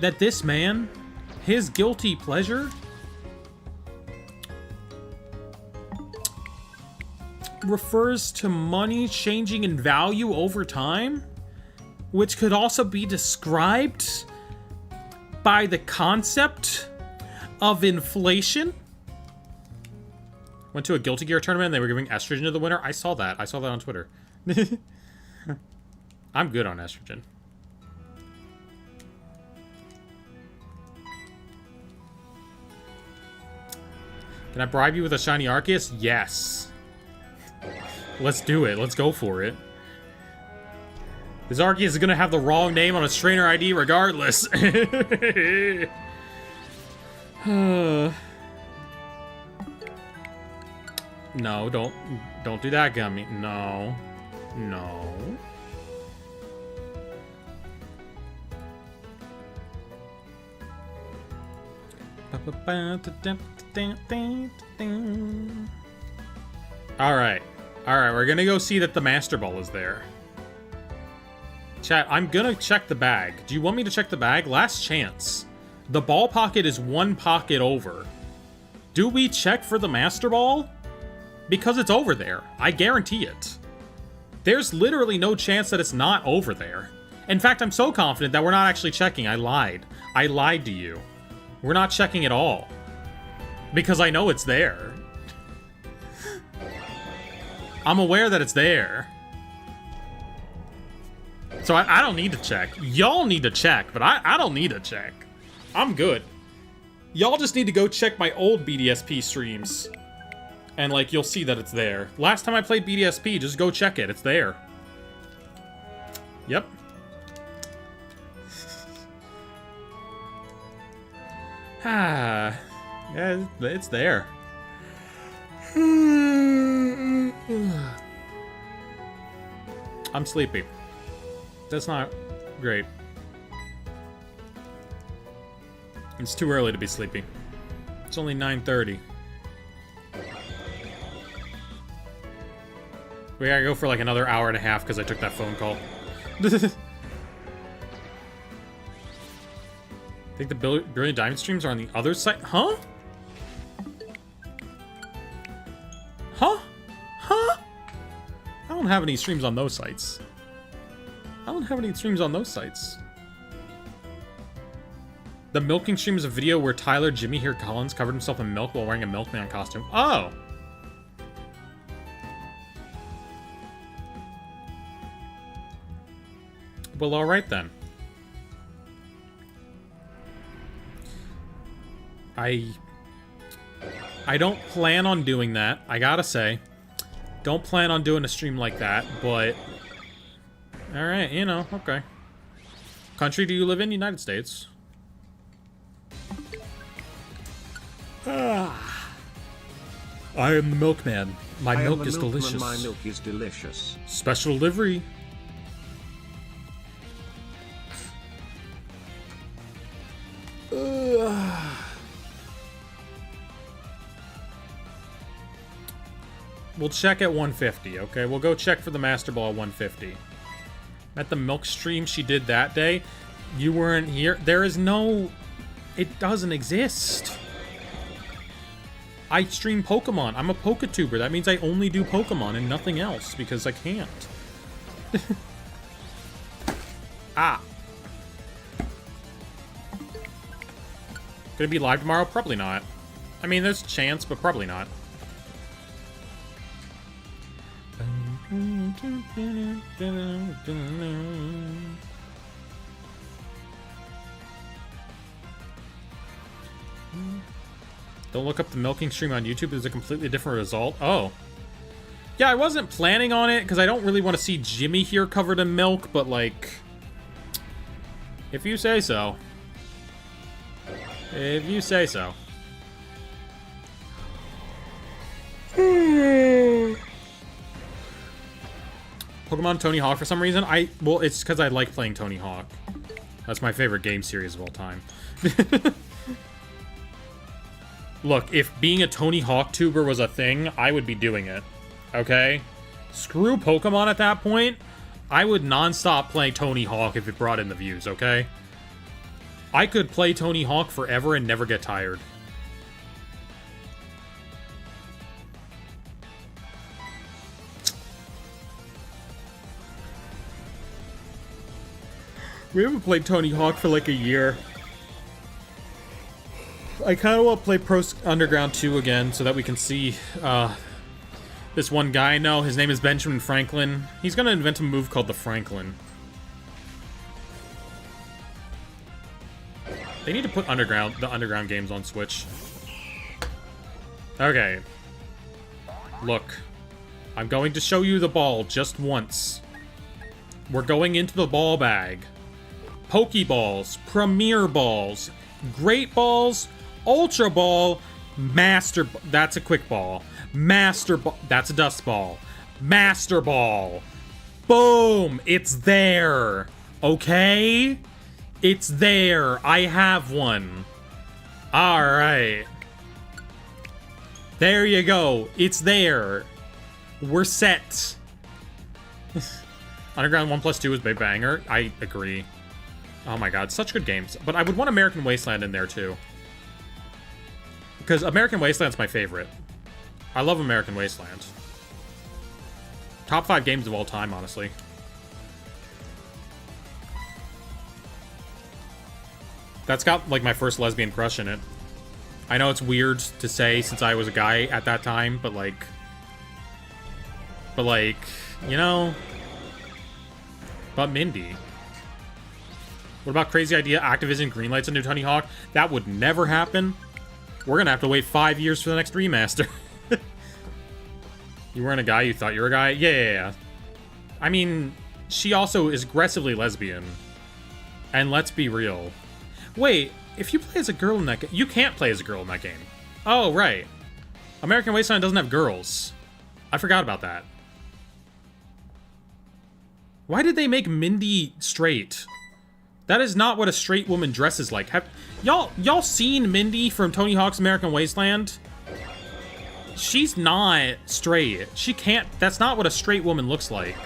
that this man, his guilty pleasure, refers to money changing in value over time? Which could also be described by the concept of inflation? Went to a Guilty Gear tournament and they were giving estrogen to the winner. I saw that. I saw that on Twitter. I'm good on estrogen. Can I bribe you with a shiny Arceus? Yes. Let's do it. Let's go for it. This Arceus is gonna have the wrong name on a trainer ID regardless. No, don't do that, Gummy. No. Alright, we're gonna go see that the Master Ball is there. Chat, I'm gonna check the bag. Do you want me to check the bag? Last chance. The ball pocket is 1 pocket over. Do we check for the Master Ball? Because it's over there. I guarantee it. There's literally no chance that it's not over there. In fact, I'm so confident that we're not actually checking. I lied. I lied to you. We're not checking at all. Because I know it's there. I'm aware that it's there. So I don't need to check. Y'all need to check, but I don't need to check. I'm good. Y'all just need to go check my old BDSP streams. And, like, you'll see that it's there. Last time I played BDSP, just go check it. It's there. Yep. Yeah, it's there. I'm sleepy. That's not great. It's too early to be sleepy. It's only 9:30. We gotta go for like another hour and a half because I took that phone call. I think the Brilliant Diamond streams are on the other side. Huh? Huh? Huh? I don't have any streams on those sites. I don't have any streams on those sites. The milking stream is a video where Tyler Jimmy here Collins covered himself in milk while wearing a milkman costume. Oh! Well, alright then. I don't plan on doing that, I gotta say. Don't plan on doing a stream like that, but... Alright, you know, okay. Country do you live in? United States. I am the milkman. My milk is delicious. My milk is delicious. Special delivery. We'll check at 150, okay? We'll go check for the Master Ball at 150. At the milk stream she did that day, you weren't here. There is no... It doesn't exist. I stream Pokemon. I'm a Pokatuber. That means I only do Pokemon and nothing else because I can't. Ah. Gonna be live tomorrow? Probably not. I mean, there's a chance, but probably not. Don't look up the milking stream on YouTube. There's a completely different result. Oh. Yeah, I wasn't planning on it because I don't really want to see Jimmy here covered in milk, but like... If you say so. If you say so. Pokemon Tony Hawk for some reason? Well, it's because I like playing Tony Hawk. That's my favorite game series of all time. Look, if being a Tony Hawk tuber was a thing, I would be doing it. Okay? Screw Pokemon at that point. I would non-stop play Tony Hawk if it brought in the views, okay? I could play Tony Hawk forever and never get tired. We haven't played Tony Hawk for like a year. I kind of want to play Pro Underground 2 again so that we can see this one guy I know. His name is Benjamin Franklin. He's going to invent a move called the Franklin. They need to put the Underground games on Switch. Okay. Look. I'm going to show you the ball just once. We're going into the ball bag. Pokeballs, Premier Balls, Great Balls, Ultra Ball, Master Ball. That's a Quick Ball. Master Ball. That's a Dust Ball. Master Ball. Boom! It's there. Okay? It's there. I have one. Alright. There you go. It's there. We're set. Underground 1+2 is big banger. I agree. Oh my god, such good games. But I would want American Wasteland in there too. Because American Wasteland's my favorite. I love American Wasteland. Top 5 games of all time, honestly. That's got, like, my first lesbian crush in it. I know it's weird to say since I was a guy at that time, but, like... you know... But Mindy. What about crazy idea Activision greenlights a new Tony Hawk? That would never happen. We're gonna have to wait 5 years for the next remaster. You weren't a guy, you thought you were a guy? Yeah. I mean, she also is aggressively lesbian. And let's be real. Wait, if you play as a girl in that game... You can't play as a girl in that game. Oh, right. American Wasteland doesn't have girls. I forgot about that. Why did they make Mindy straight? That is not what a straight woman dresses like. Have y'all seen Mindy from Tony Hawk's American Wasteland? She's not straight. She can't... That's not what a straight woman looks like.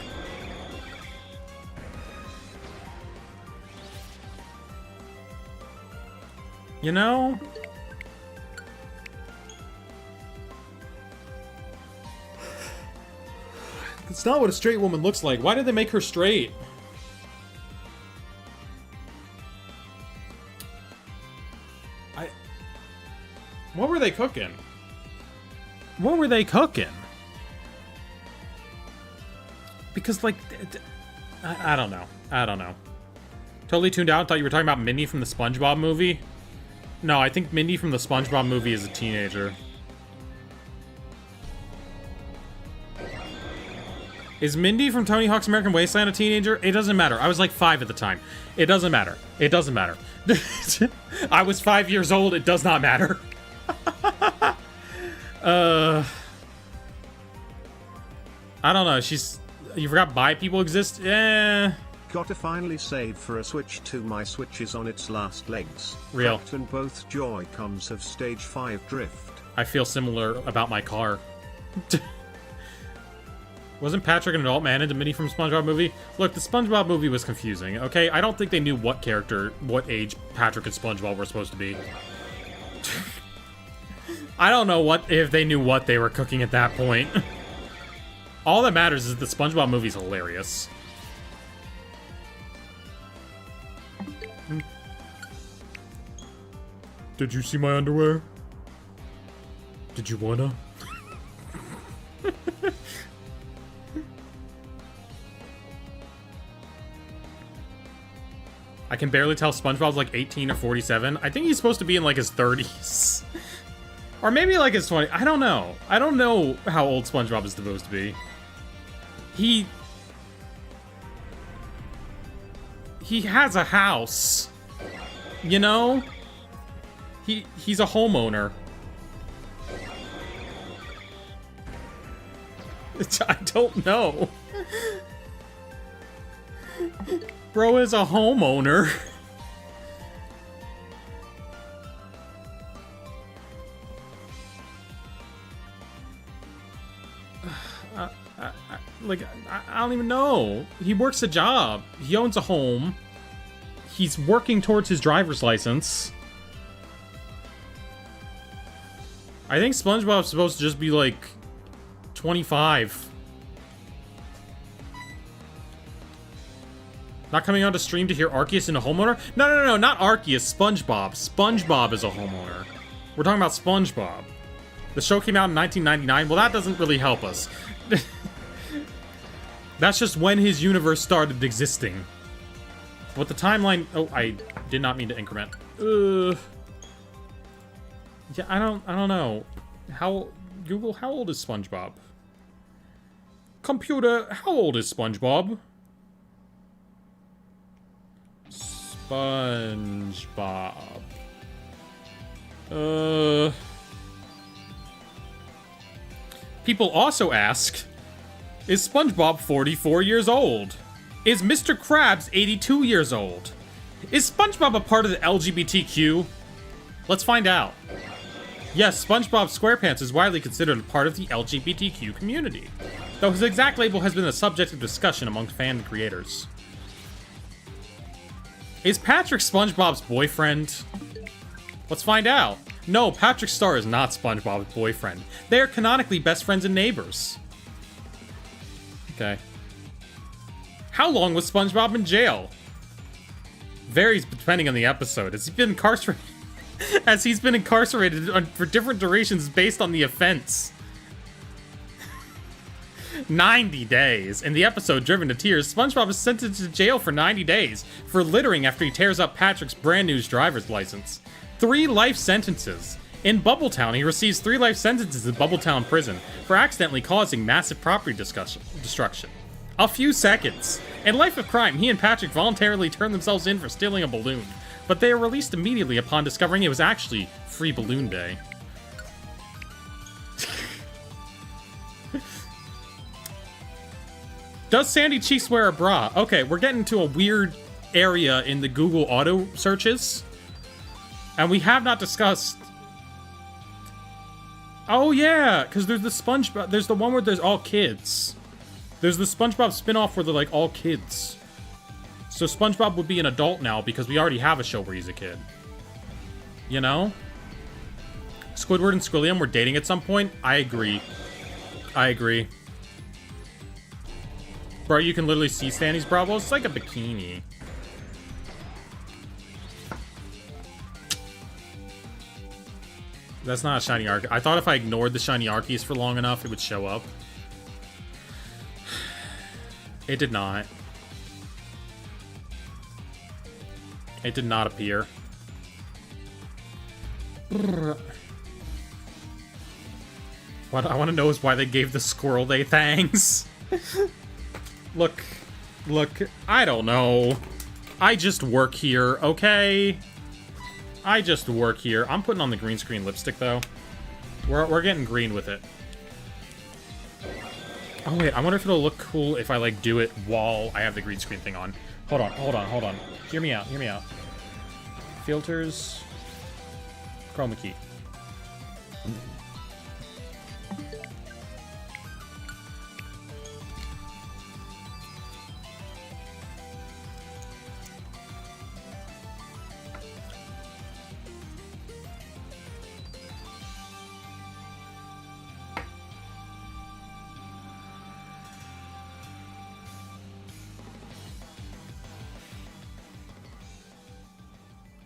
You know? That's not what a straight woman looks like. Why did they make her straight? What were they cooking? What were they cooking? Because, like, I don't know. I don't know. Totally tuned out. Thought you were talking about Mindy from the SpongeBob movie. No, I think Mindy from the SpongeBob movie is a teenager. Is Mindy from Tony Hawk's American Wasteland a teenager? It doesn't matter. I was like 5 at the time. It doesn't matter. It doesn't matter. I was 5 years old. It does not matter. I don't know. You forgot bi people exist? Gotta finally save for a Switch 2. My Switch is on its last legs. Real. Cracked and both Joy-Cons have stage 5 drift. I feel similar about my car. Wasn't Patrick an adult man in the Minnie from SpongeBob movie? Look, the SpongeBob movie was confusing, okay? I don't think they knew what age Patrick and SpongeBob were supposed to be. I don't know if they knew what they were cooking at that point. All that matters is the SpongeBob movie's hilarious. Did you see my underwear? Did you wanna? I can barely tell SpongeBob's like 18 or 47. I think he's supposed to be in like his 30s. Or maybe like his 20s. I don't know. I don't know how old SpongeBob is supposed to be. He has a house. You know? He's a homeowner. I don't know. Bro is a homeowner. I don't even know. He works a job. He owns a home. He's working towards his driver's license. I think SpongeBob's supposed to just be like 25. Not coming on to stream to hear Arceus and a homeowner? No, not Arceus, SpongeBob. SpongeBob is a homeowner. We're talking about SpongeBob. The show came out in 1999. Well, that doesn't really help us. That's just when his universe started existing. What the timeline... Oh, I did not mean to increment. Yeah, I don't know. Google, how old is SpongeBob? Computer, how old is SpongeBob? SpongeBob. People also ask, is SpongeBob 44 years old? Is Mr. Krabs 82 years old? Is SpongeBob a part of the LGBTQ? Let's find out. Yes, SpongeBob SquarePants is widely considered a part of the LGBTQ community, though his exact label has been a subject of discussion among fan creators. Is Patrick SpongeBob's boyfriend? Let's find out. No, Patrick Star is not SpongeBob's boyfriend. They are canonically best friends and neighbors. Okay. How long was SpongeBob in jail? Varies depending on the episode. Has he been incarcerated? As he's been incarcerated for different durations based on the offense. 90 days. In the episode Driven to Tears, SpongeBob is sentenced to jail for 90 days for littering after he tears up Patrick's brand new driver's license. 3 life sentences. In Bubbletown, he receives 3 life sentences in Bubbletown prison for accidentally causing massive property destruction. A few seconds. In Life of Crime, he and Patrick voluntarily turned themselves in for stealing a balloon, but they are released immediately upon discovering it was actually Free Balloon Day. Does Sandy Cheeks wear a bra? Okay, we're getting to a weird area in the Google auto searches. And we have not discussed... Oh yeah, because there's the SpongeBob. There's the one where there's all kids. There's the SpongeBob spin-off where they're like all kids. So SpongeBob would be an adult now because we already have a show where he's a kid. You know? Squidward and Squilliam were dating at some point. I agree. I agree. Bro, you can literally see Stanny's brow. Well, it's like a bikini. That's not a shiny Arc. I thought if I ignored the shiny Arceus for long enough, it would show up. It did not. It did not appear. What I want to know is why they gave the squirrel day thangs. Look, I don't know. I just work here, okay? I just work here. I'm putting on the green screen lipstick, though. We're getting green with it. Oh, wait. I wonder if it'll look cool if I, like, do it while I have the green screen thing on. Hold on. Hear me out. Filters. Chroma key.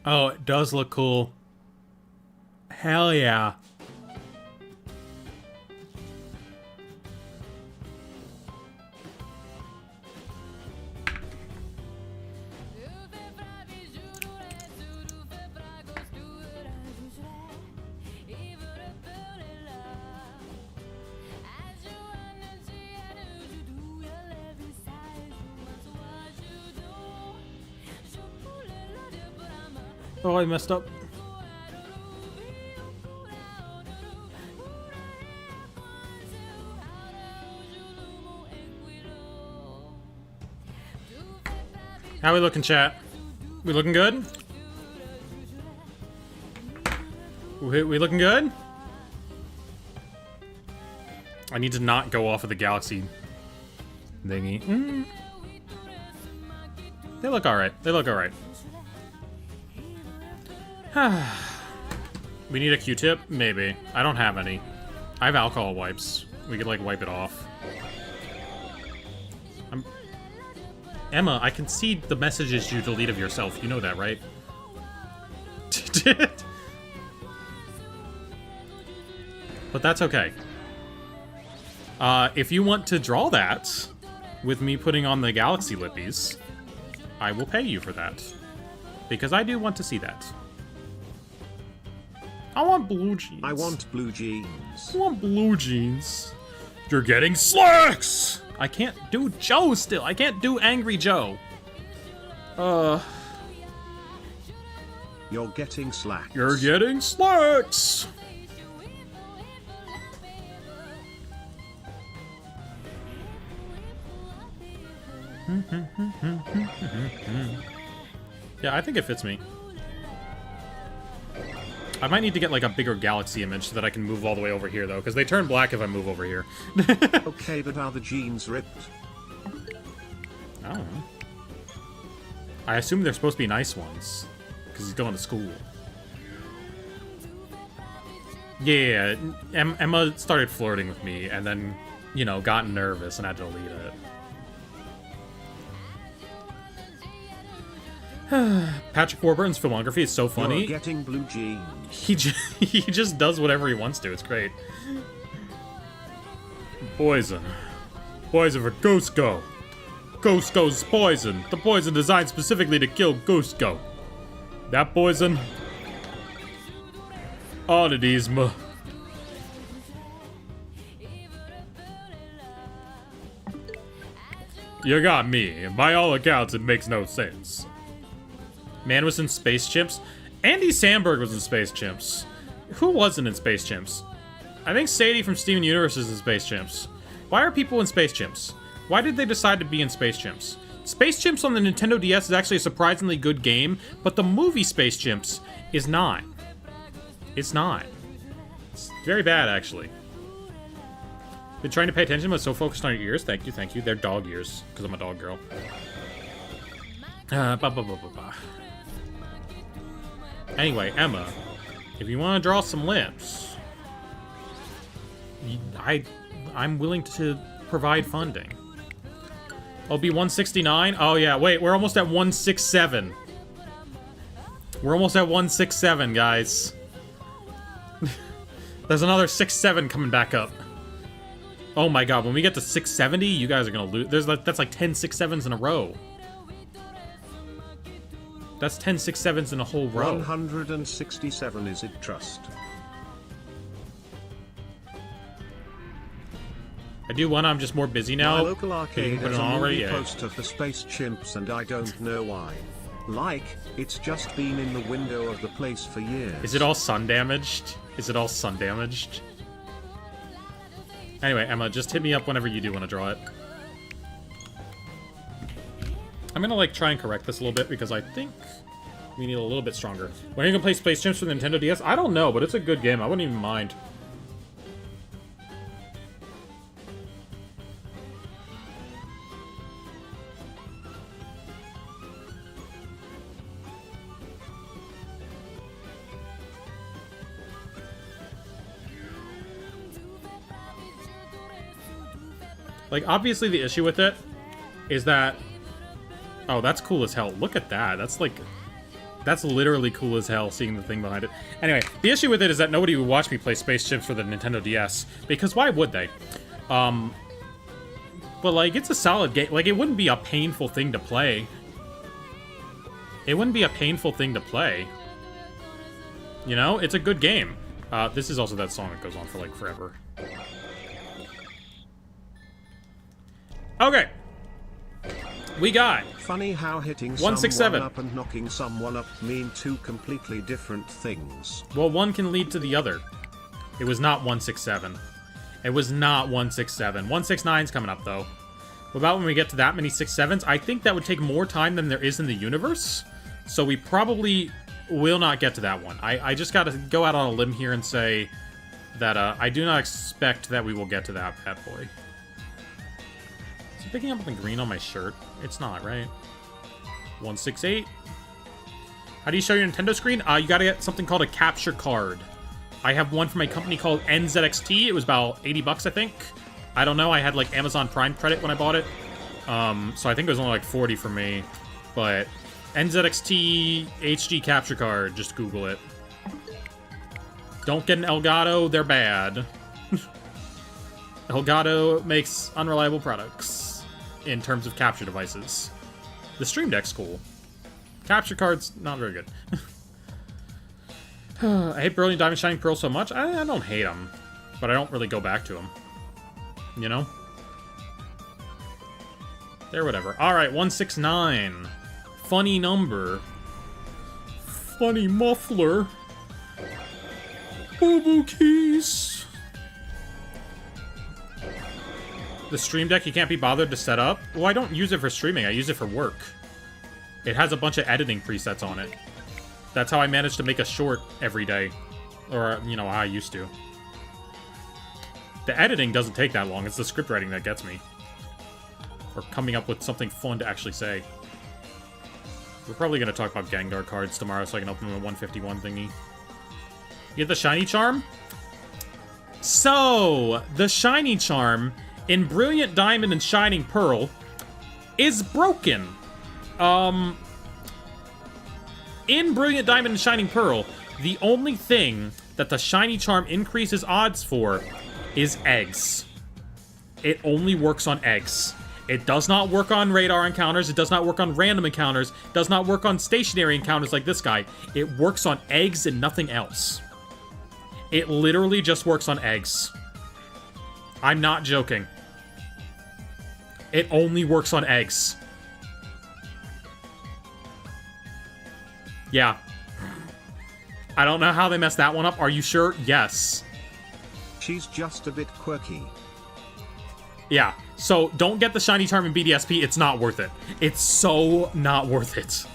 Oh, it does look cool. Hell yeah. Oh, I messed up. How we looking, chat? We looking good? We looking good? I need to not go off of the galaxy thingy. They look alright. We need a Q-tip? Maybe. I don't have any. I have alcohol wipes. We could, like, wipe it off. Emma, I can see the messages you delete of yourself. You know that, right? But that's okay. If you want to draw that with me putting on the galaxy lippies, I will pay you for that. Because I do want to see that. I want blue jeans. I want blue jeans. I want blue jeans. You're getting slacks! I can't do Joe still. I can't do Angry Joe. You're getting slacks. You're getting slacks! Yeah, I think it fits me. I might need to get, like, a bigger galaxy image so that I can move all the way over here, though, because they turn black if I move over here. Okay, but are the jeans ripped? I don't know. I assume they're supposed to be nice ones, because he's going to school. Yeah, Emma started flirting with me, and then, you know, got nervous and had to delete it. Patrick Warburton's filmography is so funny. You're getting blue jeans. He just does whatever he wants to. It's great. Poison. Poison for Ghost Go. Ghost Go's poison. The poison designed specifically to kill Ghost Go. That poison. Oddities. You got me. By all accounts, it makes no sense. Man was in Space Chimps. Andy Samberg was in Space Chimps. Who wasn't in Space Chimps? I think Sadie from Steven Universe is in Space Chimps. Why are people in Space Chimps? Why did they decide to be in Space Chimps? Space Chimps on the Nintendo DS is actually a surprisingly good game, but the movie Space Chimps is not. It's not. It's very bad, actually. Been trying to pay attention, but so focused on your ears. Thank you, thank you. They're dog ears, because I'm a dog girl. Anyway, Emma, if you want to draw some lips, I'm willing to provide funding. I'll be 169. Oh yeah, wait, we're almost at 167. We're almost at 167, guys. There's another 6-7 coming back up. Oh my god, when we get to 670, you guys are gonna lose. That's like 10 6-7s in a row. That's 10 6-7s in a whole row. 167 is it, trust? I do one, I'm just more busy now. My local arcade has a movie yeah. poster for Space Chimps and I don't know why. Like, it's just been in the window of the place for years. Is it all sun damaged? Is it all sun damaged? Anyway, Emma, just hit me up whenever you do want to draw it. I'm gonna, like, try and correct this a little bit because I think we need a little bit stronger. When are you gonna play Space Chimps for the Nintendo DS? I don't know, but it's a good game. I wouldn't even mind. Like, obviously the issue with it is that... Oh, that's cool as hell. Look at that. That's, like... That's literally cool as hell, seeing the thing behind it. Anyway, the issue with it is that nobody would watch me play Space Chimps for the Nintendo DS. Because why would they? But, like, it's a solid game. Like, it wouldn't be a painful thing to play. It wouldn't be a painful thing to play. You know? It's a good game. This is also that song that goes on for, like, forever. Okay. We got... Funny how hitting 167 someone up and knocking someone up mean two completely different things. Well, one can lead to the other. It was not 167. It was not 167. 169's coming up, though. What about when we get to that many 6-7s? I think that would take more time than there is in the universe. So we probably will not get to that one. I just gotta go out on a limb here and say that I do not expect that we will get to that bad boy. Is it picking up the green on my shirt? It's not, right? 168. How do you show your Nintendo screen? You gotta get something called a capture card. I have one from a company called NZXT. It was about 80 bucks, I think. I don't know. I had, like, Amazon Prime credit when I bought it. So I think it was only, like, 40 for me. But NZXT HD capture card. Just Google it. Don't get an Elgato. They're bad. Elgato makes unreliable products in terms of capture devices. The Stream Deck's cool. Capture card's not very good. I hate Brilliant Diamond Shining Pearl so much. I don't hate them, but I don't really go back to them. You know? There, whatever. Alright, 169. Funny number. Funny muffler. Boo-boo keys. The Stream Deck you can't be bothered to set up? Well, I don't use it for streaming. I use it for work. It has a bunch of editing presets on it. That's how I manage to make a short every day. Or, you know, how I used to. The editing doesn't take that long. It's the script writing that gets me. Or coming up with something fun to actually say. We're probably going to talk about Gengar cards tomorrow so I can open the 151 thingy. You get the Shiny Charm? So, the Shiny Charm in Brilliant Diamond and Shining Pearl is broken. In Brilliant Diamond and Shining Pearl, the only thing that the Shiny Charm increases odds for is eggs. It only works on eggs. It does not work on radar encounters. It does not work on random encounters. It does not work on stationary encounters like this guy. It works on eggs and nothing else. It literally just works on eggs. I'm not joking. It only works on eggs. Yeah. I don't know how they messed that one up. Are you sure? Yes. She's just a bit quirky. Yeah. So don't get the Shiny Charm in BDSP. It's not worth it. It's so not worth it.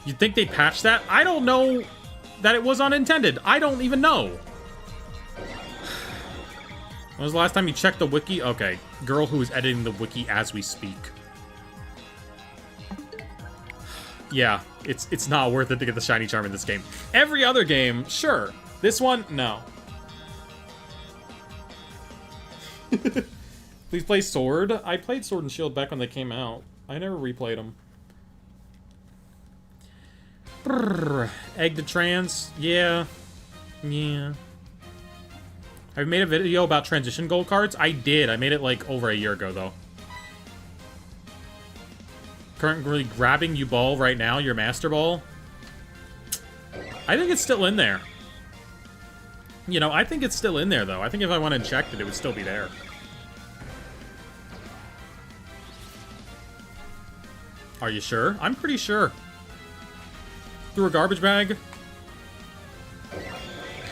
You'd think they'd patch that? I don't know that it was unintended. I don't even know. When was the last time you checked the wiki? Okay, girl who is editing the wiki as we speak. Yeah, it's not worth it to get the shiny charm in this game. Every other game, sure. This one, no. Please play Sword. I played Sword and Shield back when they came out. I never replayed them. Brrr. Egg to trans. Yeah. Yeah. I've made a video about transition gold cards. I did. I made it like over a year ago though. Currently grabbing you ball right now, your master ball. I think it's still in there. You know, I think it's still in there though. I think if I went and checked it, it would still be there. Are you sure? I'm pretty sure. Through a garbage bag.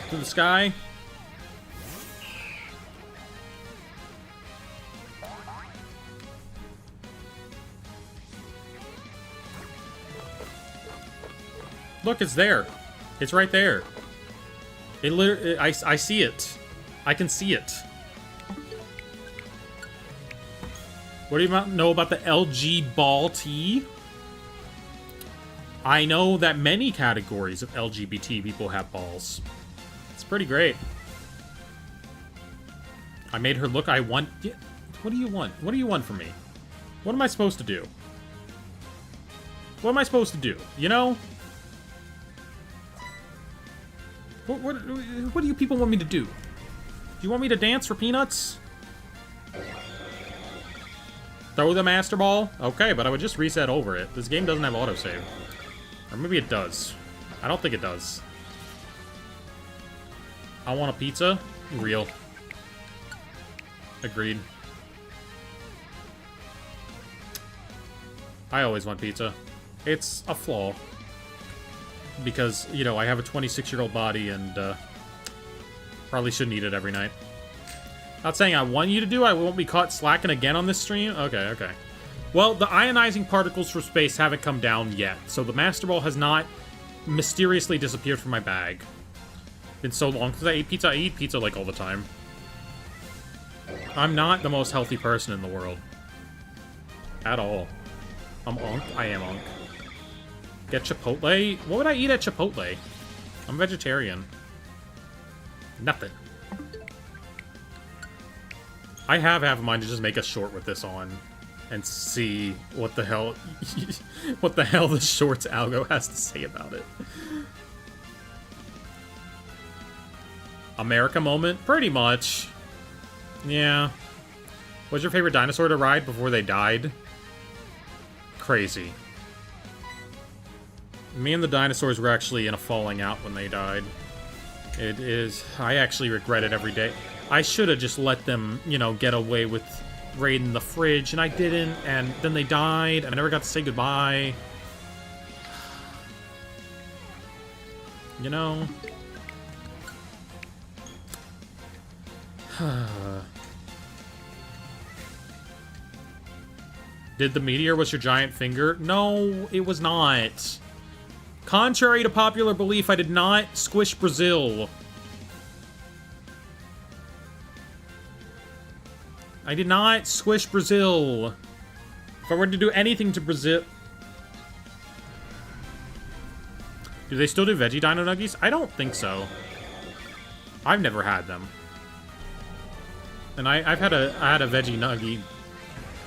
Through the sky. Look, it's there. It's right there. It literally, I see it. I can see it. What do you know about the LG Ball T? I know that many categories of LGBT people have balls. It's pretty great. I made her look. I want... What do you want? What do you want from me? What am I supposed to do? What am I supposed to do? You know? What do you people want me to do? Do you want me to dance for peanuts? Throw the master ball? Okay, but I would just reset over it. This game doesn't have autosave. Or maybe it does. I don't think it does. I want a pizza. Real. Agreed. I always want pizza. It's a flaw. Because, you know, I have a 26-year-old body and probably shouldn't eat it every night. Not saying I want you to do. I won't be caught slacking again on this stream. Okay, okay. Well, the ionizing particles from space haven't come down yet, so the Master Ball has not mysteriously disappeared from my bag. Been so long since I ate pizza. I eat pizza like all the time. I'm not the most healthy person in the world. At all. I'm Onk. I am Onk. Get Chipotle? What would I eat at Chipotle? I'm vegetarian. Nothing. I have half of mine to just make a short with this on and see what the hell what the hell the shorts algo has to say about it. America moment? Pretty much. Yeah. What's your favorite dinosaur to ride before they died? Crazy. Me and the dinosaurs were actually in a falling out when they died. It is... I actually regret it every day. I should have just let them, you know, get away with raiding the fridge, and I didn't, and then they died, and I never got to say goodbye. You know? Did the meteor was your giant finger? No, it was not. Contrary to popular belief, I did not squish Brazil. I did not squish Brazil. If I were to do anything to Brazil... Do they still do veggie dino nuggies? I don't think so. I've never had them. And I had a veggie nuggie.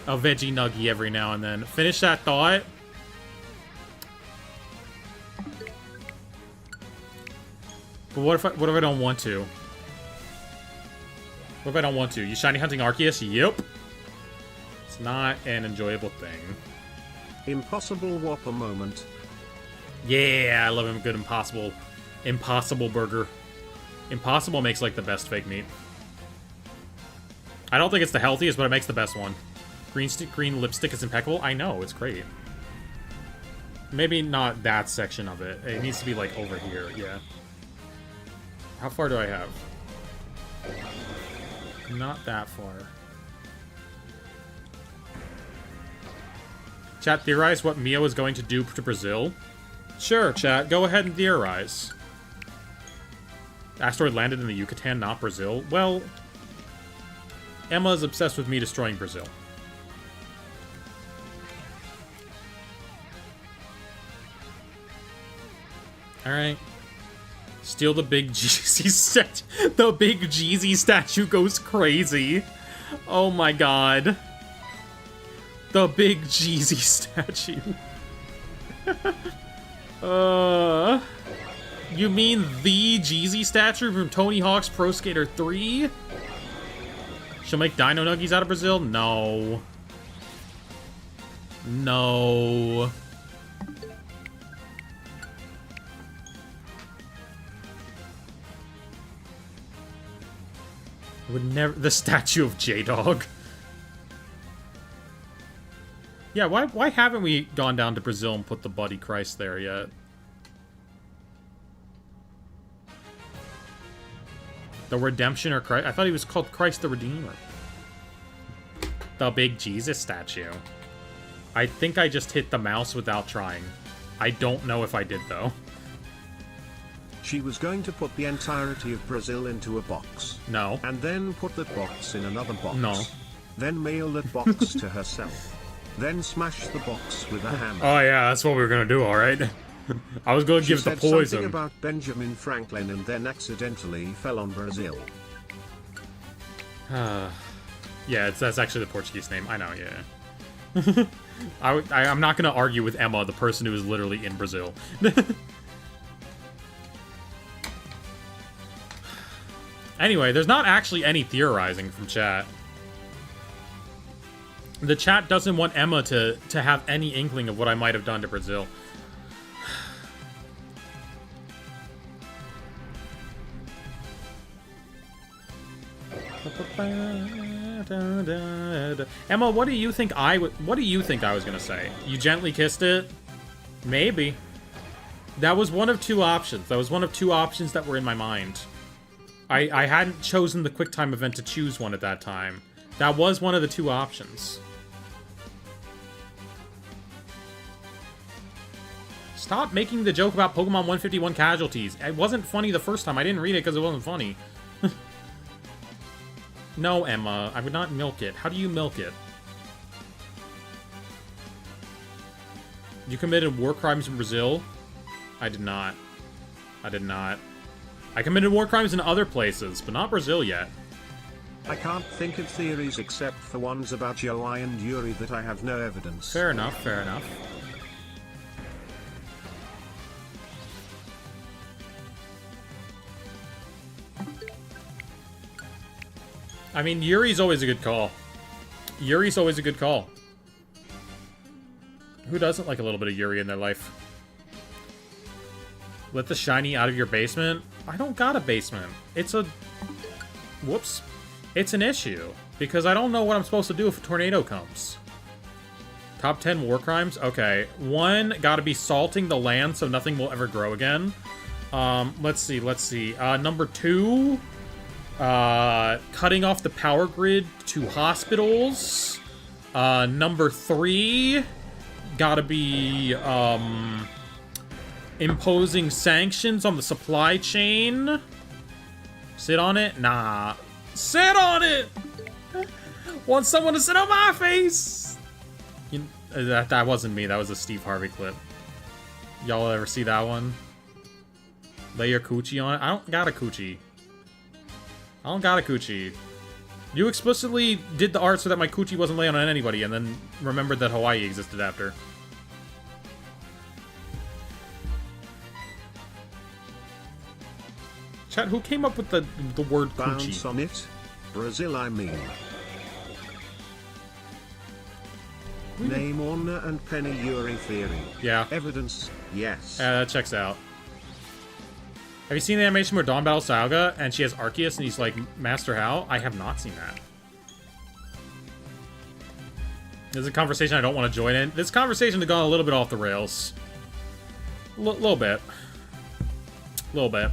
A veggie nuggie every now and then. Finish that thought. But what if I don't want to? What if I don't want to? You shiny hunting Arceus? Yep. It's not an enjoyable thing. Impossible Whopper moment. Yeah, I love him. Good Impossible burger. Impossible makes like the best fake meat. I don't think it's the healthiest, but it makes the best one. Green lipstick is impeccable. I know, it's great. Maybe not that section of it. It needs to be like over here, yeah. How far do I have? Not that far. Chat, theorize what Mio is going to do to Brazil? Sure, chat. Go ahead and theorize. Asteroid landed in the Yucatan, not Brazil. Well, Emma's obsessed with me destroying Brazil. Alright. Steal the big Jeezy statue. The big Jeezy statue goes crazy. Oh my god. The big Jeezy statue. You mean the Jeezy statue from Tony Hawk's Pro Skater 3? She'll make Dino Nuggies out of Brazil? No. No. Would never. The statue of J-Dog. Yeah, why haven't we gone down to Brazil and put the Buddy Christ there yet? The Redemption or Christ? I thought he was called Christ the Redeemer. The big Jesus statue. I think I just hit the mouse without trying. I don't know if I did, though. She was going to put the entirety of Brazil into a box. No. And then put that box in another box. No. Then mail that box to herself. Then smash the box with a hammer. Oh yeah, that's what we were gonna do, alright. I was gonna give it the poison. poison. Something about Benjamin Franklin and then accidentally fell on Brazil. Yeah, that's actually the Portuguese name. I know, yeah. I'm not gonna argue with Emma, the person who is literally in Brazil. Anyway, there's not actually any theorizing from chat. The chat doesn't want Emma to have any inkling of what I might have done to Brazil. Emma, what do you think I was gonna say? You gently kissed it? Maybe. That was one of two options. That was one of two options that were in my mind. I hadn't chosen the QuickTime event to choose one at that time. That was one of the two options. Stop making the joke about Pokemon 151 casualties. It wasn't funny the first time. I didn't read it because it wasn't funny. No, Emma. I would not milk it. How do you milk it? You committed war crimes in Brazil? I did not. I did not. I committed war crimes in other places, but not Brazil yet. I can't think of theories except for ones about Joey and Yuri that I have no evidence. Fair enough, fair enough. I mean, Yuri's always a good call. Yuri's always a good call. Who doesn't like a little bit of Yuri in their life? Let the shiny out of your basement? I don't got a basement. It's a... Whoops. It's an issue. Because I don't know what I'm supposed to do if a tornado comes. Top 10 war crimes? Okay. 1, gotta be salting the land so nothing will ever grow again. Let's see. Number 2... cutting off the power grid to hospitals. Number 3, gotta be, imposing sanctions on the supply chain. Sit on it? Nah. Sit on it! Want someone to sit on my face! That wasn't me, that was a Steve Harvey clip. Y'all ever see that one? Lay your coochie on it? I don't got a coochie. I don't got a coochie. You explicitly did the art so that my coochie wasn't laying on anybody, and then remembered that Hawaii existed after. Chat, who came up with the word Bounce coochie? on it. Brazil, I mean. Name Orna and Penny Yuri theory. Yeah. Evidence, yes. That checks out. Have you seen the animation where Dawn battles Dialga and she has Arceus and he's like, Master How? I have not seen that. This is a conversation I don't want to join in. This conversation has gone a little bit off the rails. Little bit. Little bit.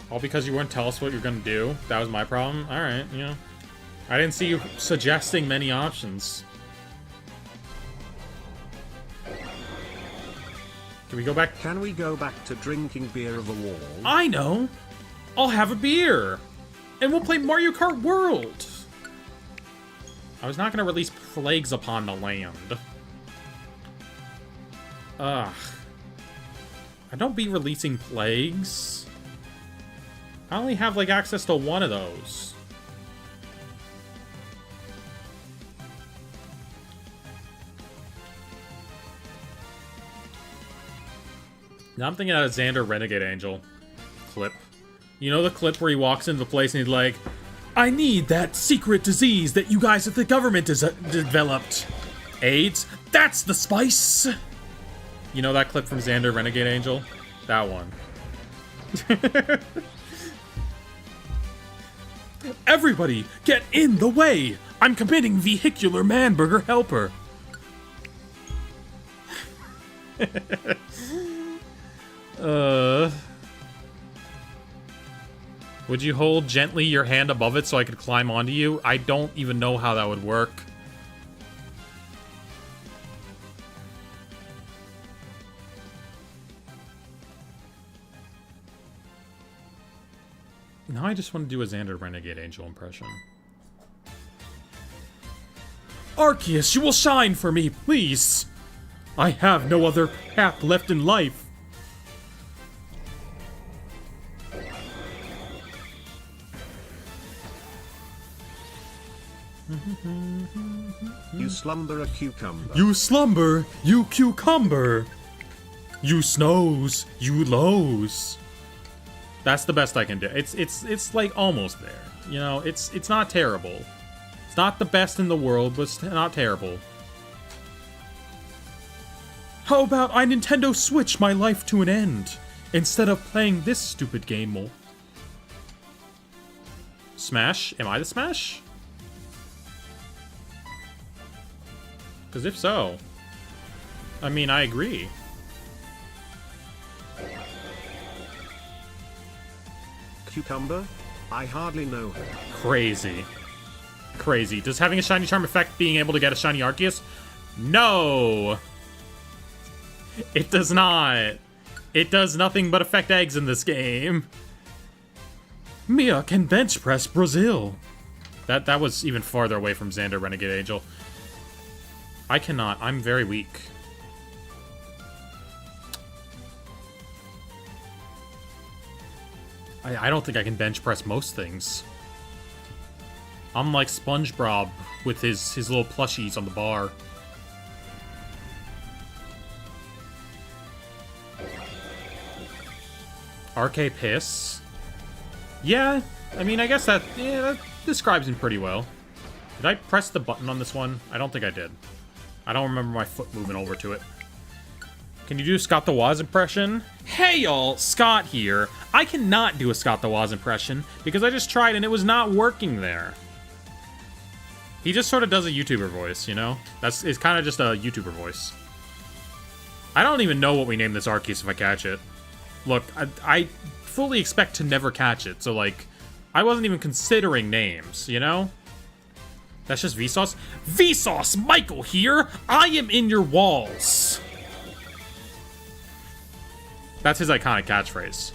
All because you wouldn't tell us what you're gonna do? That was my problem? Alright, you know. I didn't see you suggesting many options. Can we go back? Can we go back to drinking beer of the wall? I know! I'll have a beer! And we'll play Mario Kart World! I was not gonna release plagues upon the land. Ugh. I don't be releasing plagues. I only have, like, access to one of those. Now I'm thinking of a Xander Renegade Angel clip. You know the clip where he walks into the place and he's like, I need that secret disease that you guys at the government has developed. AIDS? That's the spice! You know that clip from Xander Renegade Angel? That one. Everybody, get in the way! I'm committing vehicular manburger helper. Would you hold gently your hand above it so I could climb onto you? I don't even know how that would work. Now I just want to do a Xander Renegade Angel impression. Arceus, you will shine for me, please! I have no other path left in life. You slumber a cucumber. You slumber, you cucumber. You snows, you lows. That's the best I can do. It's like almost there. You know, it's not terrible. It's not the best in the world, but it's not terrible. How about I Nintendo Switch my life to an end instead of playing this stupid game more? Smash? Am I the Smash? Because if so, I mean, I agree. Cucumber? I hardly know her. Crazy. Crazy. Does having a shiny charm affect being able to get a shiny Arceus? No! It does not. It does nothing but affect eggs in this game. Mia can bench press Brazil. That was even farther away from Xander Renegade Angel. I cannot. I'm very weak. I don't think I can bench press most things. I'm like SpongeBob with his little plushies on the bar. RK Piss? Yeah, I mean, I guess that describes him pretty well. Did I press the button on this one? I don't think I did. I don't remember my foot moving over to it. Can you do Scott the Woz impression? Hey y'all, Scott here. I cannot do a Scott the Woz impression because I just tried and it was not working there. He just sort of does a YouTuber voice, you know? It's kind of just a YouTuber voice. I don't even know what we name this Arceus if I catch it. Look, I fully expect to never catch it, so like, I wasn't even considering names, you know? That's just Vsauce. Vsauce, Michael here! I am in your walls! That's his iconic catchphrase.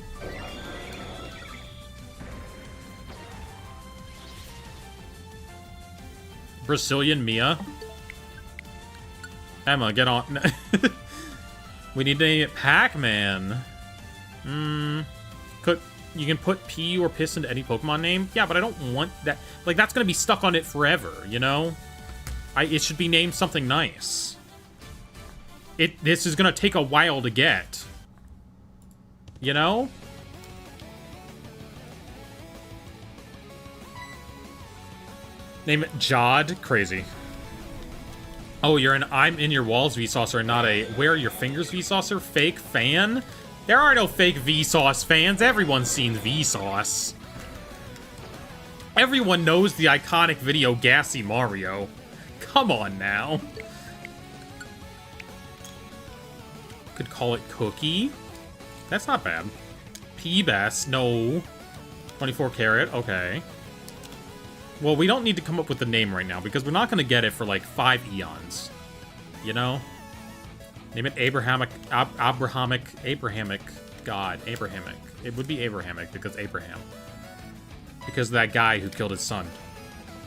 Brazilian Mia. Emma, get on. We need to name it Pac-Man. You can put P or Piss into any Pokemon name? Yeah, but I don't want that. Like, that's gonna be stuck on it forever, you know? It should be named something nice. This is gonna take a while to get. You know? Name it Jod. Crazy. Oh, you're an I'm in your walls Vsaucer, not a where are your fingers Vsaucer? Fake fan? There are no fake Vsauce fans. Everyone's seen Vsauce. Everyone knows the iconic video Gassy Mario. Come on now. Could call it Cookie. That's not bad. P-Bass, no. 24 Carat, okay. Well, we don't need to come up with the name right now because we're not going to get it for like 5 eons. You know? Name it Abrahamic God. Abrahamic. It would be Abrahamic because Abraham. Because of that guy who killed his son.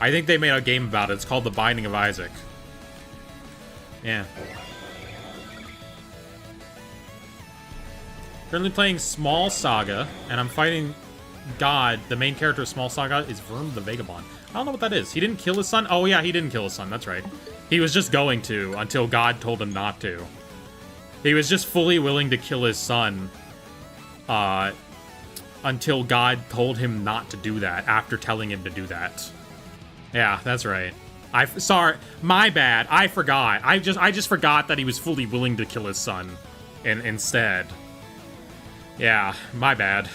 I think they made a game about it. It's called The Binding of Isaac. Yeah. Currently playing Small Saga, and I'm fighting God. The main character of Small Saga is Verm the Vagabond. I don't know what that is. He didn't kill his son? Oh, yeah, he didn't kill his son. That's right. He was just going to until God told him not to. He was just fully willing to kill his son until God told him not to do that after telling him to do that. Yeah, that's right. Sorry, my bad. I forgot. I just forgot that he was fully willing to kill his son instead. Yeah, my bad.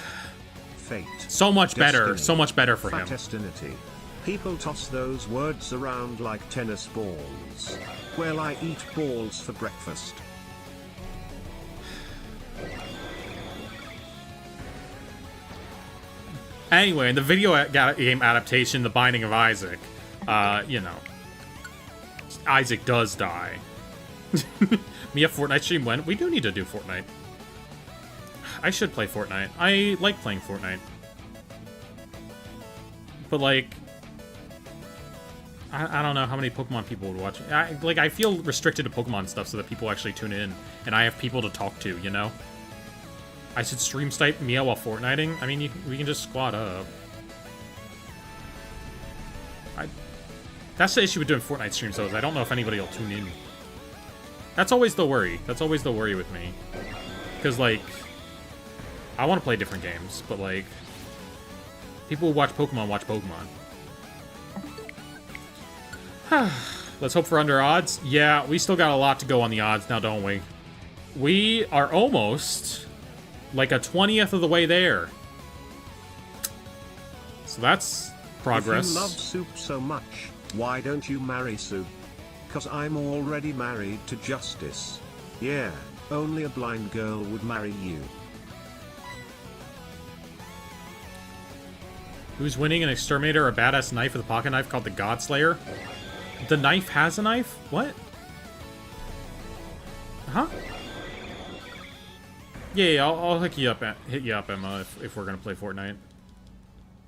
Fate. So much better. Destiny. So much better for him. Fatestinity. People toss those words around like tennis balls. Well, I eat balls for breakfast. Anyway, in the video game adaptation, The Binding of Isaac, you know, Isaac does die. Mia Fortnite stream when? We do need to do Fortnite. I should play Fortnite. I like playing Fortnite. But, like, I don't know how many Pokemon people would watch. I feel restricted to Pokemon stuff so that people actually tune in, and I have people to talk to, you know? I should stream snipe Mia while Fortniting? I mean, we can just squad up. That's the issue with doing Fortnite streams, though, is I don't know if anybody will tune in. That's always the worry. That's always the worry with me. Because, like, I want to play different games, but, like, people who watch Pokemon watch Pokemon. Let's hope for under odds. Yeah, we still got a lot to go on the odds now, don't we? We are almost like a 20th of the way there. So that's progress. If you love soup so much, why don't you marry Soup? 'Cause I'm already married to Justice. Yeah, only a blind girl would marry you. Who's winning, an exterminator or a badass knife with a pocket knife called the Godslayer? The knife has a knife? What? Huh? Yeah, I'll hit you up, Emma, if we're gonna play Fortnite.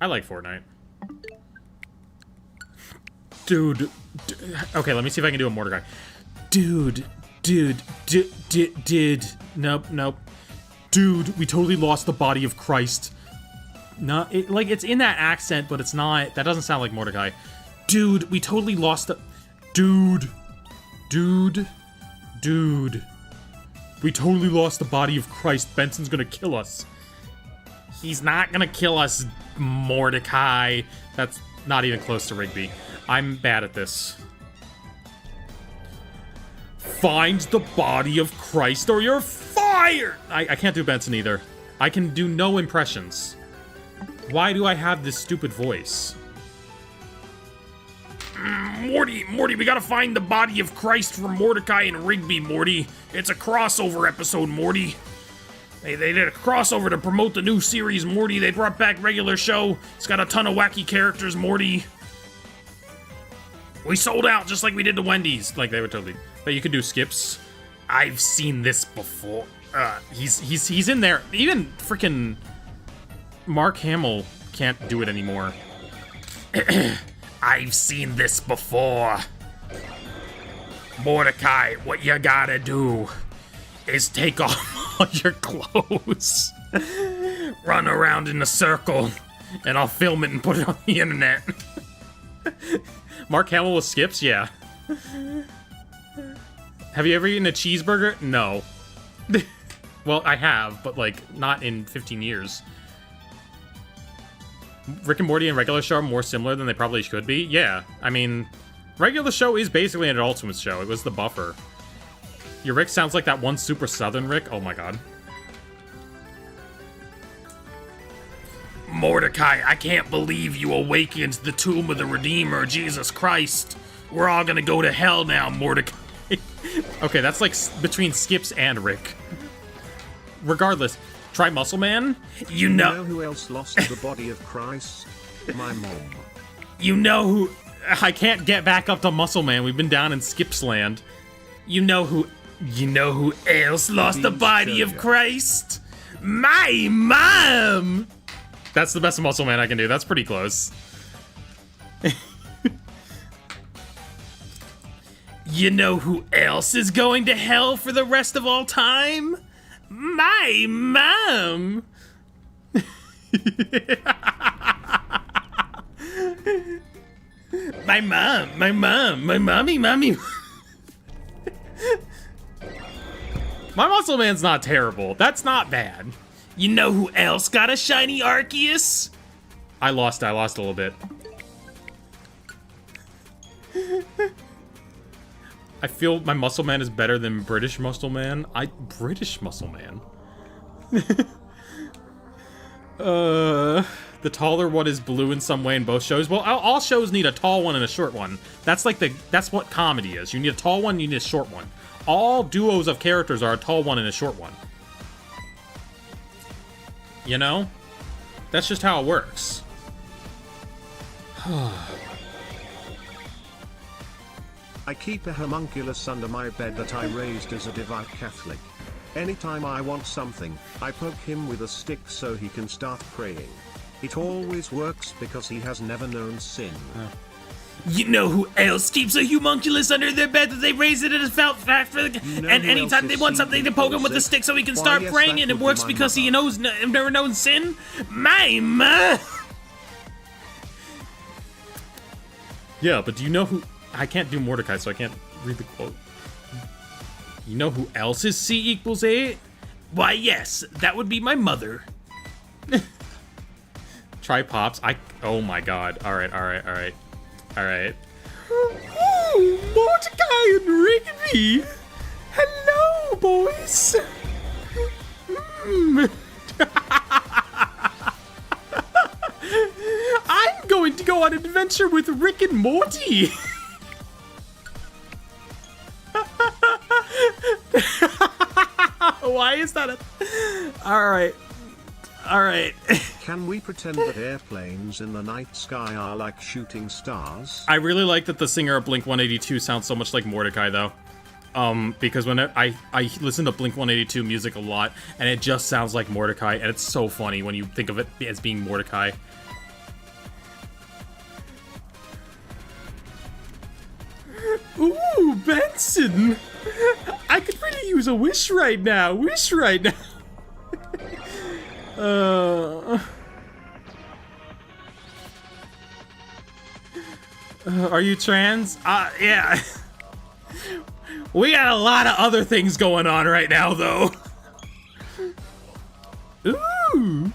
I like Fortnite. Dude. Okay, let me see if I can do a Mordecai. Dude. Nope. Dude, we totally lost the body of Christ. No, it's in that accent, but it's not. That doesn't sound like Mordecai. Dude, we totally lost the... Dude. We totally lost the body of Christ. Benson's gonna kill us. He's not gonna kill us, Mordecai. That's not even close to Rigby. I'm bad at this. Find the body of Christ or you're fired! I can't do Benson either. I can do no impressions. Why do I have this stupid voice? Morty, we gotta find the body of Christ from Mordecai and Rigby, Morty. It's a crossover episode, Morty. They did a crossover to promote the new series, Morty. They brought back regular show. It's got a ton of wacky characters, Morty. We sold out just like we did to Wendy's. Like, they were totally... But you can do skips. I've seen this before. He's in there. Even freaking Mark Hamill can't do it anymore. I've seen this before. Mordecai, what you gotta do is take off all your clothes. Run around in a circle, and I'll film it and put it on the internet. Mark Hamill with skips? Yeah. Have you ever eaten a cheeseburger? No. Well, I have, but, like, not in 15 years. Rick and Morty and regular show are more similar than they probably should be? Yeah. I mean, regular show is basically an Adult Swim show. It was the buffer. Your Rick sounds like that one super southern Rick. Oh my god. Mordecai, I can't believe you awakened the tomb of the Redeemer, Jesus Christ. We're all gonna go to hell now, Mordecai. Okay, that's like between Skips and Rick. Regardless, try Muscle Man. You know who else lost the body of Christ? My mom. You know who... I can't get back up to Muscle Man. We've been down in Skips land. You know who You know who else lost the Beans body of Jojo. Christ? My mom! That's the best muscle man I can do. That's pretty close. You know who else is going to hell for the rest of all time? My mom! My mommy. My muscle man's not terrible. That's not bad. You know who else got a shiny Arceus? I lost a little bit. I feel my muscle man is better than British muscle man. British muscle man. The taller one is blue in some way in both shows. Well, all shows need a tall one and a short one. That's what comedy is. You need a tall one, you need a short one. All duos of characters are a tall one and a short one. You know? That's just how it works. I keep a homunculus under my bed that I raised as a devout Catholic. Anytime I want something, I poke him with a stick so he can start praying. It always works because he has never known sin. You know who else keeps a homunculus under their bed that they raise it as felt fact for the, You know and who anytime else they is want something to poke him with a stick so he can Why, start yes, praying that and it would be works my because he mother. knows never known sin? My mom! Yeah, but do you know who... I can't do Mordecai, so I can't read the quote. You know who else is C equals 8? Why, yes, that would be my mother. Try Pops. Oh my god. Alright. Oh, Mordecai and Rigby! Hello, boys! I'm going to go on an adventure with Rick and Morty! Why is that a... Alright. Can we pretend that airplanes in the night sky are like shooting stars? I really like that the singer of Blink-182 sounds so much like Mordecai, though. Because when I listen to Blink-182 music a lot, and it just sounds like Mordecai, and it's so funny when you think of it as being Mordecai. Ooh, Benson! I could really use a wish right now. Are you trans? Yeah. We got a lot of other things going on right now, though. Ooh.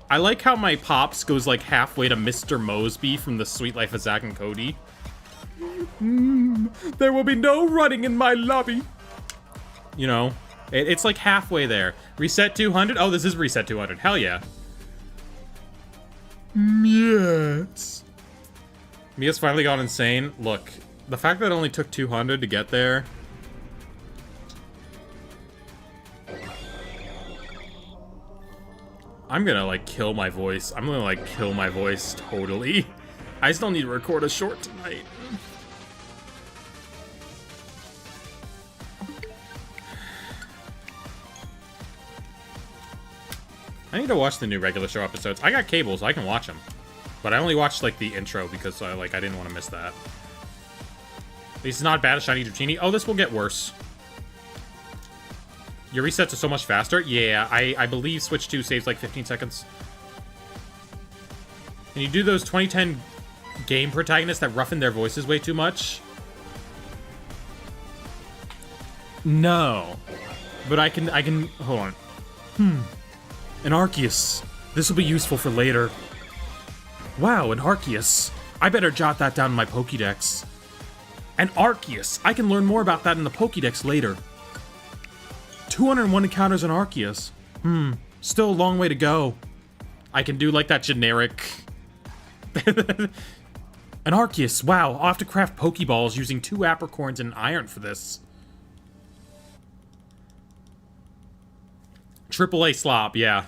I like how my Pops goes like halfway to Mr. Mosby from The Sweet Life of Zack and Cody. There will be no running in my lobby. You know, it's like halfway there. Reset 200? Oh, this is reset 200. Hell yeah. Yes. Mia's finally gone insane. Look, the fact that it only took 200 to get there. I'm gonna like kill my voice. I'm gonna like kill my voice totally. I still need to record a short tonight. I need to watch the new regular show episodes. I got cable, so I can watch them. But I only watched, like, the intro because, I didn't want to miss that. At least it's not bad as Shiny Dratini. Oh, this will get worse. Your resets are so much faster? Yeah, I believe Switch 2 saves, like, 15 seconds. Can you do those 2010 game protagonists that roughen their voices way too much? No. But I can... Hold on. An Arceus. This will be useful for later. Wow, an Arceus. I better jot that down in my Pokédex. An Arceus. I can learn more about that in the Pokédex later. 201 encounters an Arceus. Still a long way to go. I can do like that generic... An Arceus. Wow, I'll have to craft Pokeballs using 2 apricorns and an iron for this. AAA slop, yeah.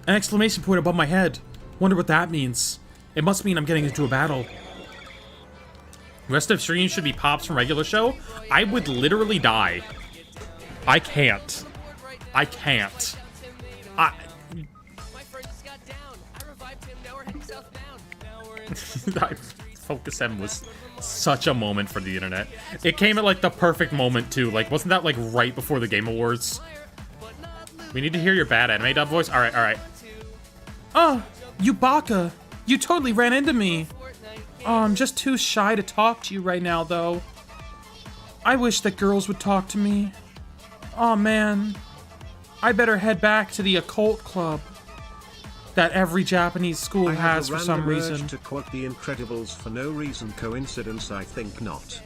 An exclamation point above my head. Wonder what that means. It must mean I'm getting into a battle. Rest of stream should be pops from regular show. I would literally die. I can't. I can't. Focus M was such a moment for the internet. It came at like the perfect moment too. Like, wasn't that like right before the Game Awards? We need to hear your bad anime dub voice. All right, all right. Oh, you Baka. You totally ran into me. Oh, I'm just too shy to talk to you right now, though. I wish that girls would talk to me. Oh man. I better head back to the occult club that every Japanese school has for some reason. To quote The Incredibles for no reason, coincidence? I think not.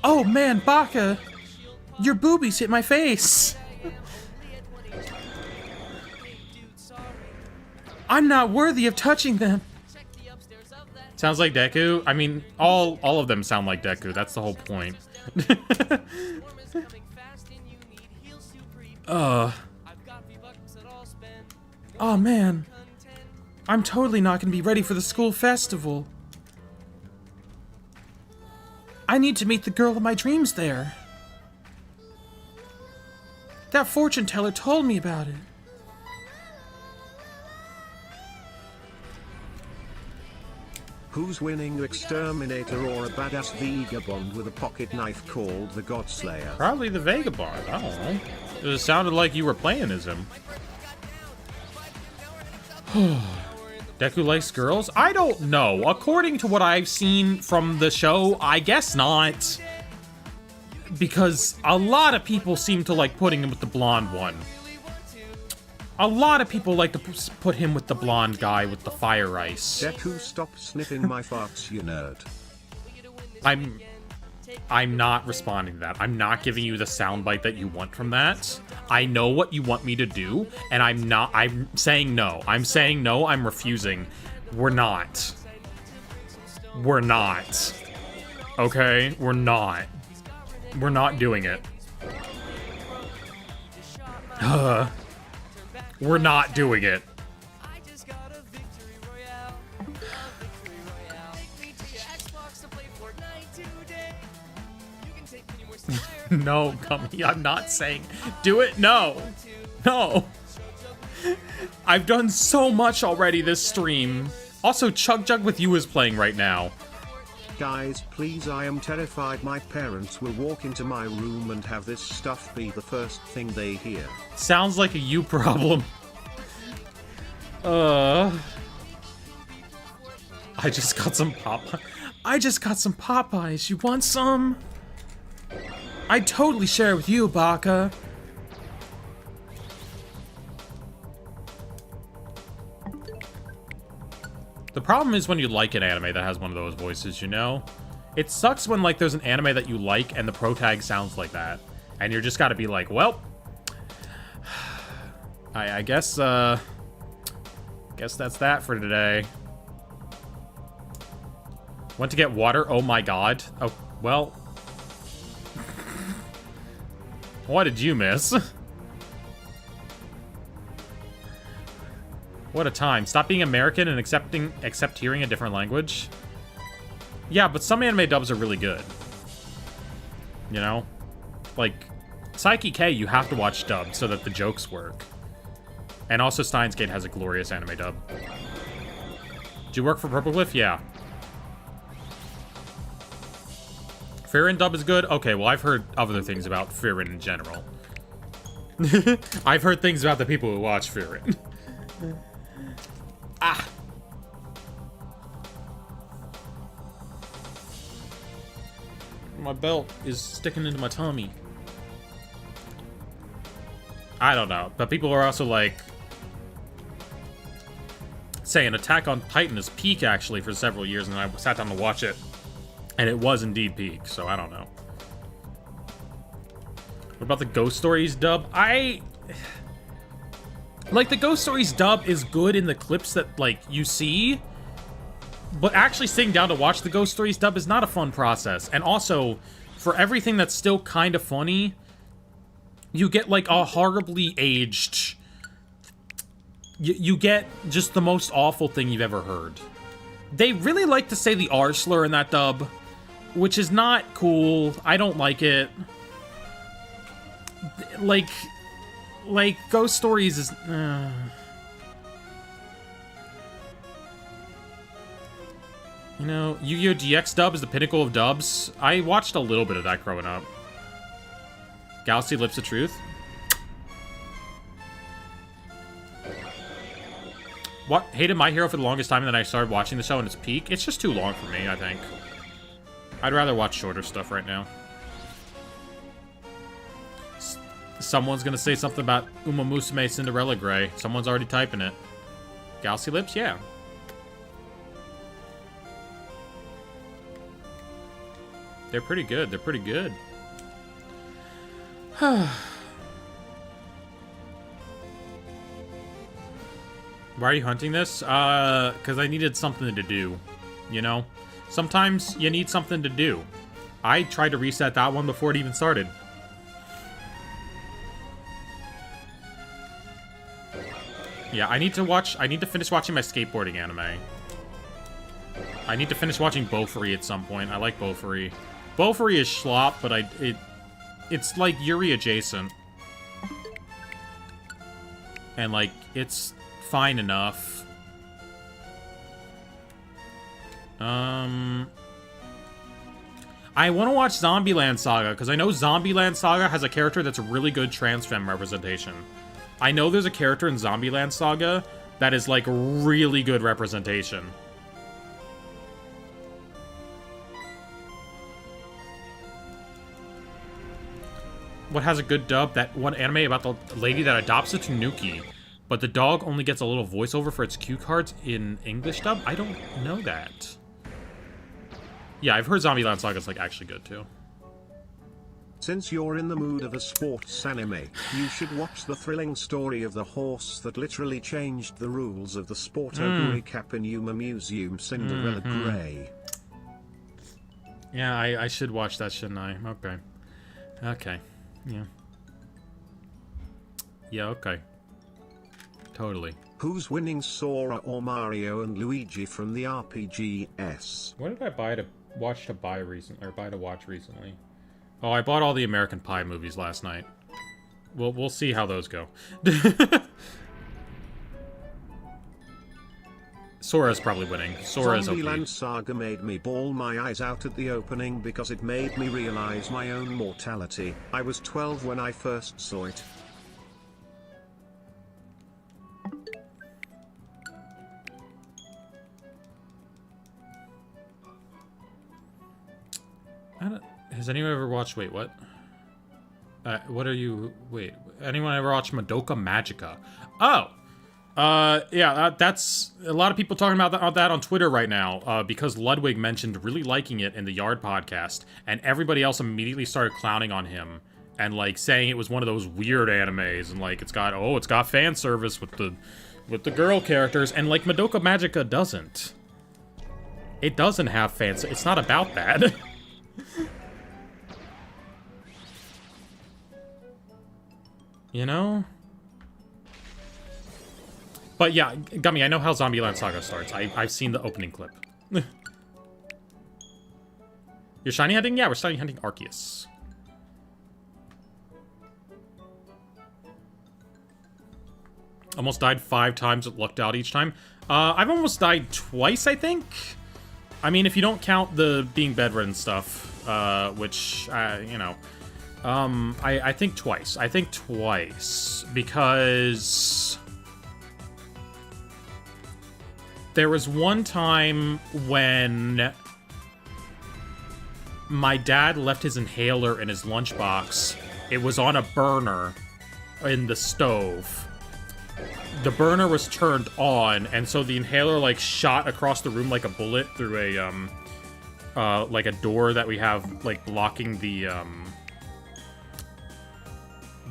Oh man, Baka! Your boobies hit my face! I'm not worthy of touching them! Sounds like Deku? I mean, all of them sound like Deku, that's the whole point. Oh man, I'm totally not gonna be ready for the school festival. I need to meet the girl of my dreams there. That fortune teller told me about it. Who's winning, Exterminator or a badass vagabond with a pocket knife called the Godslayer? Probably the Vagabond, I don't know. It sounded like you were playing as him. Deku likes girls? I don't know. According to what I've seen from the show, I guess not. Because a lot of people seem to like putting him with the blonde one. A lot of people like to put him with the blonde guy with the fire ice. Deku, stop sniffing my farts, you nerd. I'm not responding to that. I'm not giving you the soundbite that you want from that. I know what you want me to do, and I'm saying no. I'm saying no, I'm refusing. We're not. We're not. Okay? We're not. We're not doing it. We're not doing it. No, Gummy, I'm not saying do it. No. No. I've done so much already this stream. Also, Chug Jug with You is playing right now. Guys, please, I am terrified my parents will walk into my room and have this stuff be the first thing they hear. Sounds like a you problem. I just got some Popeyes. You want some? I'd totally share it with you, Baka. The problem is when you like an anime that has one of those voices, you know? It sucks when, like, there's an anime that you like and the protag sounds like that. And you're just gotta be like, well... I guess, guess that's that for today. Went to get water? Oh my god. Oh, well... What did you miss? What a time. Stop being American and accept hearing a different language. Yeah, but some anime dubs are really good. You know? Like, Psyche K, you have to watch dubbed so that the jokes work. And also Steins Gate has a glorious anime dub. Did you work for Purple Cliff? Yeah. Firin dub is good? Okay, well, I've heard other things about Firin in general. I've heard things about the people who watch Firin. Ah! My belt is sticking into my tummy. I don't know, but people are also like saying Attack on Titan is peak actually for several years, and I sat down to watch it. And it was indeed peak, so I don't know. What about the Ghost Stories dub? Like, the Ghost Stories dub is good in the clips that, like, you see. But actually sitting down to watch the Ghost Stories dub is not a fun process. And also, for everything that's still kind of funny, you get, like, a horribly aged you get just the most awful thing you've ever heard. They really like to say the R slur in that dub, which is not cool. I don't like it. Like Ghost Stories is... You know, Yu-Gi-Oh! GX dub is the pinnacle of dubs. I watched a little bit of that growing up. Galaxy Lips of Truth. What? Hated My Hero for the longest time, and then I started watching the show in its peak. It's just too long for me, I think. I'd rather watch shorter stuff right now. Someone's gonna say something about Uma Musume Cinderella Grey. Someone's already typing it. Galaxy Lips? Yeah. They're pretty good. They're pretty good. Why are you hunting this? Because I needed something to do. You know? Sometimes you need something to do. I tried to reset that one before it even started. Yeah, I need to finish watching my skateboarding anime. I need to finish watching Bofuri at some point. I like Bofuri. Bofuri is schlop, but it's like Yuri adjacent. And like, it's fine enough. I want to watch Zombieland Saga, because I know Zombieland Saga has a character that's a really good trans femme representation. I know there's a character in Zombieland Saga that is, like, really good representation. What has a good dub? That one anime about the lady that adopts a tanuki, but the dog only gets a little voiceover for its cue cards in English dub? I don't know that. Yeah, I've heard Zombieland Saga is, like, actually good, too. Since you're in the mood of a sports anime, you should watch the thrilling story of the horse that literally changed the rules of the sport. Recap in Yuma Museum, Cinderella Grey. Yeah, I should watch that, shouldn't I? Okay. Okay. Yeah. Yeah, okay. Totally. Who's winning, Sora or Mario and Luigi from the RPGs? What did I buy to watch recently? Oh, I bought all the American Pie movies last night. We'll see how those go. Sora's probably winning. Sora's okay. Zombieland Saga made me bawl my eyes out at the opening because it made me realize my own mortality. I was 12 when I first saw it. Has anyone ever watched... Wait, what? What are you... Wait. Anyone ever watched Madoka Magica? Oh! Yeah, that's... A lot of people talking about that on Twitter right now, because Ludwig mentioned really liking it in the Yard podcast, and everybody else immediately started clowning on him, and, like, saying it was one of those weird animes, and, like, it's got fan service with the girl characters, and, like, Madoka Magica doesn't. It doesn't have fan service. It's not about that. You know? But yeah, Gummy, I know how Zombieland Saga starts. I've seen the opening clip. You're shiny hunting? Yeah, we're shiny hunting Arceus. Almost died 5 times, lucked out each time. I've almost died twice, I think. I mean, if you don't count the being bedridden stuff, which, you know... I think twice. I think twice. Because... there was one time when... my dad left his inhaler in his lunchbox. It was on a burner in the stove. The burner was turned on, and so the inhaler, like, shot across the room like a bullet through a, like a door that we have, like, blocking the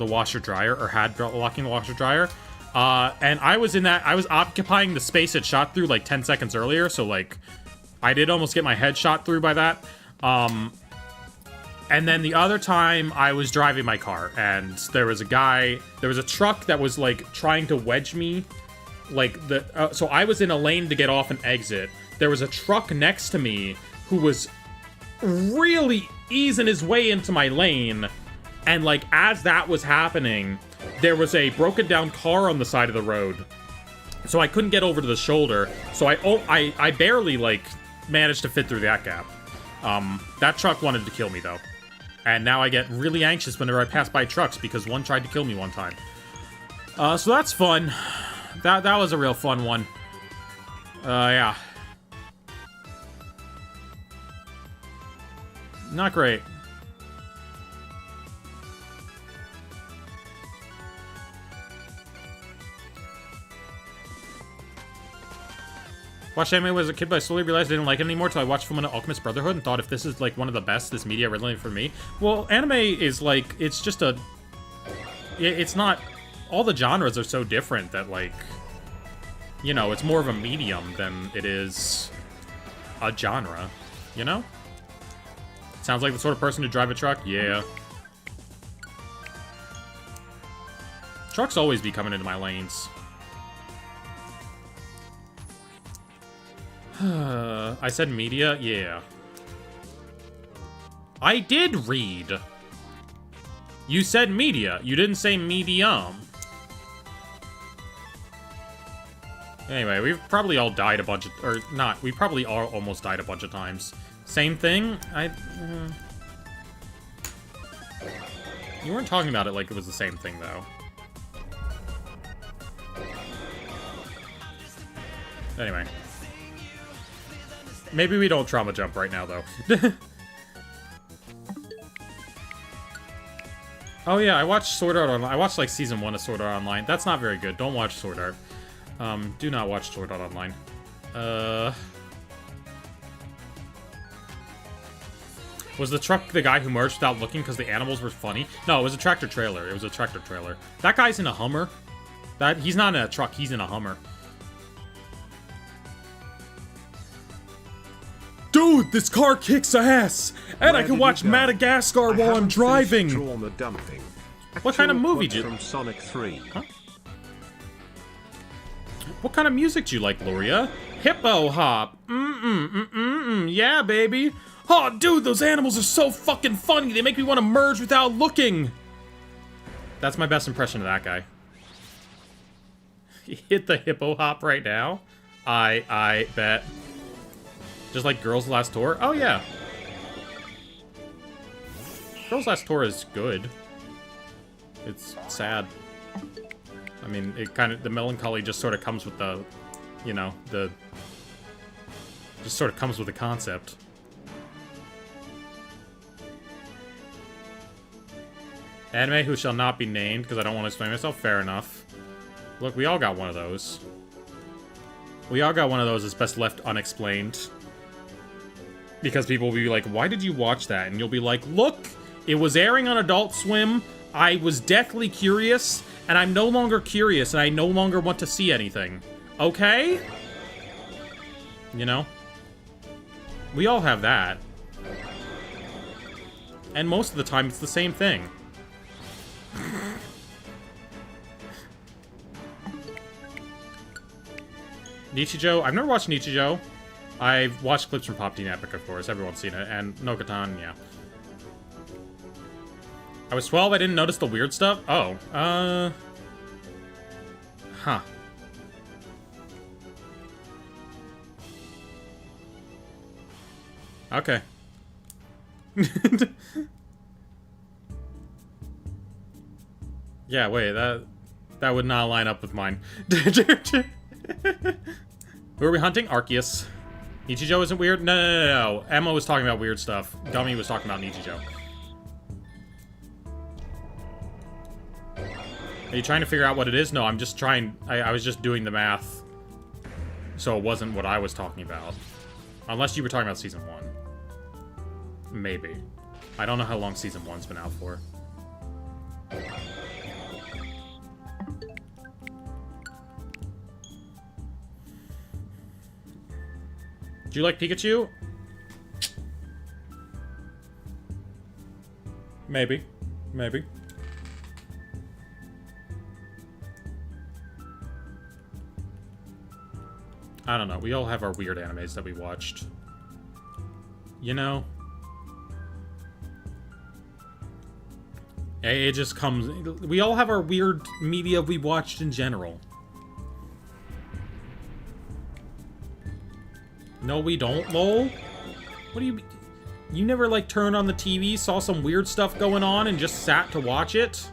washer dryer, or had blocking the washer dryer. And I was occupying the space it shot through like 10 seconds earlier, so like I did almost get my head shot through by that. And then the other time I was driving my car, and there was a truck that was like trying to wedge me like, so I was in a lane to get off and exit. There was a truck next to me who was really easing his way into my lane. And, like, as that was happening, there was a broken down car on the side of the road. So I couldn't get over to the shoulder. So I barely, like, managed to fit through that gap. That truck wanted to kill me, though. And now I get really anxious whenever I pass by trucks because one tried to kill me one time. So that's fun. That was a real fun one. Yeah. Not great. Watched anime as a kid, but I slowly realized I didn't like it anymore until I watched Fullmetal Alchemist Brotherhood and thought if this is, like, one of the best this media really for me. Well, anime is, like, it's just a... It's not... All the genres are so different that, like... You know, it's more of a medium than it is a genre. You know? Sounds like the sort of person to drive a truck? Yeah. Trucks always be coming into my lanes. I said media? Yeah. I did read. You said media. You didn't say medium. Anyway, we've probably all died a bunch of... Or not. We probably all almost died a bunch of times. Same thing? You weren't talking about it like it was the same thing, though. Anyway. Maybe we don't trauma jump right now, though. Oh, yeah, I watched Sword Art Online. I watched, like, Season 1 of Sword Art Online. That's not very good. Don't watch Sword Art. Do not watch Sword Art Online. Was the truck the guy who merged without looking because the animals were funny? No, it was a tractor trailer. It was a tractor trailer. That guy's in a Hummer. He's not in a truck. He's in a Hummer. Dude, this car kicks ass! And I can watch Madagascar while I'm driving! What kind of movie did you... From Sonic 3. Huh? What kind of music do you like, Gloria? Hippo hop! Yeah, baby! Oh, dude, those animals are so fucking funny! They make me want to merge without looking! That's my best impression of that guy. Hit the hippo hop right now? I bet. Just like Girls' Last Tour? Oh, yeah. Girls' Last Tour is good. It's sad. I mean, it kind of... The melancholy just sort of comes with the... You know, the... Just sort of comes with the concept. Anime who shall not be named, because I don't want to explain myself. Fair enough. Look, we all got one of those. We all got one of those that's best left unexplained. Because people will be like, why did you watch that? And you'll be like, look, it was airing on Adult Swim. I was deathly curious, and I'm no longer curious, and I no longer want to see anything. Okay? You know? We all have that. And most of the time, it's the same thing. Nichijou? I've never watched Nichijou. I've watched clips from Pop Teen Epic, of course. Everyone's seen it. And Nokatan, yeah. I was 12, I didn't notice the weird stuff? Oh, Huh. Okay. Yeah, wait, that would not line up with mine. Who are we hunting? Arceus. Nichijou isn't weird? No. Emma was talking about weird stuff. Gummy was talking about Nichijou. Are you trying to figure out what it is? No, I'm just trying... I was just doing the math. So it wasn't what I was talking about. Unless you were talking about Season 1. Maybe. I don't know how long Season 1's been out for. Do you like Pikachu? Maybe. Maybe. I don't know. We all have our weird animes that we watched. You know? It just comes... We all have our weird media we watched in general. No, we don't, lol? What do you... You never, like, turned on the TV, saw some weird stuff going on, and just sat to watch it?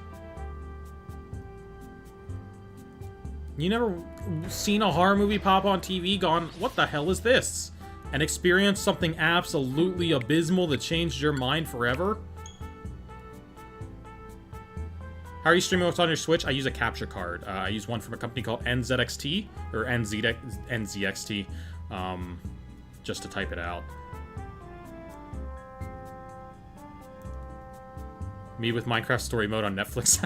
You never seen a horror movie pop on TV, gone, what the hell is this? And experienced something absolutely abysmal that changed your mind forever? How are you streaming what's on your Switch? I use a capture card. I use one from a company called NZXT, or NZXT, just to type it out. Me with Minecraft story mode on Netflix.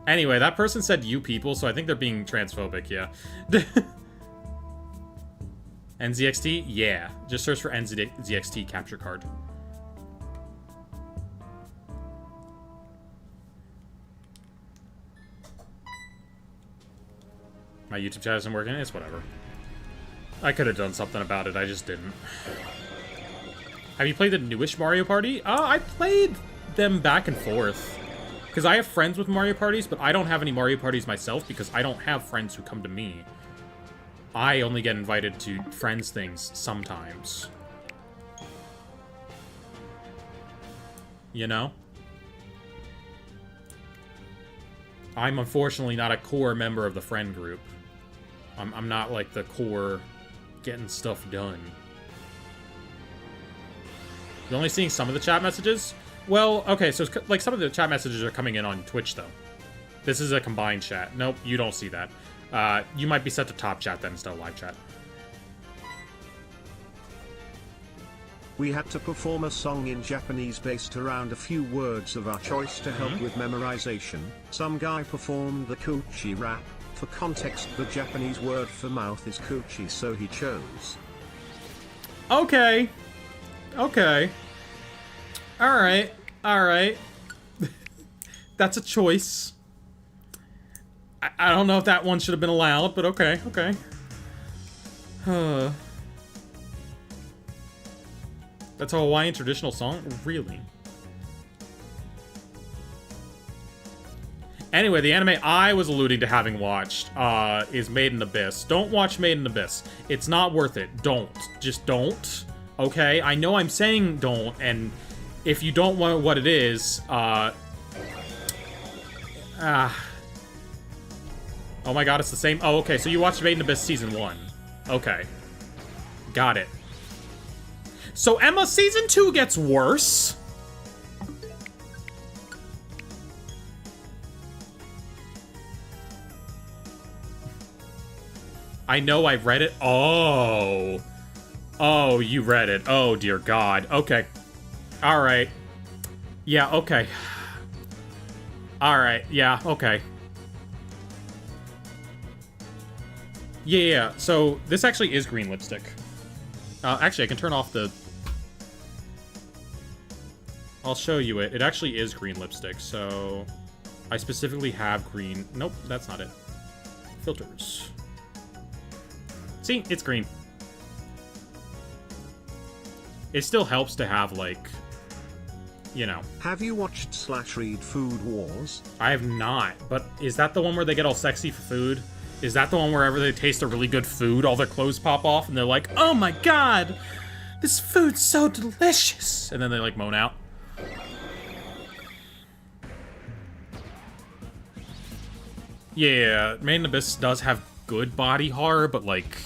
Anyway, that person said you people, so I think they're being transphobic, yeah. NZXT? Yeah. Just search for NZXT capture card. My YouTube chat isn't working. It's whatever. I could have done something about it. I just didn't. Have you played the newish Mario Party? I played them back and forth. Because I have friends with Mario Parties, but I don't have any Mario Parties myself because I don't have friends who come to me. I only get invited to friends' things sometimes. You know? I'm unfortunately not a core member of the friend group. I'm not like the core getting stuff done. You're only seeing some of the chat messages? Well, okay, so it's like some of the chat messages are coming in on Twitch, though. This is a combined chat. Nope, you don't see that. You might be set to top chat then instead of live chat. We had to perform a song in Japanese based around a few words of our choice to help with memorization. Some guy performed the coochie rap. For context, the Japanese word for mouth is coochie, so he chose. Okay. Okay. Alright. Alright. That's a choice. I don't know if that one should have been allowed, but okay. Okay. That's a Hawaiian traditional song? Really? Anyway, the anime I was alluding to having watched is Made in Abyss. Don't watch Made in Abyss. It's not worth it. Don't. Just don't. Okay? I know I'm saying don't, and if you don't want what it is, oh my god, it's the same. Oh, okay, so you watched Made in Abyss Season 1. Okay. Got it. So Emma, Season 2 gets worse. I know I've read it. Oh. Oh, you read it. Oh, dear God. Okay. Alright. Yeah, okay. Alright, yeah, okay. Yeah, so this actually is green lipstick. Actually, I can turn off the... I'll show you it. It actually is green lipstick, so... I specifically have green... Nope, that's not it. Filters. See? It's green. It still helps to have, like... You know. Have you watched /read Food Wars? I have not, but is that the one where they get all sexy for food? Is that the one wherever they taste a really good food, all their clothes pop off, and they're like, oh my god, this food's so delicious, and then they like moan out? Yeah, Made in Abyss does have good body horror, but like,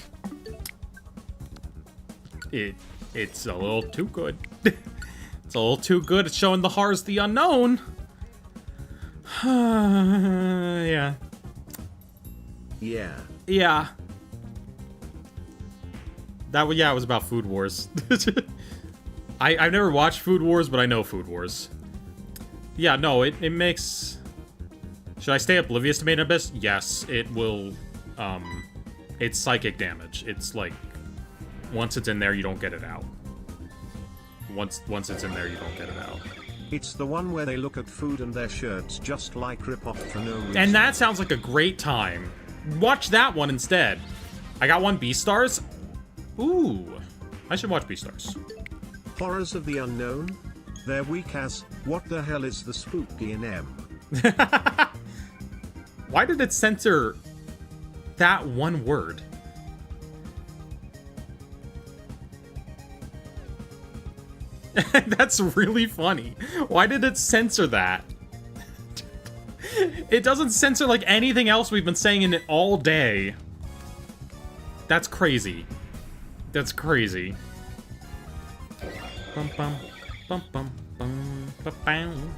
it's a little too good. It's a little too good at showing the horrors the unknown. Yeah. Yeah. Yeah. That yeah, it was about Food Wars. I've never watched Food Wars, but I know Food Wars. Yeah, no, it makes... Should I stay oblivious to Made in Abyss? Yes, it will, it's psychic damage. It's like, once it's in there, you don't get it out. Once it's in there, you don't get it out. It's the one where they look at food and their shirts just like rip off for no reason. And that sounds like a great time. watch that one instead. I got 1 Beastars. Ooh, I should watch Beastars. Horrors of the Unknown? They're weak as, what the hell is the spooky in M? Why did it censor that one word? That's really funny. Why did it censor that? It doesn't censor like anything else we've been saying in it all day. That's crazy. That's crazy. Bum, bum, bum, bum, bum, ba, bam.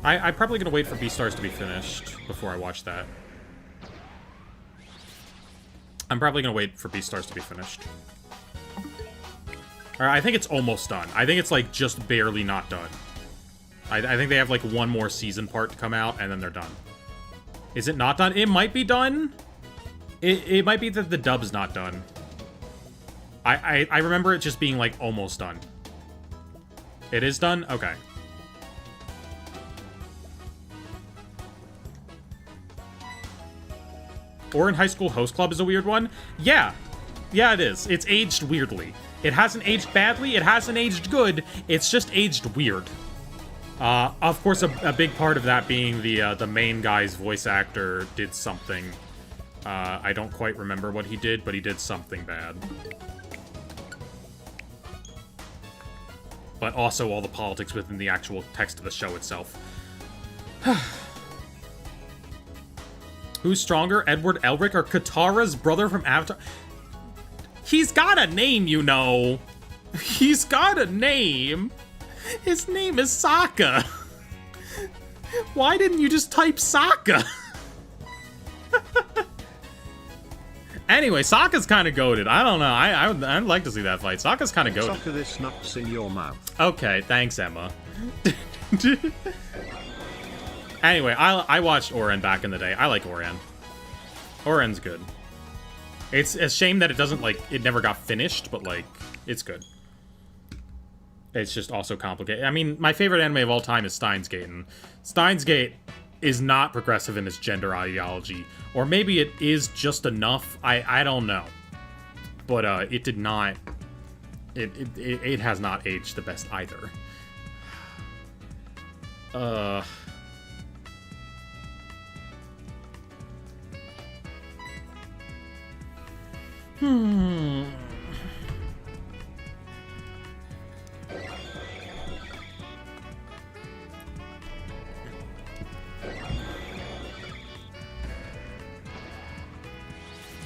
I'm probably gonna wait for Beastars to be finished before I watch that. I'm probably gonna wait for Beastars to be finished. Alright, I think it's almost done. I think it's like just barely not done. I think they have like 1 more season part to come out and then they're done. Is it not done? It might be done. It might be that the dub's not done. I remember it just being like almost done. It is done? Okay. Ouran High School Host Club is a weird one? Yeah. Yeah, it is. It's aged weirdly. It hasn't aged badly. It hasn't aged good. It's just aged weird. Of course, a big part of that being the main guy's voice actor did something. I don't quite remember what he did, but he did something bad. But also all the politics within the actual text of the show itself. Who's stronger, Edward Elric or Katara's brother from Avatar? He's got a name, you know. He's got a name. His name is Sokka. Why didn't you just type Sokka? Anyway, Sokka's kind of goated. I don't know. I'd like to see that fight. Sokka's kind of goated. Sokka, this nuts in your mouth. Okay, thanks, Emma. Anyway, I watched Ouran back in the day. I like Ouran. Ouran's good. It's a shame that it doesn't, like, it never got finished, but, like, it's good. It's just also complicated. I mean, my favorite anime of all time is Steins Gate, and Steins Gate is not progressive in its gender ideology. Or maybe it is just enough. I don't know. But, it did not... It has not aged the best either.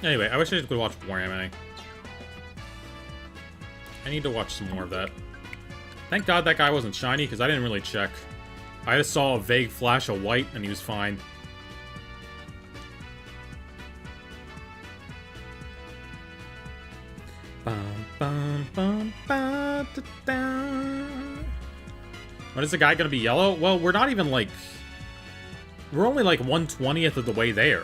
Anyway, I wish I could watch more anime. I need to watch some more of that. Thank God that guy wasn't shiny, because I didn't really check. I just saw a vague flash of white, and he was fine. When is the guy gonna be yellow? Well, we're not even like... We're only like 1/20th of the way there.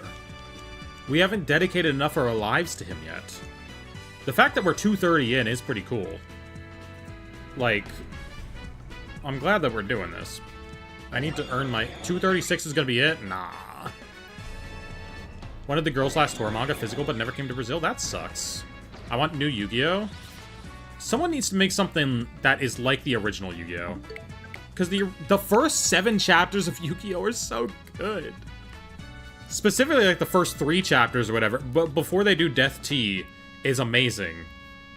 We haven't dedicated enough of our lives to him yet. The fact that we're 2:30 in is pretty cool. Like, I'm glad that we're doing this. I need to earn my... 236 is gonna be it? Nah. When did the Girls Last Tour manga physical but never came to Brazil? That sucks. I want new Yu-Gi-Oh! Someone needs to make something that is like the original Yu-Gi-Oh! Because the first 7 chapters of Yu-Gi-Oh! Are so good. Specifically, like, the first 3 chapters or whatever, but before they do Death Tea is amazing.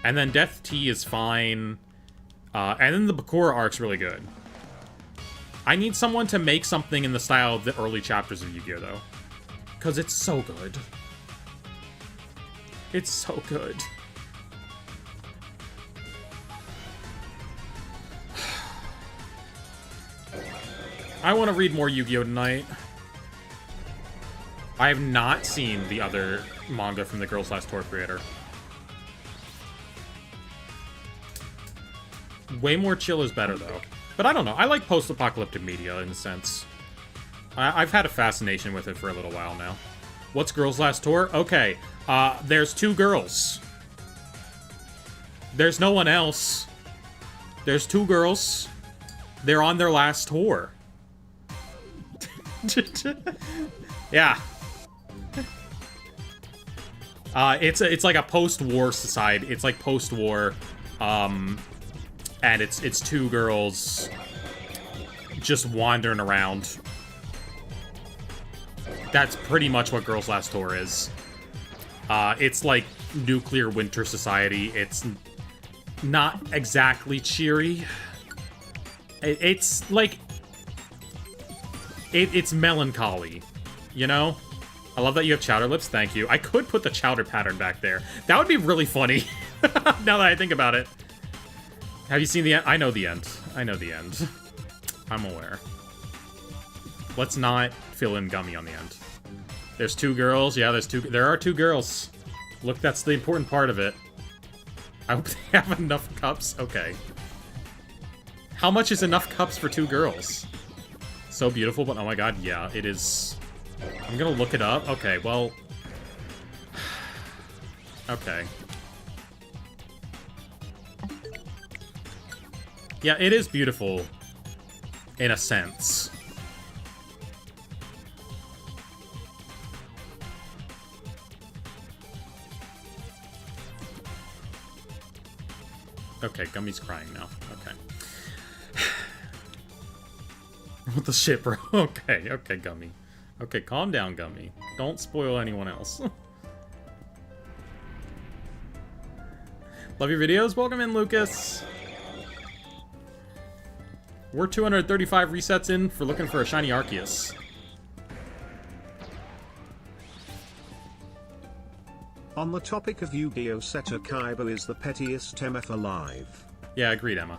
And then Death Tea is fine. And then the Bakura arc's really good. I need someone to make something in the style of the early chapters of Yu-Gi-Oh! Though. Because it's so good. It's so good. I want to read more Yu-Gi-Oh! Tonight. I have not seen the other manga from the Girls Last Tour creator. Way more chill is better, though. But I don't know. I like post-apocalyptic media, in a sense. I've had a fascination with it for a little while now. What's Girls Last Tour? Okay. There's 2 girls. There's no one else. There's 2 girls. They're on their last tour. Yeah. It's like a post-war society. It's like post-war, and it's two girls just wandering around. That's pretty much what Girls Last Tour is. It's like nuclear winter society. It's not exactly cheery. It's like... It's melancholy, you know? I love that you have chowder lips. Thank you. I could put the chowder pattern back there. That would be really funny, now that I think about it. Have you seen the end? I know the end. I know the end. I'm aware. Let's not fill in Gummy on the end. There's two girls. Yeah, there are two girls. Look, that's the important part of it. I hope they have enough cups. Okay. How much is enough cups for two girls? So beautiful, but oh my god, yeah, it is. I'm gonna look it up. Okay, well. Okay. Yeah, it is beautiful. In a sense. Okay, Gummy's crying now. Okay. What the shit, bro? Okay, okay, Gummy. Okay, calm down, Gummy. Don't spoil anyone else. Love your videos. Welcome in, Lucas. We're 235 resets in for looking for a shiny Arceus. On the topic of Yu-Gi-Oh! Setter Kaiba is the pettiest MF alive. Yeah, agreed, Emma.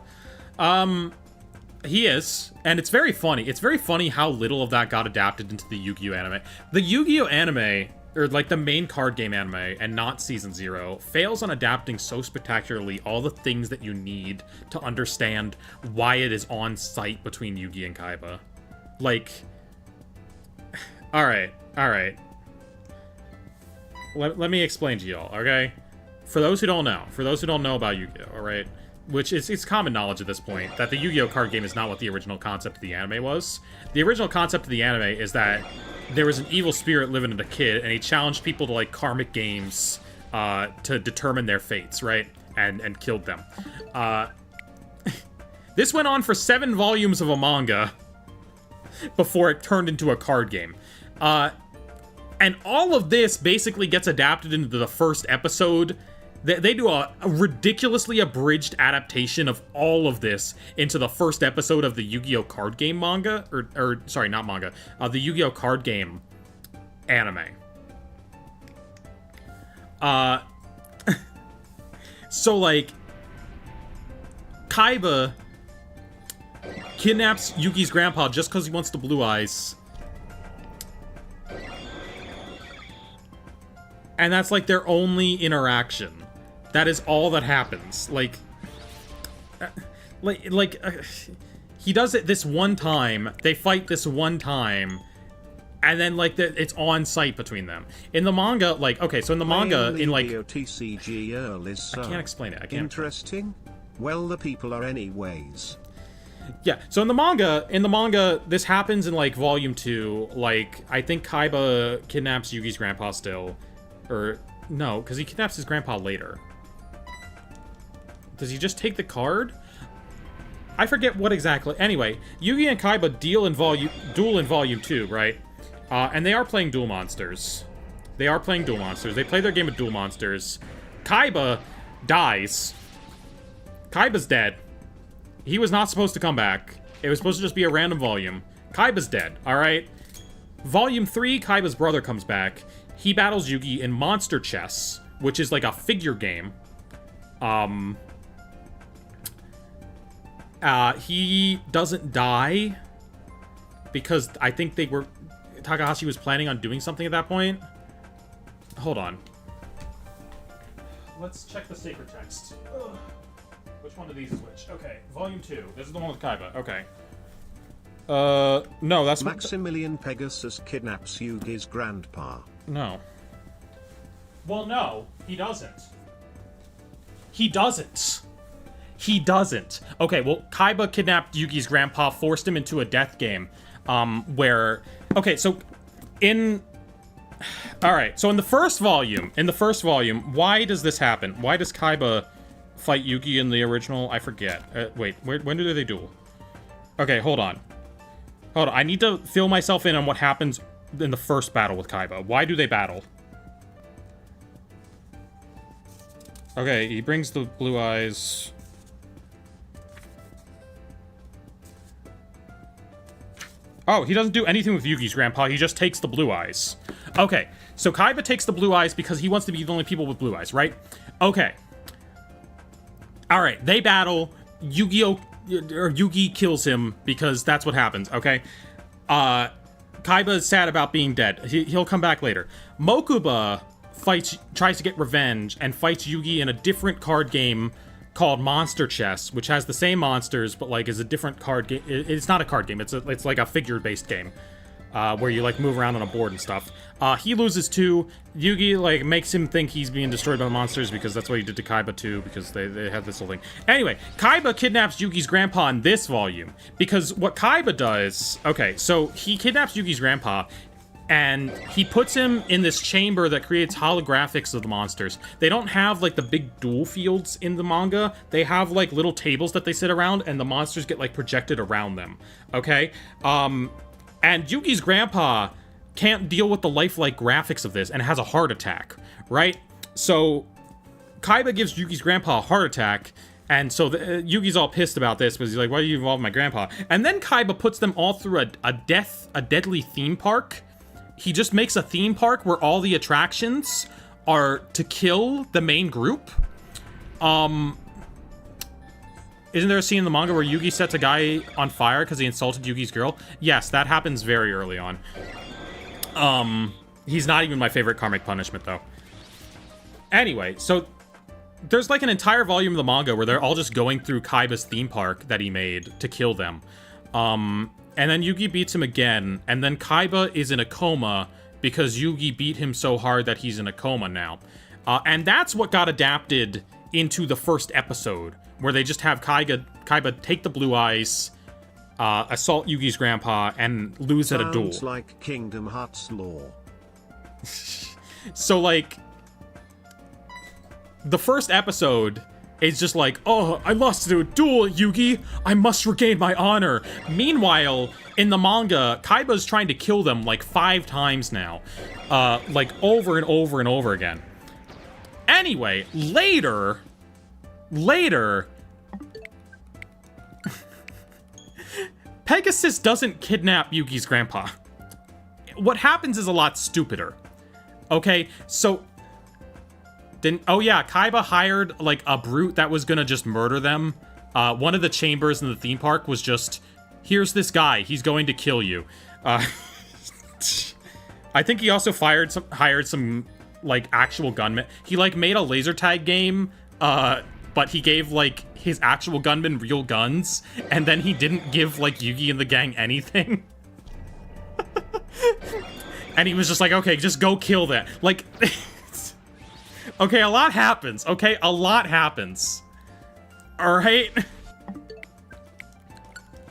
He is, and it's very funny. It's very funny how little of that got adapted into the Yu-Gi-Oh! Anime. The Yu-Gi-Oh! Anime, or like the main card game anime, and not Season 0, fails on adapting so spectacularly all the things that you need to understand why it is on site between Yugi and Kaiba. Like, alright. Let me explain to y'all, okay? For those who don't know about Yu-Gi-Oh!, alright? Which is, it's common knowledge at this point, that the Yu-Gi-Oh! Card game is not what the original concept of the anime was. The original concept of the anime is that there was an evil spirit living in a kid, and he challenged people to, like, karmic games to determine their fates, right? And killed them. This went on for 7 volumes of a manga before it turned into a card game. And all of this basically gets adapted into the first episode. They do a ridiculously abridged adaptation of all of this into the first episode of the Yu-Gi-Oh! Card game manga. Or sorry, not manga. The Yu-Gi-Oh! Card game anime. So, like, Kaiba kidnaps Yugi's grandpa just because he wants the blue eyes. And that's, like, their only interaction. That is all that happens. He does it this one time. They fight this one time. And then, like, it's on site between them. In the manga, like, okay, so in the manga, in, like... I can't explain it. I can't. Interesting? Well, the people are anyways. Yeah, so in the manga, this happens in, like, Volume 2. Like, I think Kaiba kidnaps Yugi's grandpa still. Or, no, because he kidnaps his grandpa later. Does he just take the card? I forget what exactly. Anyway, Yugi and Kaiba duel in Volume 2, right? And they are playing Duel Monsters. They play their game of Duel Monsters. Kaiba dies. Kaiba's dead. He was not supposed to come back. It was supposed to just be a random volume. Kaiba's dead, alright? Volume 3, Kaiba's brother comes back. He battles Yugi in Monster Chess, which is like a figure game. He doesn't die because I think Takahashi was planning on doing something at that point. Hold on. Let's check the sacred text. Ugh. Which one of these is which? Okay, Volume 2. This is the one with Kaiba. Okay. No, that's... Maximilian Pegasus kidnaps Yugi's grandpa. No. Well, no, he doesn't. He doesn't. Okay, well, Kaiba kidnapped Yugi's grandpa, forced him into a death game, where... Okay, so, in... All right, so in the first volume, why does this happen? Why does Kaiba fight Yugi in the original? I forget. Wait, when do they duel? Okay, hold on. I need to fill myself in on what happens in the first battle with Kaiba. Why do they battle? Okay, he brings the blue eyes. Oh, he doesn't do anything with Yugi's grandpa. He just takes the blue eyes. Okay, so Kaiba takes the blue eyes because he wants to be the only people with blue eyes, right? Okay. All right, they battle. Yugi kills him because that's what happens, okay? Kaiba is sad about being dead. He'll come back later. Mokuba tries to get revenge and fights Yugi in a different card game called Monster Chess, which has the same monsters, but like is a different card game. It's not a card game. It's like a figure-based game, where you like move around on a board and stuff. He loses too. Yugi like makes him think he's being destroyed by the monsters because that's what he did to Kaiba too, because they had this whole thing. Anyway, Kaiba kidnaps Yugi's grandpa in this volume because what Kaiba does. Okay, so he kidnaps Yugi's grandpa. And he puts him in this chamber that creates holographics of the monsters. They don't have, like, the big duel fields in the manga. They have, like, little tables that they sit around, and the monsters get, like, projected around them. Okay? And Yugi's grandpa can't deal with the lifelike graphics of this and has a heart attack, right? So, Kaiba gives Yugi's grandpa a heart attack, and so Yugi's all pissed about this, because he's like, why do you involve my grandpa? And then Kaiba puts them all through a deadly theme park. He just makes a theme park where all the attractions are to kill the main group. Isn't there a scene in the manga where Yugi sets a guy on fire because he insulted Yugi's girl? Yes, that happens very early on. He's not even my favorite karmic punishment, though. Anyway, so there's like an entire volume of the manga where they're all just going through Kaiba's theme park that he made to kill them. And then Yugi beats him again, and then Kaiba is in a coma because Yugi beat him so hard that he's in a coma now. And that's what got adapted into the first episode, where they just have Kaiba take the blue eyes, assault Yugi's grandpa, and lose at a duel. Sounds like Kingdom Hearts lore. So, like, the first episode is just like, oh, I lost to a duel, Yugi. I must regain my honor. Meanwhile, in the manga, Kaiba's trying to kill them like 5 times now. Like over and over and over again. Anyway, later, Pegasus doesn't kidnap Yugi's grandpa. What happens is a lot stupider. Okay, so oh yeah, Kaiba hired like a brute that was gonna just murder them. One of the chambers in the theme park was just, here's this guy, he's going to kill you. I think he also hired some like actual gunmen. He like made a laser tag game, but he gave like his actual gunmen real guns, and then he didn't give like Yugi and the gang anything. And he was just like, okay, just go kill that. Like, okay, a lot happens. Okay, a lot happens. All right?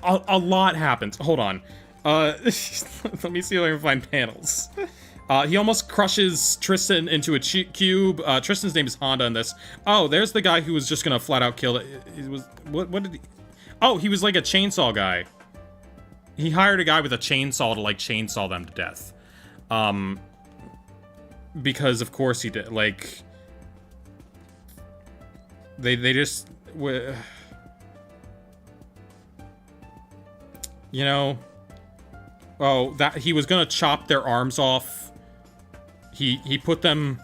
A lot happens. Hold on. Let me see if I can find panels. He almost crushes Tristan into a cube. Tristan's name is Honda in this. Oh, there's the guy who was just gonna flat out kill it. It was, what did he... Oh, he was like a chainsaw guy. He hired a guy with a chainsaw to like chainsaw them to death. Because of course he did. Like, they just, you know, oh, that he was gonna chop their arms off. He put them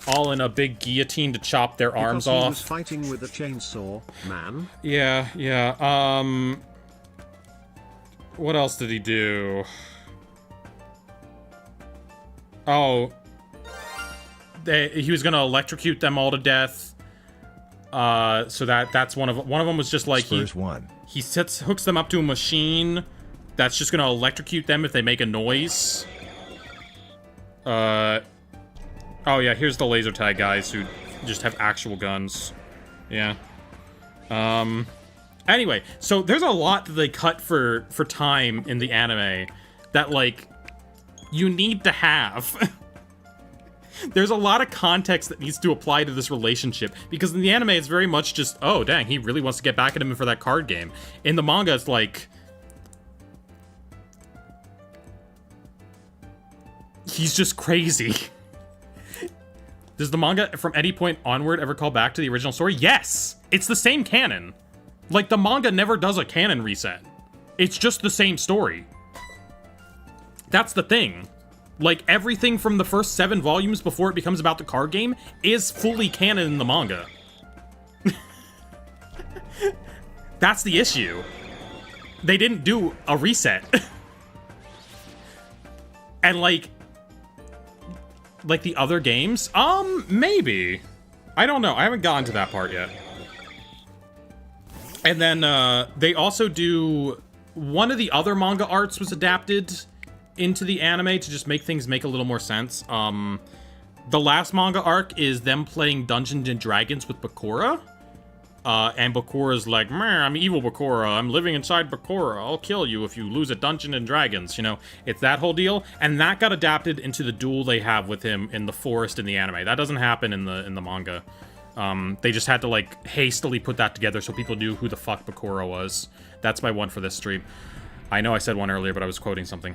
all in a big guillotine to chop their arms off. He was fighting with a chainsaw, man. Yeah, yeah. What else did he do? Oh, he was gonna electrocute them all to death. So that's one of them was just like he hooks them up to a machine that's just gonna electrocute them if they make a noise. Oh yeah, here's the laser tag guys who just have actual guns. Yeah. Anyway, so there's a lot that they cut for time in the anime that like you need to have. There's a lot of context that needs to apply to this relationship, because in the anime it's very much just, oh dang, he really wants to get back at him for that card game. In the manga it's like, he's just crazy. Does the manga from any point onward ever call back to the original story? Yes! It's the same canon. Like, the manga never does a canon reset. It's just the same story. That's the thing. Like, everything from the first 7 volumes before it becomes about the card game is fully canon in the manga. That's the issue. They didn't do a reset. And like the other games? Maybe. I don't know. I haven't gotten to that part yet. And then, they also do... One of the other manga arts was adapted into the anime to just make things make a little more sense. The last manga arc is them playing Dungeons and Dragons with Bakura. And Bakura's like, man, I'm evil Bakura. I'm living inside Bakura. I'll kill you if you lose at Dungeons and Dragons. You know, it's that whole deal. And that got adapted into the duel they have with him in the forest in the anime. That doesn't happen in the manga. They just had to, like, hastily put that together so people knew who the fuck Bakura was. That's my one for this stream. I know I said one earlier, but I was quoting something.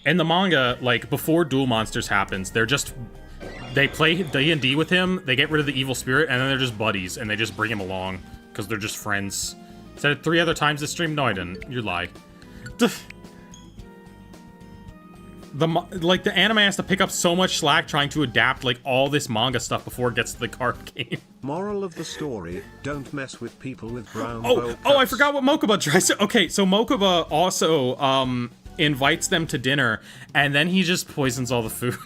In the manga, like, before Duel Monsters happens, they're just... They play D&D with him, they get rid of the evil spirit, and then they're just buddies, and they just bring him along, because they're just friends. Said it 3 other times this stream? No, I didn't. You lie. The anime has to pick up so much slack trying to adapt, like, all this manga stuff before it gets to the card game. Moral of the story, don't mess with people with brown Oh, I forgot what Mokuba tries to... Okay, so Mokuba also, invites them to dinner, and then he just poisons all the food.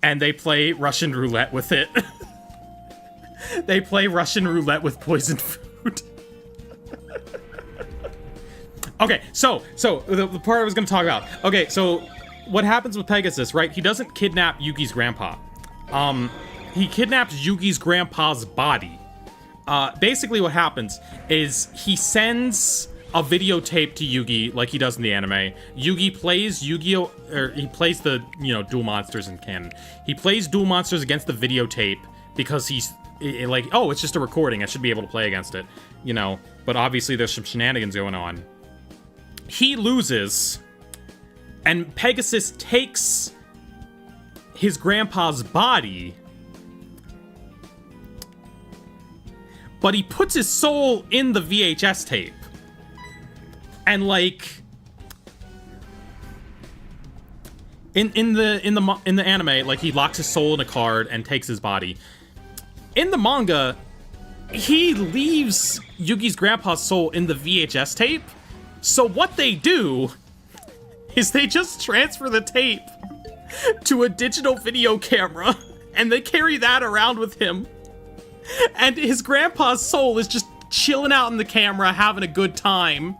And they play Russian roulette with it. They play Russian roulette with poisoned food. Okay, so the part I was going to talk about. Okay, so what happens with Pegasus, right? He doesn't kidnap Yugi's grandpa. He kidnaps Yugi's grandpa's body. Basically what happens is he sends a videotape to Yugi, like he does in the anime. Yugi plays Yu-Gi-Oh! Or he plays the, you know, Duel Monsters in canon. He plays Duel Monsters against the videotape because he's like, oh, it's just a recording. I should be able to play against it, you know. But obviously there's some shenanigans going on. He loses, and Pegasus takes his grandpa's body, but he puts his soul in the VHS tape. And like in the anime, like he locks his soul in a card and takes his body. In the manga, he leaves Yugi's grandpa's soul in the VHS tape. So what they do is they just transfer the tape to a digital video camera and they carry that around with him. And his grandpa's soul is just chilling out in the camera, having a good time.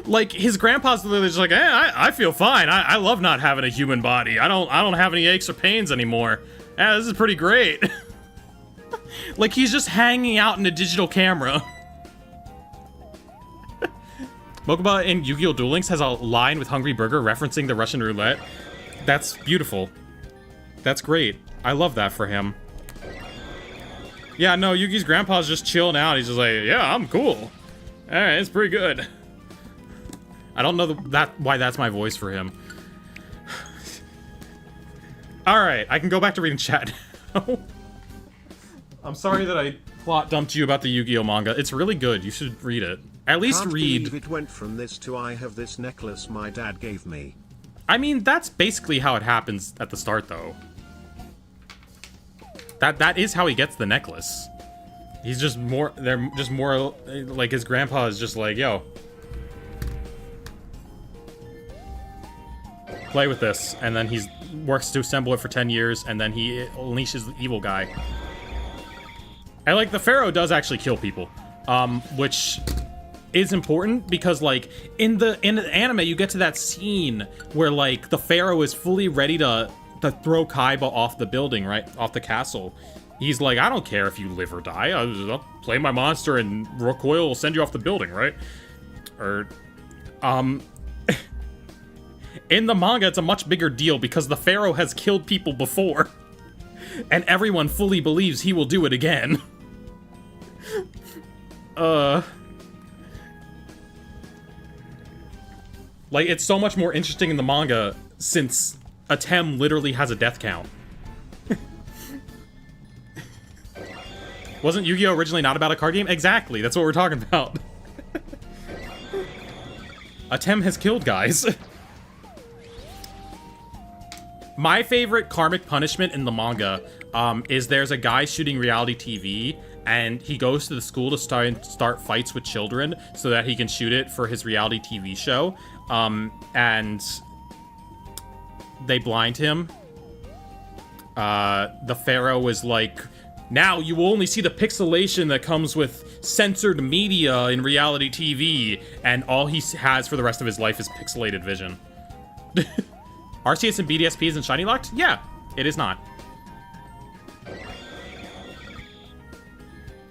Like his grandpa's literally just like, I feel fine. I love not having a human body. I don't have any aches or pains anymore. Yeah, this is pretty great. Like he's just hanging out in a digital camera. Mokuba in Yu-Gi-Oh! Duel Links has a line with Hungry Burger referencing the Russian roulette. That's beautiful. That's great. I love that for him. Yeah, no, Yugi's grandpa's just chilling out. He's just like, yeah, I'm cool. Alright, it's pretty good. I don't know why that's my voice for him. Alright, I can go back to reading chat now. I'm sorry that I plot dumped you about the Yu-Gi-Oh! Manga. It's really good. You should read it. At least Can't read... believe it went from this to I have this necklace my dad gave me. I mean, that's basically how it happens at the start, though. That is how he gets the necklace. He's just more... They're just more... Like, his grandpa is just like, yo. Play with this. And then he works to assemble it for 10 years, and then he unleashes the evil guy. And, like, the Pharaoh does actually kill people. Which is important, because, like, in the anime, you get to that scene where, like, the Pharaoh is fully ready to throw Kaiba off the building, right? Off the castle. He's like, I don't care if you live or die. I'll play my monster and Recoil will send you off the building, right? In the manga, it's a much bigger deal because the Pharaoh has killed people before. And everyone fully believes he will do it again. Like, it's so much more interesting in the manga since Atem literally has a death count. Wasn't Yu-Gi-Oh! Originally not about a card game? Exactly, that's what we're talking about. Atem has killed guys. My favorite karmic punishment in the manga is there's a guy shooting reality TV, and he goes to the school to start fights with children so that he can shoot it for his reality TV show. And they blind him. The Pharaoh was like, now you will only see the pixelation that comes with censored media in reality TV, and all he has for the rest of his life is pixelated vision. RCS and BDSP isn't shiny locked? Yeah, it is not.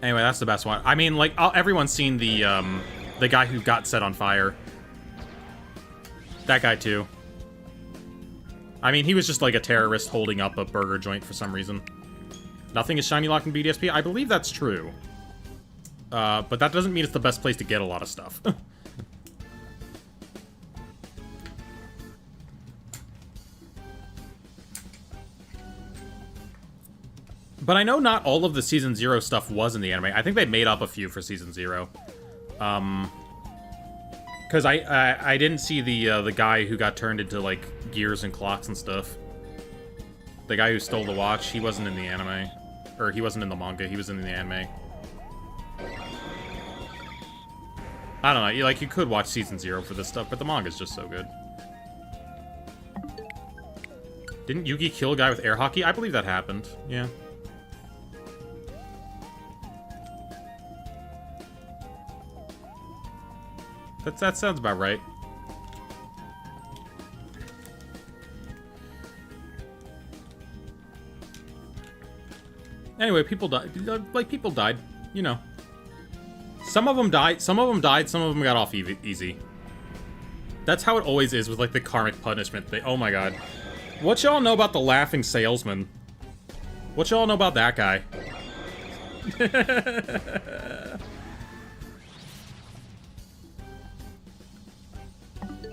Anyway, that's the best one. I mean, like, everyone's seen the guy who got set on fire. That guy, too. I mean, he was just like a terrorist holding up a burger joint for some reason. Nothing is shiny locked in BDSP? I believe that's true. But that doesn't mean it's the best place to get a lot of stuff. But I know not all of the Season 0 stuff was in the anime. I think they made up a few for Season 0. Because I didn't see the guy who got turned into, like, gears and clocks and stuff. The guy who stole the watch, he wasn't in the anime. Or he wasn't in the manga, he was in the anime. I don't know, you could watch Season 0 for this stuff, but the manga's just so good. Didn't Yugi kill a guy with air hockey? I believe that happened, yeah. That sounds about right. Anyway, people died. Like, people died. You know. Some of them died, some of them got off easy. That's how it always is with, like, the karmic punishment thing. Oh my god. What y'all know about the laughing salesman? What y'all know about that guy?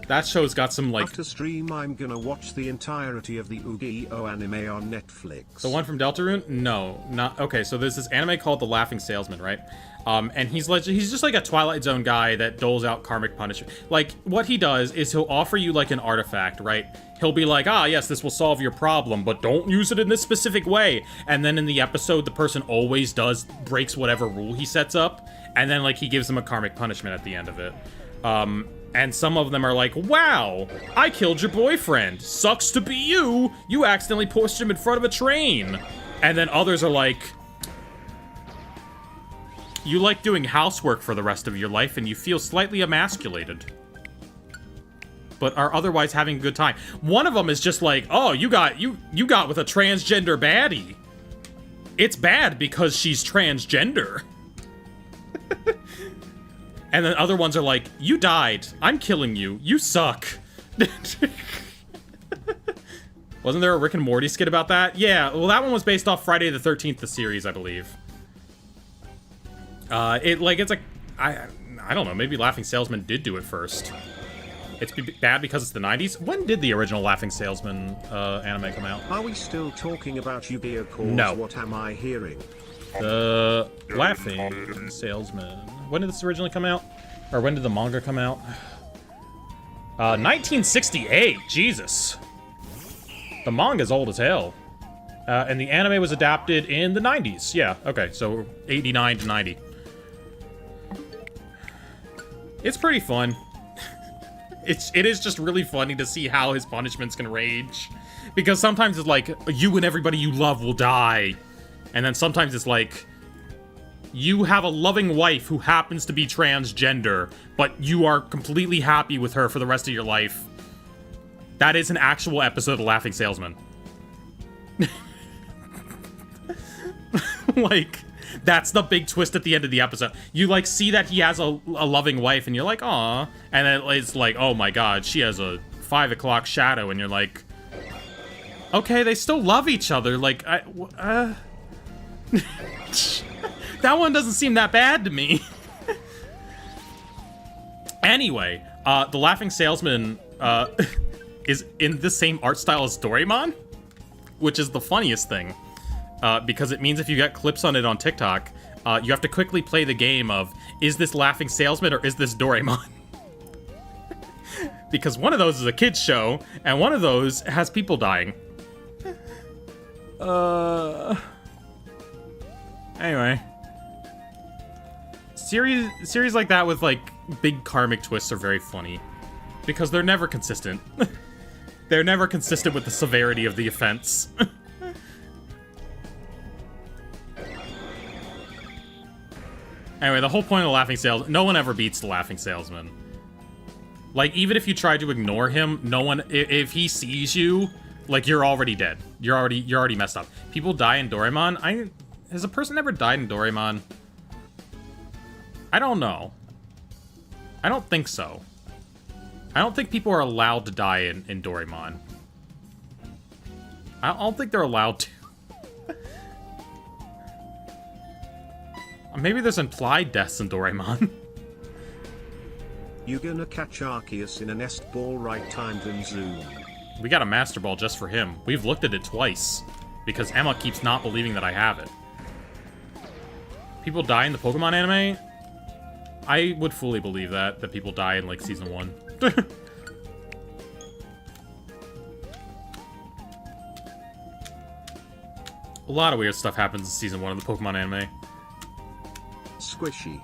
That show's got some, like... After stream, I'm gonna watch the entirety of the Yu-Gi-Oh! Anime on Netflix. The one from Deltarune? No, not... Okay, so there's this anime called The Laughing Salesman, right? And he's just like a Twilight Zone guy that doles out karmic punishment. Like, what he does is he'll offer you, like, an artifact, right? He'll be like, ah, yes, this will solve your problem, but don't use it in this specific way. And then in the episode, the person always breaks whatever rule he sets up. And then, like, he gives them a karmic punishment at the end of it. And some of them are like, wow, I killed your boyfriend. Sucks to be you. You accidentally pushed him in front of a train. And then others are like, you like doing housework for the rest of your life and you feel slightly emasculated, but are otherwise having a good time. One of them is just like, oh, you got with a transgender baddie. It's bad because she's transgender. And then other ones are like, you died. I'm killing you. You suck. Wasn't there a Rick and Morty skit about that? Yeah, well, that one was based off Friday the 13th, the series, I believe. I don't know, maybe Laughing Salesman did do it first. It's bad because it's the 90s? When did the original Laughing Salesman anime come out? Are we still talking about Yu-Gi-Oh! Calls? No. What am I hearing? The Laughing Salesman. When did this originally come out? Or when did the manga come out? 1968, Jesus. The manga's old as hell. And the anime was adapted in the 90s. Yeah, okay, so 89 to 90. It's pretty fun. It is just really funny to see how his punishments can range. Because sometimes it's like, you and everybody you love will die. And then sometimes it's like, you have a loving wife who happens to be transgender, but you are completely happy with her for the rest of your life. That is an actual episode of Laughing Salesman. Like, That's the big twist at the end of the episode. You, like, see that he has a loving wife, and you're like, aw. And then it's like, oh my god, she has a 5 o'clock shadow, and you're like, okay, they still love each other. Like, that one doesn't seem that bad to me. Anyway, the Laughing Salesman is in the same art style as Doraemon, which is the funniest thing, because it means if you get clips on it on TikTok, you have to quickly play the game of, is this Laughing Salesman or is this Doraemon? Because one of those is a kid's show, and one of those has people dying. Anyway. Series like that with, like, big karmic twists are very funny. Because they're never consistent. They're never consistent with the severity of the offense. Anyway, the whole point of the Laughing Salesman... No one ever beats the Laughing Salesman. Like, even if you try to ignore him, no one... If he sees you, like, you're already dead. You're already messed up. People die in Doraemon. Has a person ever died in Doraemon? I don't know. I don't think so. I don't think people are allowed to die in Doraemon. I don't think they're allowed to. Maybe there's implied deaths in Doraemon. You gonna catch Arceus in a nest ball right timed in Zoom. We got a Master Ball just for him. We've looked at it twice, because Emma keeps not believing that I have it. People die in the Pokemon anime? I would fully believe that people die in, like, Season 1. A lot of weird stuff happens in Season 1 of the Pokemon anime. Squishy.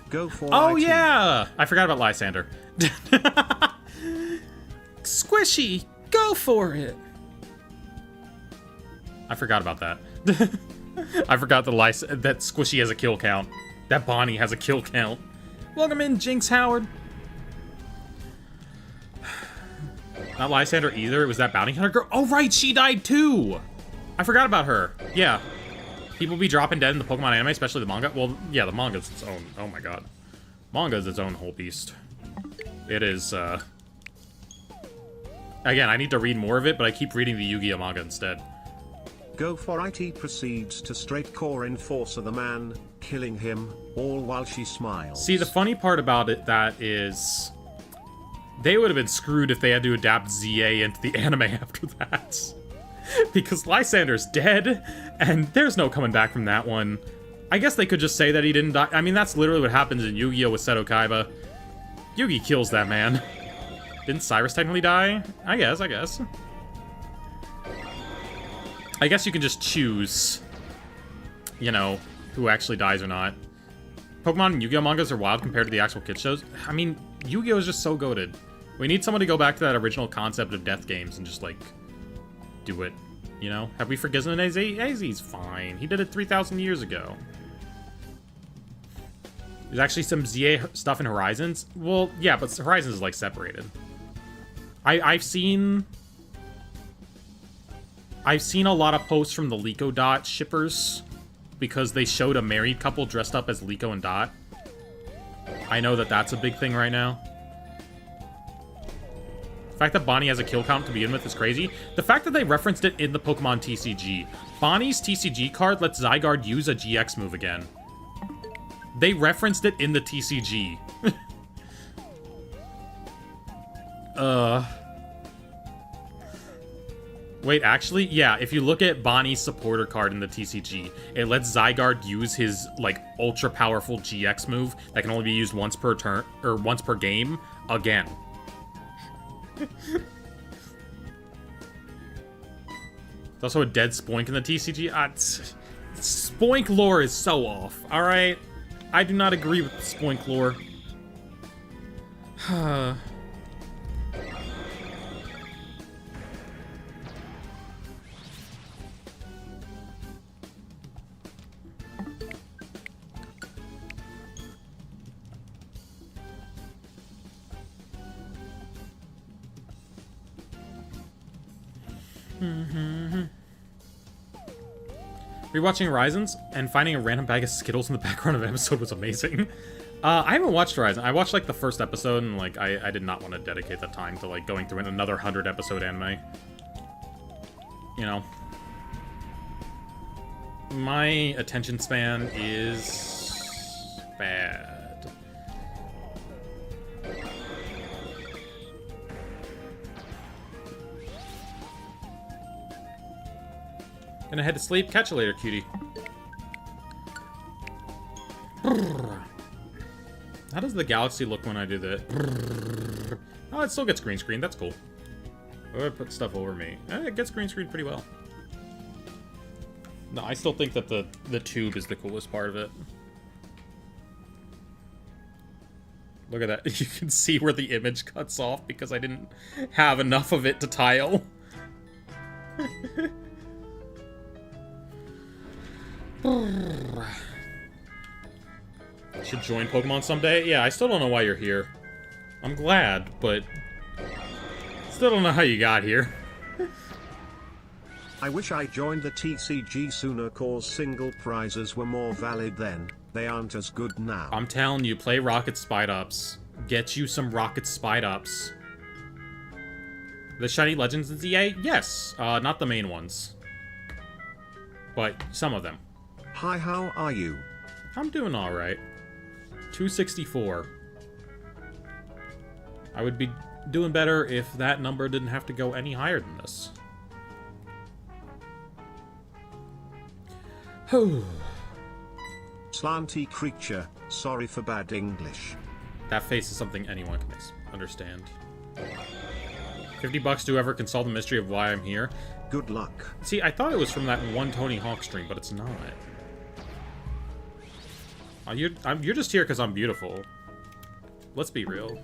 Go for Oh, IT. yeah! I forgot about Lysander. Squishy! Go for it! I forgot about that. I forgot that Squishy has a kill count. That Bonnie has a kill count. Welcome in, Jinx Howard. Not Lysander either. It was that bounty hunter girl. Oh, right, she died too. I forgot about her. Yeah. People be dropping dead in the Pokemon anime, especially the manga. Well, yeah, the manga's its own. Oh my god. Manga is its own whole beast. It is, Again, I need to read more of it, but I keep reading the Yu-Gi-Oh manga instead. Go for IT proceeds to straight core enforcer the man, killing him, all while she smiles. See, the funny part about it, that is... They would have been screwed if they had to adapt ZA into the anime after that. Because Lysander's dead, and there's no coming back from that one. I guess they could just say that he didn't die. I mean, that's literally what happens in Yu-Gi-Oh! With Seto Kaiba. Yugi kills that man. Didn't Cyrus technically die? I guess. I guess you can just choose, you know, who actually dies or not. Pokemon and Yu-Gi-Oh! Mangas are wild compared to the actual kid shows. I mean, Yu-Gi-Oh! Is just so goated. We need someone to go back to that original concept of death games and just, like, do it. You know? Have we forgiven AZ? AZ's fine. He did it 3,000 years ago. There's actually some ZA stuff in Horizons. Well, yeah, but Horizons is, like, separated. I've seen a lot of posts from the Liko Dot shippers because they showed a married couple dressed up as Liko and Dot. I know that that's a big thing right now. The fact that Bonnie has a kill count to begin with is crazy. The fact that they referenced it in the Pokemon TCG. Bonnie's TCG card lets Zygarde use a GX move again. They referenced it in the TCG. Wait, actually, yeah, if you look at Bonnie's supporter card in the TCG, it lets Zygarde use his, like, ultra-powerful GX move that can only be used once per turn, or once per game, again. There's also a dead Spoink in the TCG. Spoink lore is so off, alright? I do not agree with the Spoink lore. Rewatching Horizons and finding a random bag of Skittles in the background of an episode was amazing. I haven't watched Horizon. I watched, like, the first episode, and, like, I did not want to dedicate that time to, like, going through another 100-episode anime. You know. My attention span is bad. Gonna head to sleep. Catch you later, cutie. How does the galaxy look when I do that? Oh, it still gets green screen. That's cool. Or put stuff over me. It gets green screen pretty well. No, I still think that the tube is the coolest part of it. Look at that. You can see where the image cuts off because I didn't have enough of it to tile. Should join Pokemon someday? Yeah, I still don't know why you're here. I'm glad, but still don't know how you got here. I wish I joined the TCG sooner cause single prizes were more valid then. They aren't as good now. I'm telling you, play Rocket Spite-Ups. Get you some Rocket Spite-Ups. The Shiny Legends in ZA? Yes. Not the main ones. But some of them. Hi, how are you? I'm doing alright. 264. I would be doing better if that number didn't have to go any higher than this. Slanty creature, sorry for bad English. That face is something anyone can understand. $50 to whoever can solve the mystery of why I'm here. Good luck. See, I thought it was from that one Tony Hawk stream, but it's not. You're just here because I'm beautiful. Let's be real.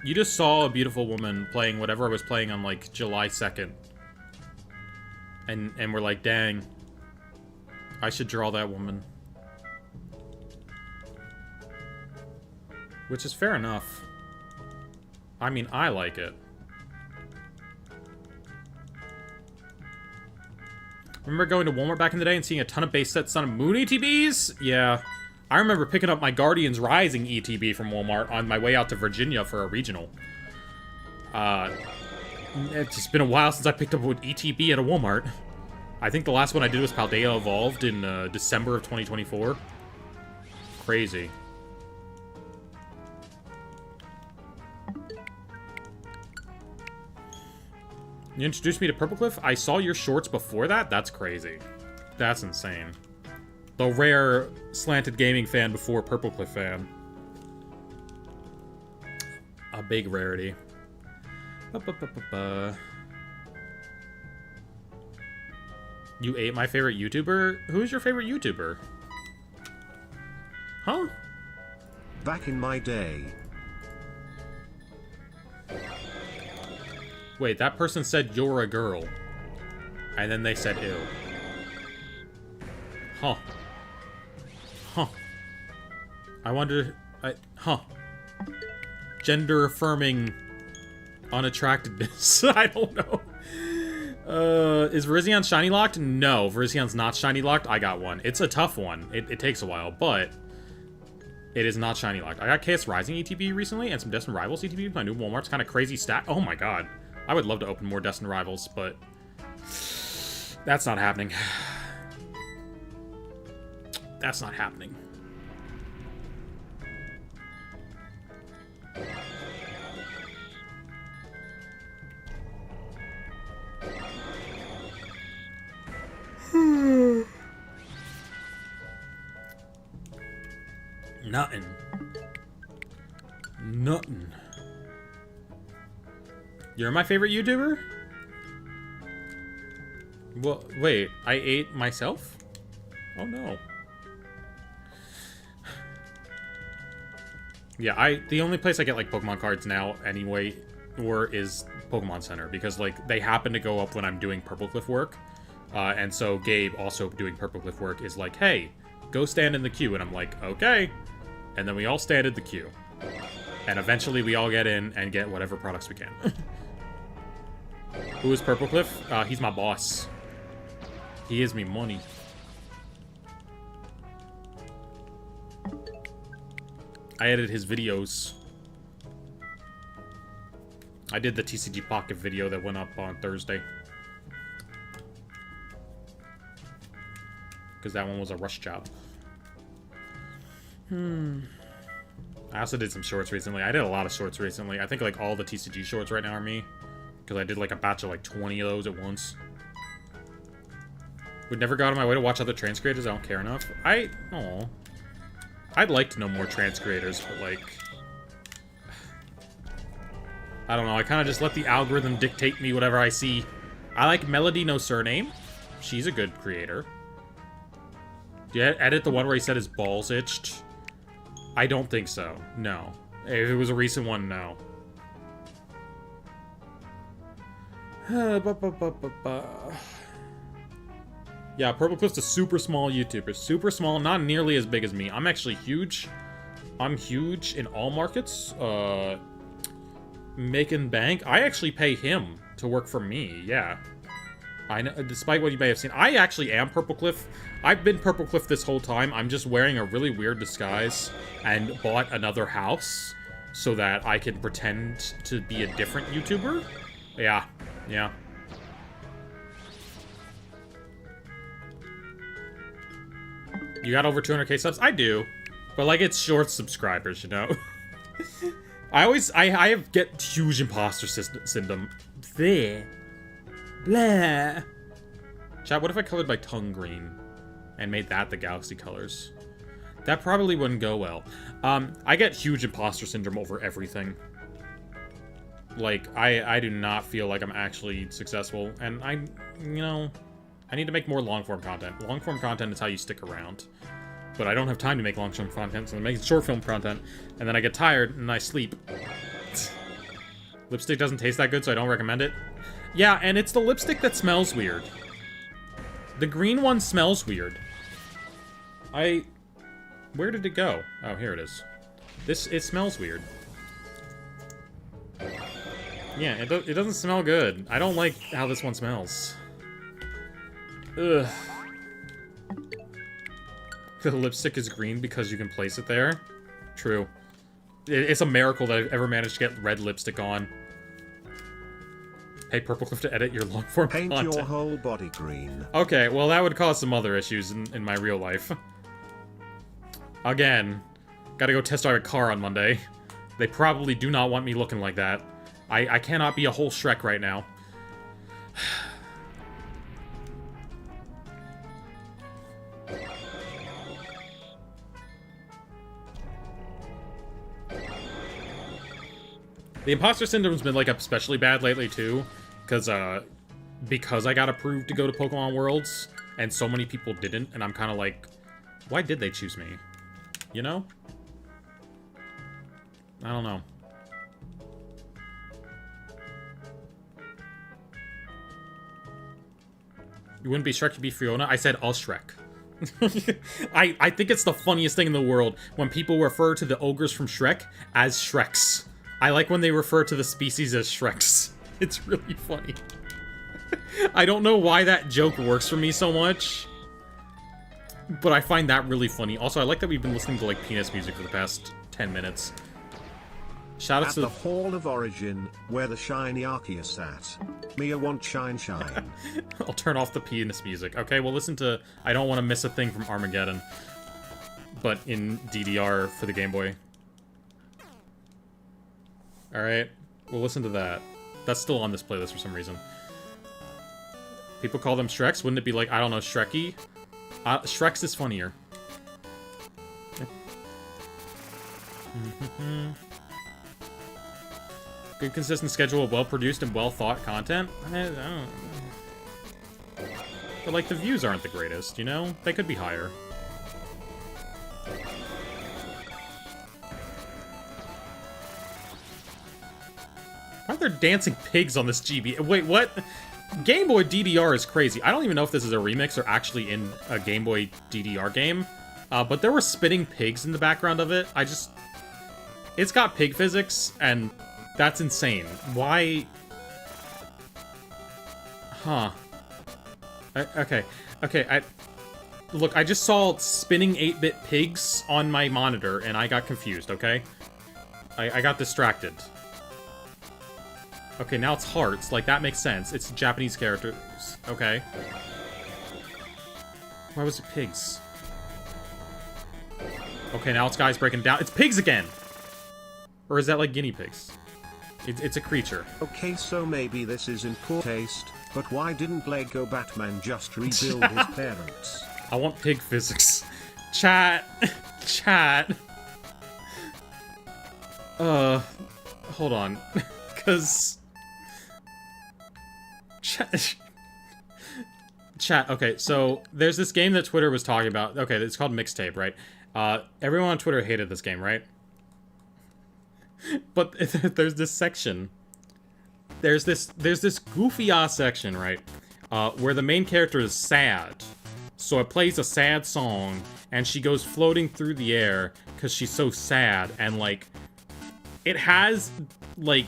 You just saw a beautiful woman playing whatever I was playing on, like, July 2nd. And we're like, dang. I should draw that woman. Which is fair enough. I mean, I like it. Remember going to Walmart back in the day and seeing a ton of base set Sun and Moon ETBs? Yeah. I remember picking up my Guardians Rising ETB from Walmart on my way out to Virginia for a regional. It's just been a while since I picked up an ETB at a Walmart. I think the last one I did was Paldea Evolved in December of 2024. Crazy. You introduced me to Purple Cliff? I saw your shorts before that? That's crazy. That's insane. The rare Slanted Gaming fan before Purple Cliff fan. A big rarity. You ate my favorite YouTuber? Who's your favorite YouTuber? Huh? Back in my day. Wait, that person said you're a girl. And then they said ew. Huh. Huh. I wonder... huh. Gender-affirming unattractiveness. I don't know. Is Virizion shiny locked? No, Virizion's not shiny locked. I got one. It's a tough one. It takes a while, but it is not shiny locked. I got KS Rising ETB recently and some Destined Rivals ETB. My new Walmart's kind of crazy stat. Oh my god. I would love to open more Destined Rivals, but that's not happening. That's not happening. Nothing. Nothing. You're my favorite YouTuber? Well, wait, I ate myself? Oh no. Yeah, the only place I get, like, Pokemon cards now, anyway, is Pokemon Center, because, like, they happen to go up when I'm doing Purple Cliff work, and so Gabe, also doing Purple Cliff work, is like, hey, go stand in the queue, and I'm like, okay, and then we all stand in the queue, and eventually we all get in and get whatever products we can. Who is Purple Cliff? He's my boss. He gives me money. I edit his videos. I did the TCG Pocket video that went up on Thursday. Because that one was a rush job. I also did some shorts recently. I did a lot of shorts recently. I think like all the TCG shorts right now are me. Because I did like a batch of like 20 of those at once. Would never go out of my way to watch other trans creators. I don't care enough. I'd like to know more trans creators, but like... I don't know. I kind of just let the algorithm dictate me whatever I see. I like Melody No Surname. She's a good creator. Did you edit the one where he said his balls itched? I don't think so. No. If it was a recent one, no. Yeah, Purple Cliff's a super small YouTuber. Super small, not nearly as big as me. I'm actually huge. I'm huge in all markets. Making bank. I actually pay him to work for me, yeah. I know, despite what you may have seen. I actually am Purple Cliff. I've been Purple Cliff this whole time. I'm just wearing a really weird disguise and bought another house so that I can pretend to be a different YouTuber. Yeah, yeah. You got over 200k subs? I do. But, like, it's short subscribers, you know? I get huge imposter syndrome. There. Blah. Chat, what if I colored my tongue green and made that the galaxy colors? That probably wouldn't go well. I get huge imposter syndrome over everything. Like, I do not feel like I'm actually successful, and you know, I need to make more long-form content. Long-form content is how you stick around. But I don't have time to make long-form content, so I'm making short-film content, and then I get tired, and I sleep. Lipstick doesn't taste that good, so I don't recommend it. Yeah, and it's the lipstick that smells weird. The green one smells weird. Where did it go? Oh, here it is. It smells weird. Yeah, it doesn't smell good. I don't like how this one smells. Ugh. The lipstick is green because you can place it there? True. It's a miracle that I've ever managed to get red lipstick on. Hey, Purple Cliff, to edit your long-form content. Paint your whole body green. Okay, well, that would cause some other issues in my real life. Again, gotta go test drive a car on Monday. They probably do not want me looking like that. I cannot be a whole Shrek right now. The imposter syndrome's been, like, especially bad lately, too. Because I got approved to go to Pokemon Worlds, and so many people didn't, and I'm kind of like, why did they choose me? You know? I don't know. You wouldn't be Shrek, you'd be Fiona? I said all Shrek. I think it's the funniest thing in the world when people refer to the ogres from Shrek as Shreks. I like when they refer to the species as Shreks. It's really funny. I don't know why that joke works for me so much, but I find that really funny. Also, I like that we've been listening to, like, penis music for the past 10 minutes. Shoutouts to the Hall of Origin, where the shiny Arceus sat. Mia want shine shine. I'll turn off the penis music. Okay, we'll listen to I Don't Want to Miss a Thing from Armageddon, but in DDR for the Game Boy. Alright, we'll listen to that. That's still on this playlist for some reason. People call them Shreks. Wouldn't it be like, I don't know, Shreky? Shreks is funnier. Good consistent schedule of well-produced and well-thought content? I don't know. But, like, the views aren't the greatest, you know? They could be higher. Why are there dancing pigs on this GB? Wait, what? Game Boy DDR is crazy. I don't even know if this is a remix or actually in a Game Boy DDR game. But there were spinning pigs in the background of it. It's got pig physics, and that's insane. Why? Huh. Okay. Look, I just saw spinning 8-bit pigs on my monitor, and I got confused, okay? I got distracted. Okay, now it's hearts. Like, that makes sense. It's Japanese characters. Okay. Why was it pigs? Okay, now it's guys breaking down. It's pigs again! Or is that like guinea pigs? It's a creature. Okay, so maybe this is in poor taste, but why didn't Lego Batman just rebuild his parents? I want pig physics. Chat. Chat. Hold on. Because... Chat, okay, so there's this game that Twitter was talking about. Okay, it's called Mixtape, right? Everyone on Twitter hated this game, right? But there's this section. There's this goofy-ass section, right? Where the main character is sad. So it plays a sad song, and she goes floating through the air because she's so sad, and, like, it has, like,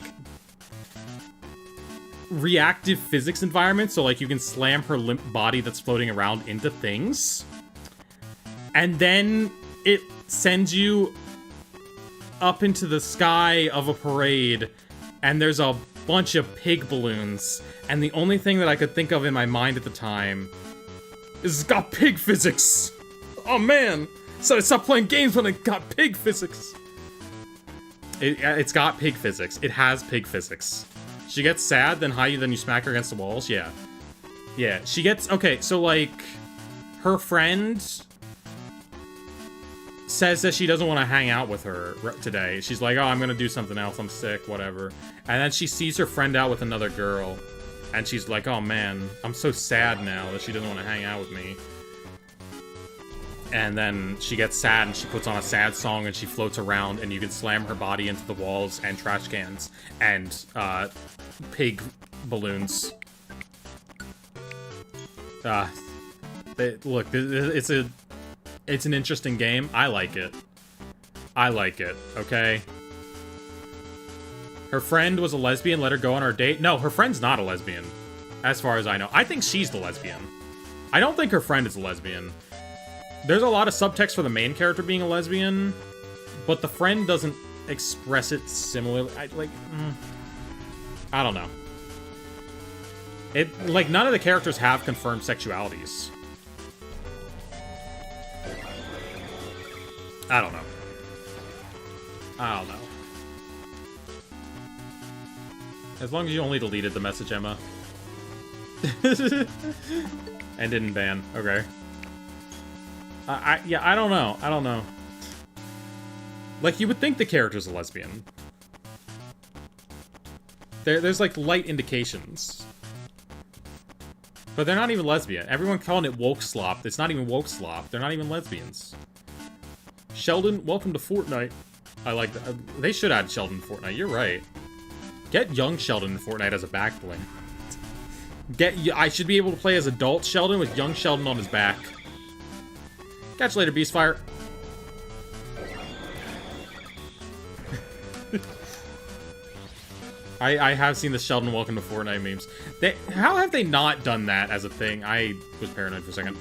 reactive physics environment, so, like, you can slam her limp body that's floating around into things. And then it sends you up into the sky of a parade, and there's a bunch of pig balloons, and the only thing that I could think of in my mind at the time is it's got pig physics! Oh man! So I stopped playing games when it got pig physics! It's got pig physics. It has pig physics. She gets sad, then you smack her against the walls? Yeah. Yeah, she gets... Okay, so, like, her friend says that she doesn't want to hang out with her today. She's like, oh, I'm gonna do something else, I'm sick, whatever. And then she sees her friend out with another girl, and she's like, oh man, I'm so sad now that she doesn't want to hang out with me. And then she gets sad, and she puts on a sad song, and she floats around, and you can slam her body into the walls, and trash cans, and, pig balloons. Look, it's an interesting game. I like it. I like it, okay? Her friend was a lesbian, let her go on her date. No, her friend's not a lesbian, as far as I know. I think she's the lesbian. I don't think her friend is a lesbian. There's a lot of subtext for the main character being a lesbian, but the friend doesn't express it similarly. I don't know. Like, none of the characters have confirmed sexualities. I don't know. I don't know. As long as you only deleted the message, Emma. And didn't ban. Okay. Yeah, I don't know. I don't know. Like, you would think the character's a lesbian. There's, like, light indications. But they're not even lesbian. Everyone calling it woke slop. It's not even woke slop. They're not even lesbians. Sheldon, welcome to Fortnite. I like that. They should add Sheldon in Fortnite. You're right. Get young Sheldon in Fortnite as a back bling. I should be able to play as adult Sheldon with young Sheldon on his back. Catch you later, Beastfire. I have seen the Sheldon welcome to Fortnite memes. How have they not done that as a thing? I was paranoid for a second.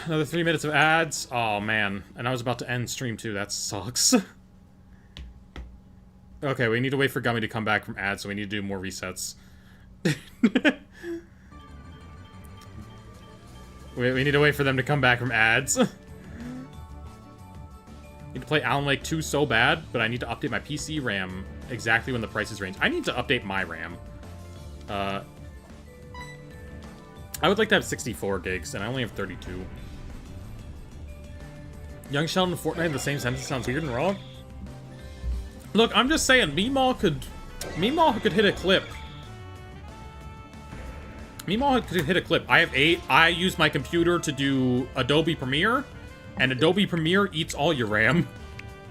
Another 3 minutes of ads. Oh, man. And I was about to end stream, too. That sucks. Okay, we need to wait for Gummy to come back from ads, so we need to do more resets. We need to wait for them to come back from ads. Need to play Alan Wake 2 so bad, but I need to update my PC RAM exactly when the prices range. I need to update my RAM. I would like to have 64 gigs, and I only have 32. Young Sheldon and Fortnite in the same sentence sounds weird and wrong. Look, I'm just saying, Meemaw could hit a clip. Meemaw could hit a clip. I have 8. I use my computer to do Adobe Premiere, and Adobe Premiere eats all your RAM,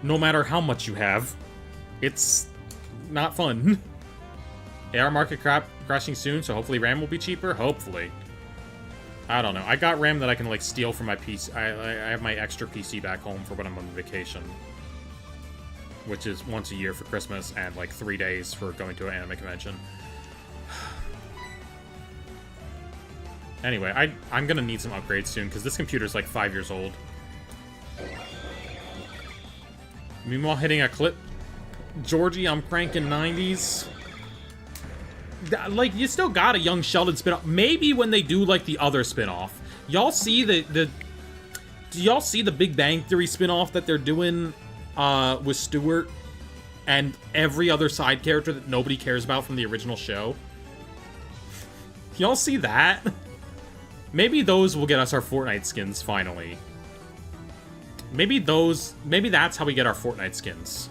no matter how much you have. It's not fun. AR market crashing soon, so hopefully RAM will be cheaper. Hopefully. I don't know. I got RAM that I can, like, steal from my PC. I have my extra PC back home for when I'm on vacation. Which is once a year for Christmas, and, like, 3 days for going to an anime convention. Anyway, I'm gonna need some upgrades soon, because this computer's like 5 years old. Meanwhile, hitting a clip. Georgie, I'm cranking 90s. Like, you still got a Young Sheldon spin-off. Maybe when they do, like, the other spin-off. Y'all see do y'all see the Big Bang Theory spin-off that they're doing with Stewart and every other side character that nobody cares about from the original show? Y'all see that? Maybe those will get us our Fortnite skins, finally. Maybe that's how we get our Fortnite skins.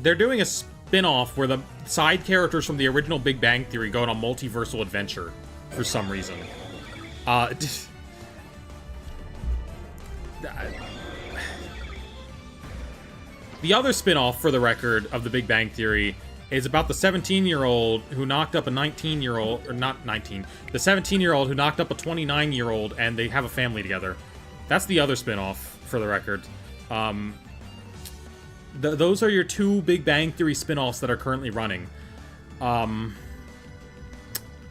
They're doing a spin-off where the side characters from the original Big Bang Theory go on a multiversal adventure for some reason. The other spin-off, for the record, of the Big Bang Theory is about the 17-year-old who knocked up a 19-year-old, or not 19, the 17-year-old who knocked up a 29-year-old, and they have a family together. That's the other spin-off, for the record. Those are your two Big Bang Theory spin-offs that are currently running.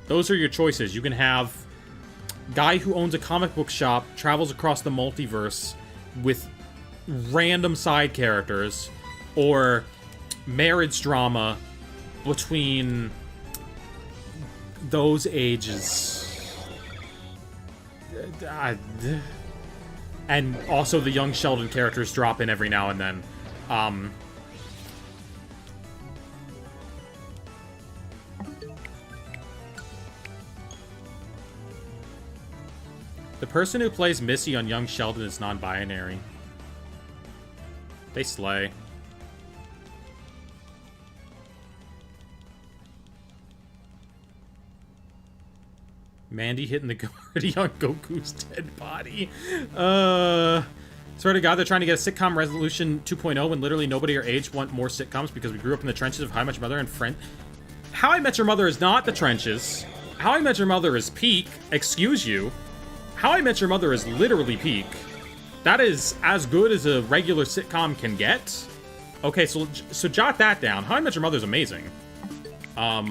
Those are your choices. You can have guy who owns a comic book shop, travels across the multiverse with random side characters, or marriage drama between those ages. And also the Young Sheldon characters drop in every now and then. The person who plays Missy on Young Sheldon is non-binary. They slay. Mandy hitting the guard on Goku's dead body. Swear to God, they're trying to get a sitcom resolution 2.0 when literally nobody our age want more sitcoms because we grew up in the trenches of How I Met Your Mother and Friend. How I Met Your Mother is not the trenches. How I Met Your Mother is peak. Excuse you. How I Met Your Mother is literally peak. That is as good as a regular sitcom can get. Okay, so jot that down. How I Met Your Mother is amazing. How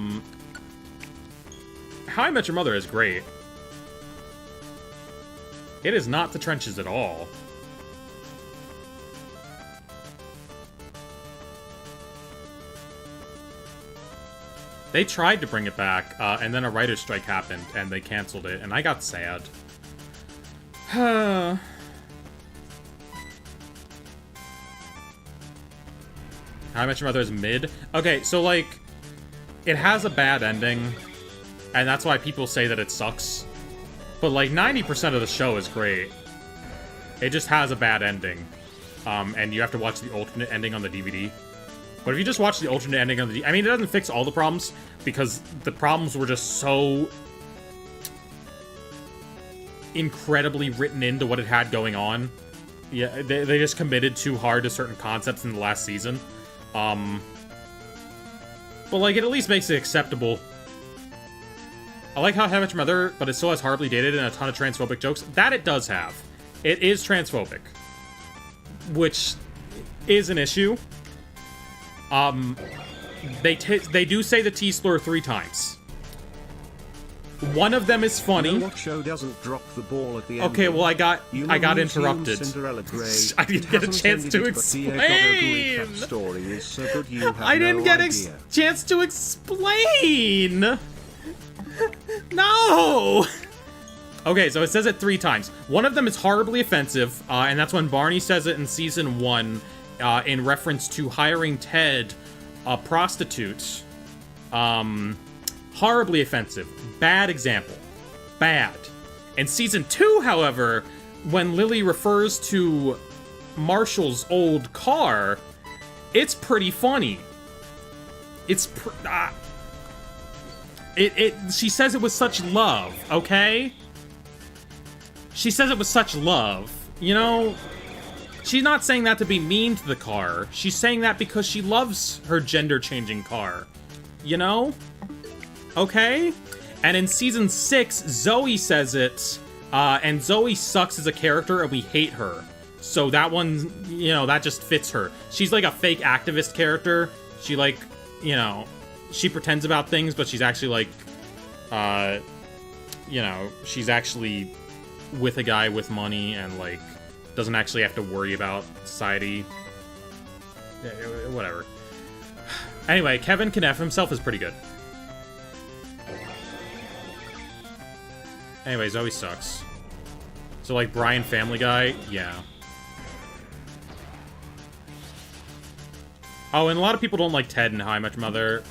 I Met Your Mother is great. It is not the trenches at all. They tried to bring it back, and then a writer's strike happened, and they canceled it, and I got sad. How I Met Your Mother is mid? Okay, so, like, it has a bad ending, and that's why people say that it sucks. But, like, 90% of the show is great. It just has a bad ending. And you have to watch the alternate ending on the DVD. But if you just watch the alternate ending on the DVD... I mean, it doesn't fix all the problems, because the problems were just so incredibly written into what it had going on. Yeah, they just committed too hard to certain concepts in the last season. But, like, it at least makes it acceptable. I like How I Met Your Mother, but it still has horribly dated and a ton of transphobic jokes. That it does have. It is transphobic. Which is an issue. They do say the T-slur 3 times. One of them is funny. You know what show doesn't drop the ball at the end? Okay, well, I got interrupted. I didn't get a chance to explain. I didn't get a chance to explain. No. Okay, so it says it 3 times. One of them is horribly offensive, and that's when Barney says it in season 1, in reference to hiring Ted, a prostitute. Horribly offensive. Bad example. Bad. In season 2, however, when Lily refers to Marshall's old car, it's pretty funny. It's she says it with such love, okay? She says it with such love. You know, she's not saying that to be mean to the car. She's saying that because she loves her gender-changing car. You know? Okay? And in season 6, Zoe says it, and Zoe sucks as a character, and we hate her. So that one, you know, that just fits her. She's like a fake activist character. She, like, you know, she pretends about things, but she's actually like, you know, she's actually with a guy with money and like doesn't actually have to worry about society. Yeah, whatever. Anyway, Kevin can F himself is pretty good. Anyway, Zoe sucks. So like Brian Family Guy, yeah. Oh, and a lot of people don't like Ted in How I Met Your Mother.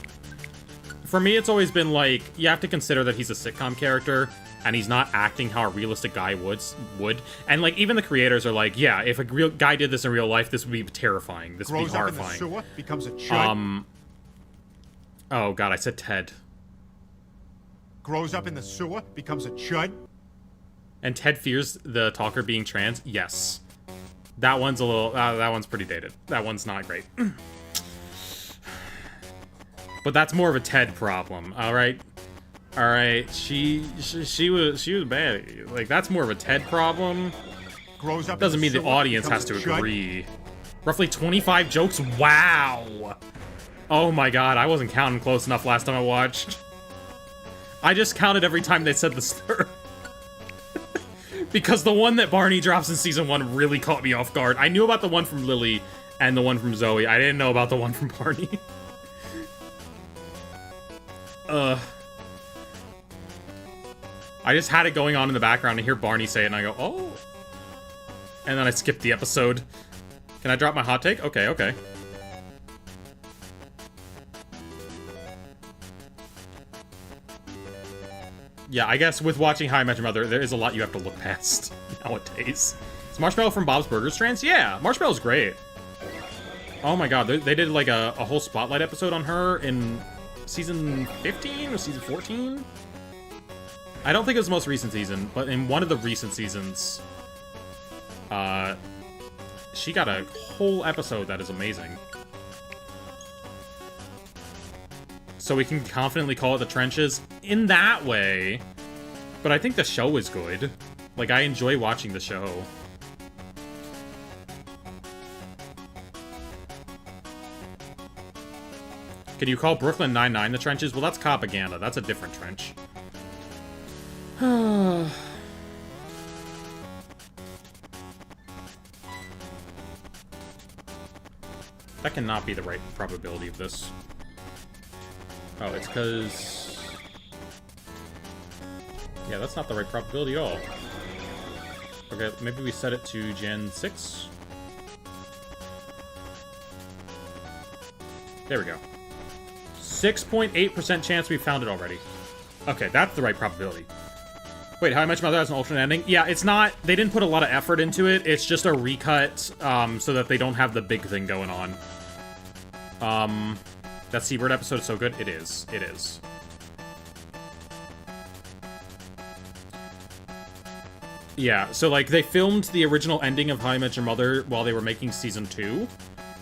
For me, it's always been like, you have to consider that he's a sitcom character, and he's not acting how a realistic guy would. And like, even the creators are like, yeah, if a real guy did this in real life, this would be terrifying. This would be horrifying. Grows up in the sewer, becomes a chud. Oh god, I said Ted. Grows up in the sewer, becomes a chud. And Ted fears the talker being trans? Yes. That one's a little, that one's pretty dated. That one's not great. But that's more of a Ted problem, alright? Alright, she was bad. Like, that's more of a Ted problem. Grows up Doesn't mean the audience has to agree. Roughly 25 jokes? Wow! Oh my god, I wasn't counting close enough last time I watched. I just counted every time they said the slur. Because the one that Barney drops in season 1 really caught me off guard. I knew about the one from Lily and the one from Zoe. I didn't know about the one from Barney. I just had it going on in the background and hear Barney say it and I go, oh. And then I skipped the episode. Can I drop my hot take? Okay, okay. Yeah, I guess with watching How I Met Your Mother, there is a lot you have to look past nowadays. Is Marshmallow from Bob's Burgers trans? Yeah, Marshmallow's great. Oh my god, they did like a whole spotlight episode on her in season 15 or season 14? I don't think it was the most recent season, but in one of the recent seasons, she got a whole episode that is amazing. So we can confidently call it The Trenches in that way. But I think the show is good. Like, I enjoy watching the show. Can you call Brooklyn Nine-Nine The Trenches? Well, that's propaganda. That's a different trench. That cannot be the right probability of this. Oh, it's because... Yeah, that's not the right probability at all. Okay, maybe we set it to Gen 6? There we go. 6.8% chance we found it already. Okay, that's the right probability. Wait, How I Met Your Mother has an alternate ending? Yeah, it's not... They didn't put a lot of effort into it. It's just a recut, so that they don't have the big thing going on. That Seabird episode is so good. It is. It is. Yeah, so, like, they filmed the original ending of How I Met Your Mother while they were making Season 2,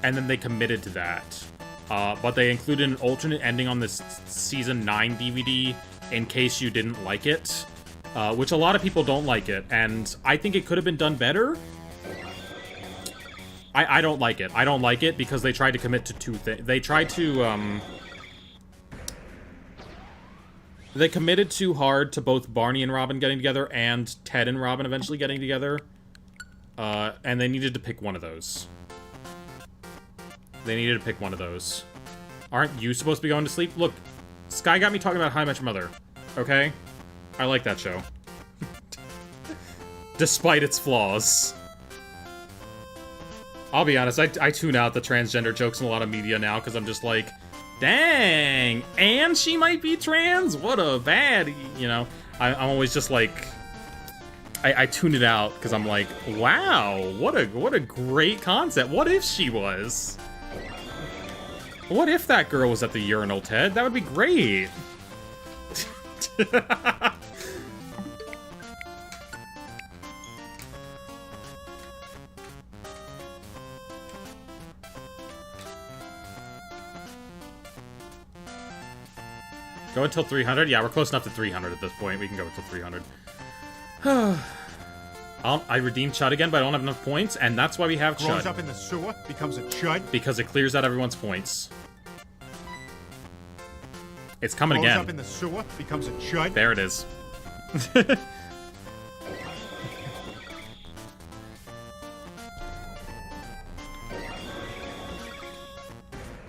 and then they committed to that. But they included an alternate ending on this Season 9 DVD in case you didn't like it, which a lot of people don't like it, and I think it could have been done better. I don't like it. I don't like it because they tried to commit to two things. They tried to, they committed too hard to both Barney and Robin getting together and Ted and Robin eventually getting together. And they needed to pick one of those. They needed to pick one of those. Aren't you supposed to be going to sleep? Look, Sky got me talking about How I Met Your Mother. Okay? I like that show. Despite its flaws. I'll be honest, I tune out the transgender jokes in a lot of media now because I'm just like, dang, and she might be trans? What a bad, you know? I'm always just like, I tune it out because I'm like, wow, what a great concept. What if she was? What if that girl was at the urinal, Ted? That would be great. Go until 300? Yeah, we're close enough to 300 at this point. We can go until 300. I redeemed Chud again, but I don't have enough points, and that's why we have Chud. Grows up in the sewer, becomes a chud. Because it clears out everyone's points. It's coming Grows again. up in the sewer, becomes a chud. There it is.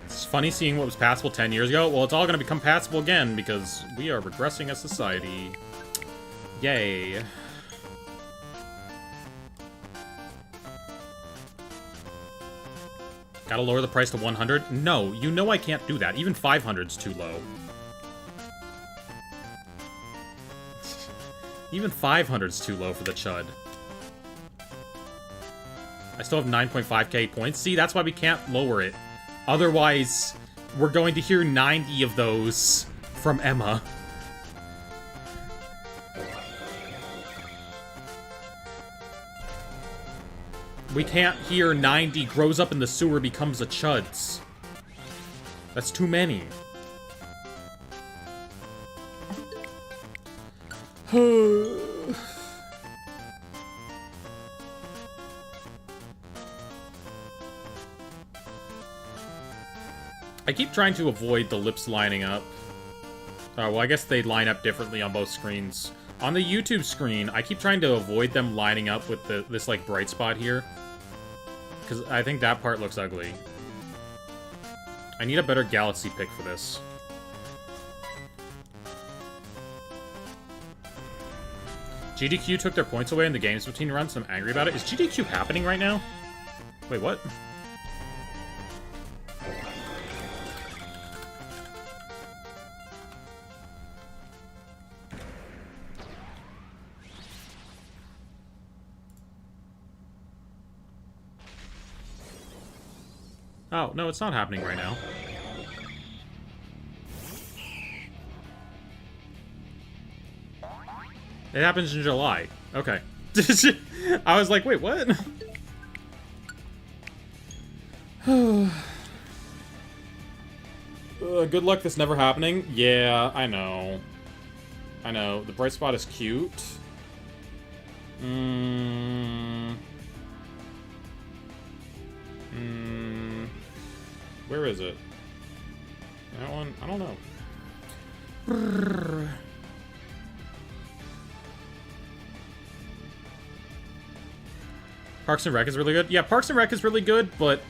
It's funny seeing what was passable 10 years ago. Well, it's all going to become passable again because we are regressing as society. Yay. Gotta lower the price to 100? No, you know I can't do that. Even 500's too low. Even 500's too low for the chud. I still have 9.5k points. See, that's why we can't lower it. Otherwise, we're going to hear 90 of those from Emma. We can't hear 90 grows up in the sewer, becomes a chuds. That's too many. I keep trying to avoid the lips lining up. Well, I guess they line up differently on both screens. On the YouTube screen, I keep trying to avoid them lining up with this, like, bright spot here. Because I think that part looks ugly. I need a better galaxy pick for this. GDQ took their points away in the games between runs, so I'm angry about it. Is GDQ happening right now? Wait, what? Oh, no, it's not happening right now. It happens in July. Okay. I was like, wait, what? Good luck this never happening. Yeah, I know. I know. The bright spot is cute. Where is it? That one? I don't know. Parks and Rec is really good. Yeah, Parks and Rec is really good, but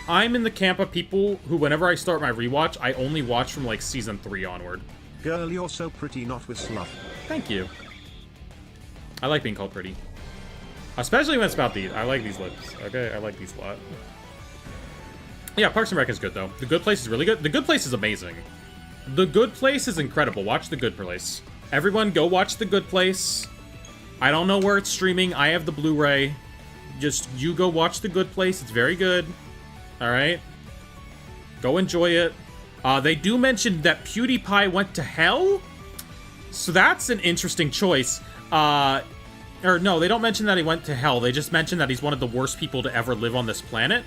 I'm in the camp of people who, whenever I start my rewatch, I only watch from, like, season 3 onward. Girl, you're so pretty, not with sluff. Thank you. I like being called pretty. Especially when it's about these. I like these lips. Okay, I like these a lot. Yeah, Parks and Rec is good, though. The Good Place is really good. The Good Place is amazing. The Good Place is incredible. Watch The Good Place. Everyone, go watch The Good Place. I don't know where it's streaming. I have the Blu-ray. Just, you go watch The Good Place. It's very good. Alright? Go enjoy it. They do mention that PewDiePie went to hell? So that's an interesting choice. Or no, they don't mention that he went to hell. They just mention that he's one of the worst people to ever live on this planet.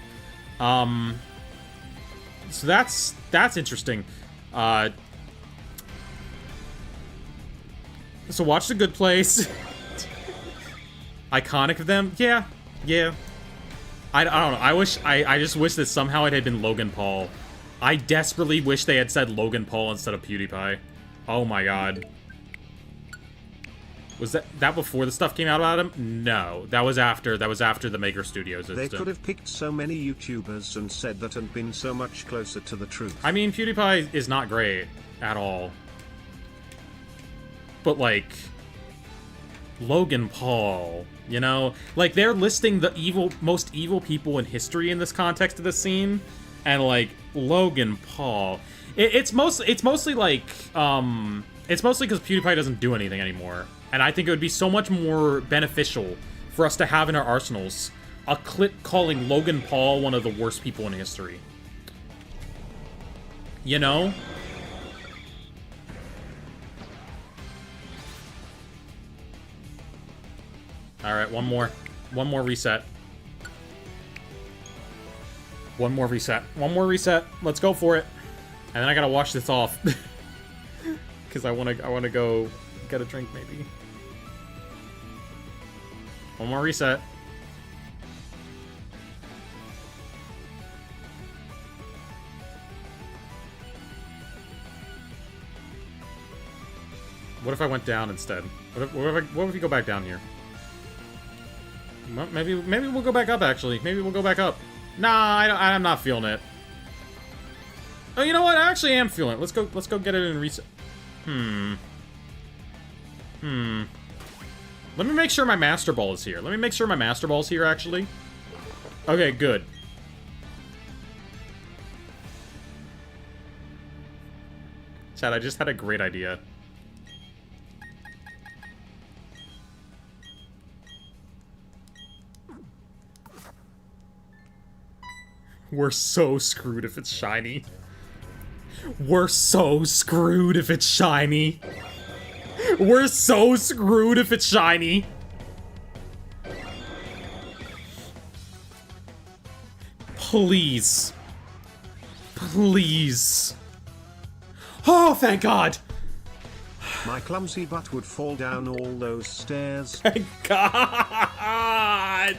So that's interesting. So watch The Good Place. Iconic of them? Yeah. Yeah. I don't know. I just wish that somehow it had been Logan Paul. I desperately wish they had said Logan Paul instead of PewDiePie. Oh my god. Was that before the stuff came out about him? No, that was after the Maker Studios incident. They could have picked so many YouTubers and said that and been so much closer to the truth. I mean, PewDiePie is not great at all. But, like, Logan Paul, you know? Like, they're listing the most evil people in history in this context of the scene, and, like, Logan Paul. It's mostly like, it's mostly because PewDiePie doesn't do anything anymore. And I think it would be so much more beneficial for us to have in our arsenals a clip calling Logan Paul one of the worst people in history. You know? Alright, one more. One more reset. One more reset. One more reset. Let's go for it. And then I gotta wash this off. Because I wanna go get a drink, maybe. One more reset. What if I went down instead? What if we go back down here? Well, maybe we'll go back up, actually. Maybe we'll go back up. Nah, I'm not feeling it. Oh, you know what? I actually am feeling it. Let's go get it and reset. Let me make sure my Master Ball is here. Let me make sure my Master Ball is here, actually. Okay, good. Chad, I just had a great idea. We're so screwed if it's shiny. We're so screwed if it's shiny. We're so screwed if it's shiny. Please. Please. Oh, thank God. My clumsy butt would fall down all those stairs. Thank God.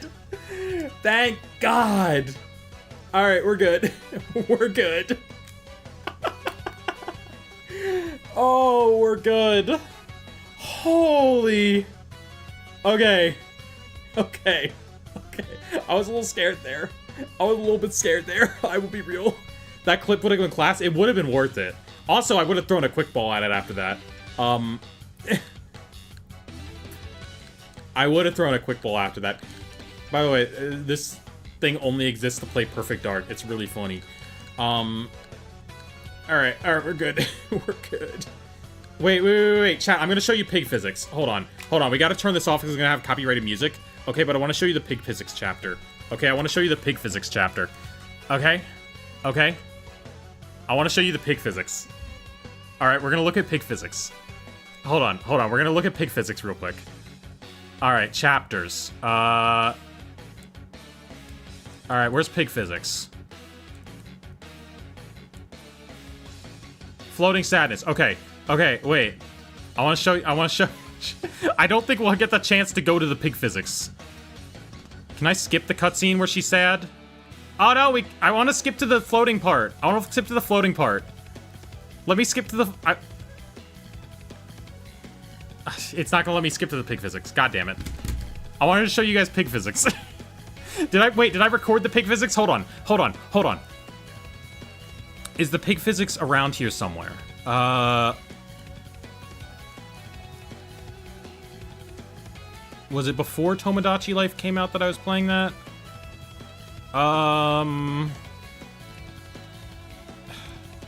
Thank God. All right, we're good. We're good. Oh, we're good. Holy. Okay. Okay. Okay. I was a little scared there. I was a little bit scared there. I will be real. That clip would have been class. It would have been worth it. Also, I would have thrown a quick ball at it after that. I would have thrown a quick ball after that. By the way, this thing only exists to play Perfect Dark. It's really funny. Alright, we're good. We're good. Wait, chat, I'm gonna show you pig physics. Hold on, we gotta turn this off because it's gonna have copyrighted music. Okay, but I want to show you the pig physics chapter. Okay, I want to show you the pig physics chapter. Okay? Okay? I want to show you the pig physics. Alright, we're gonna look at pig physics. Hold on, we're gonna look at pig physics real quick. Alright, chapters. Alright, where's pig physics? Floating sadness. Okay, wait. I want to show I don't think we'll get the chance to go to the pig physics. Can I skip the cutscene where she's sad? Oh no, I want to skip to the floating part. I want to skip to the floating part. Let me skip to the... It's not gonna let me skip to the pig physics. God damn it. I wanted to show you guys pig physics. Did I record the pig physics? Hold on. Is the pig physics around here somewhere? Was it before Tomodachi Life came out that I was playing that?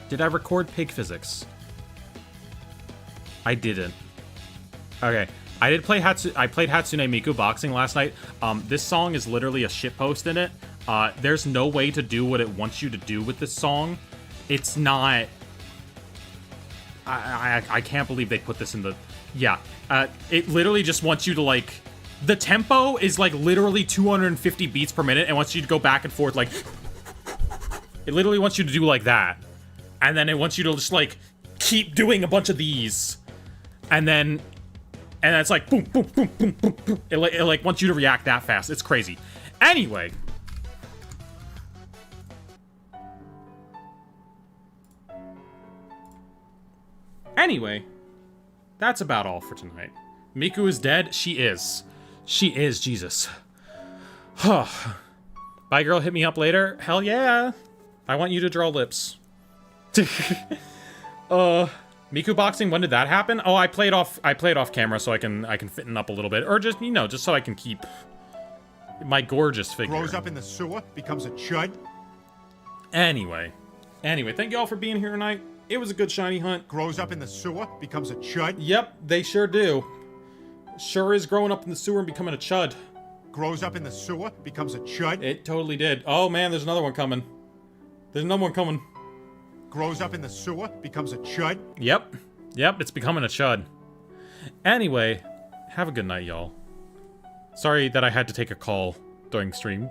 Did I record pig physics? I didn't. Okay. I played Hatsune Miku Boxing last night. This song is literally a shitpost in it. There's no way to do what it wants you to do with this song. It's not... I can't believe they put this in the... Yeah. It literally just wants you to, like... The tempo is, like, literally 250 beats per minute and wants you to go back and forth, like... It literally wants you to do, like, that. And then it wants you to just, like, keep doing a bunch of these. And then... And it's like, boom, boom, boom, boom, boom, boom. It like wants you to react that fast. It's crazy. Anyway. That's about all for tonight. Miku is dead? She is. She is, Jesus. Bye, girl, hit me up later? Hell yeah. I want you to draw lips. Miku Boxing, when did that happen? Oh, I played off camera so I can fitten up a little bit. Or just, you know, just so I can keep my gorgeous figure. Grows up in the sewer, becomes a chud. Anyway, thank you all for being here tonight. It was a good shiny hunt. Grows up in the sewer, becomes a chud. Yep, they sure do. Sure is growing up in the sewer and becoming a chud. Grows up in the sewer, becomes a chud. It totally did. Oh man, there's another one coming. Grows up in the sewer, becomes a chud. Yep, it's becoming a chud. Anyway, have a good night, y'all. Sorry that I had to take a call during stream.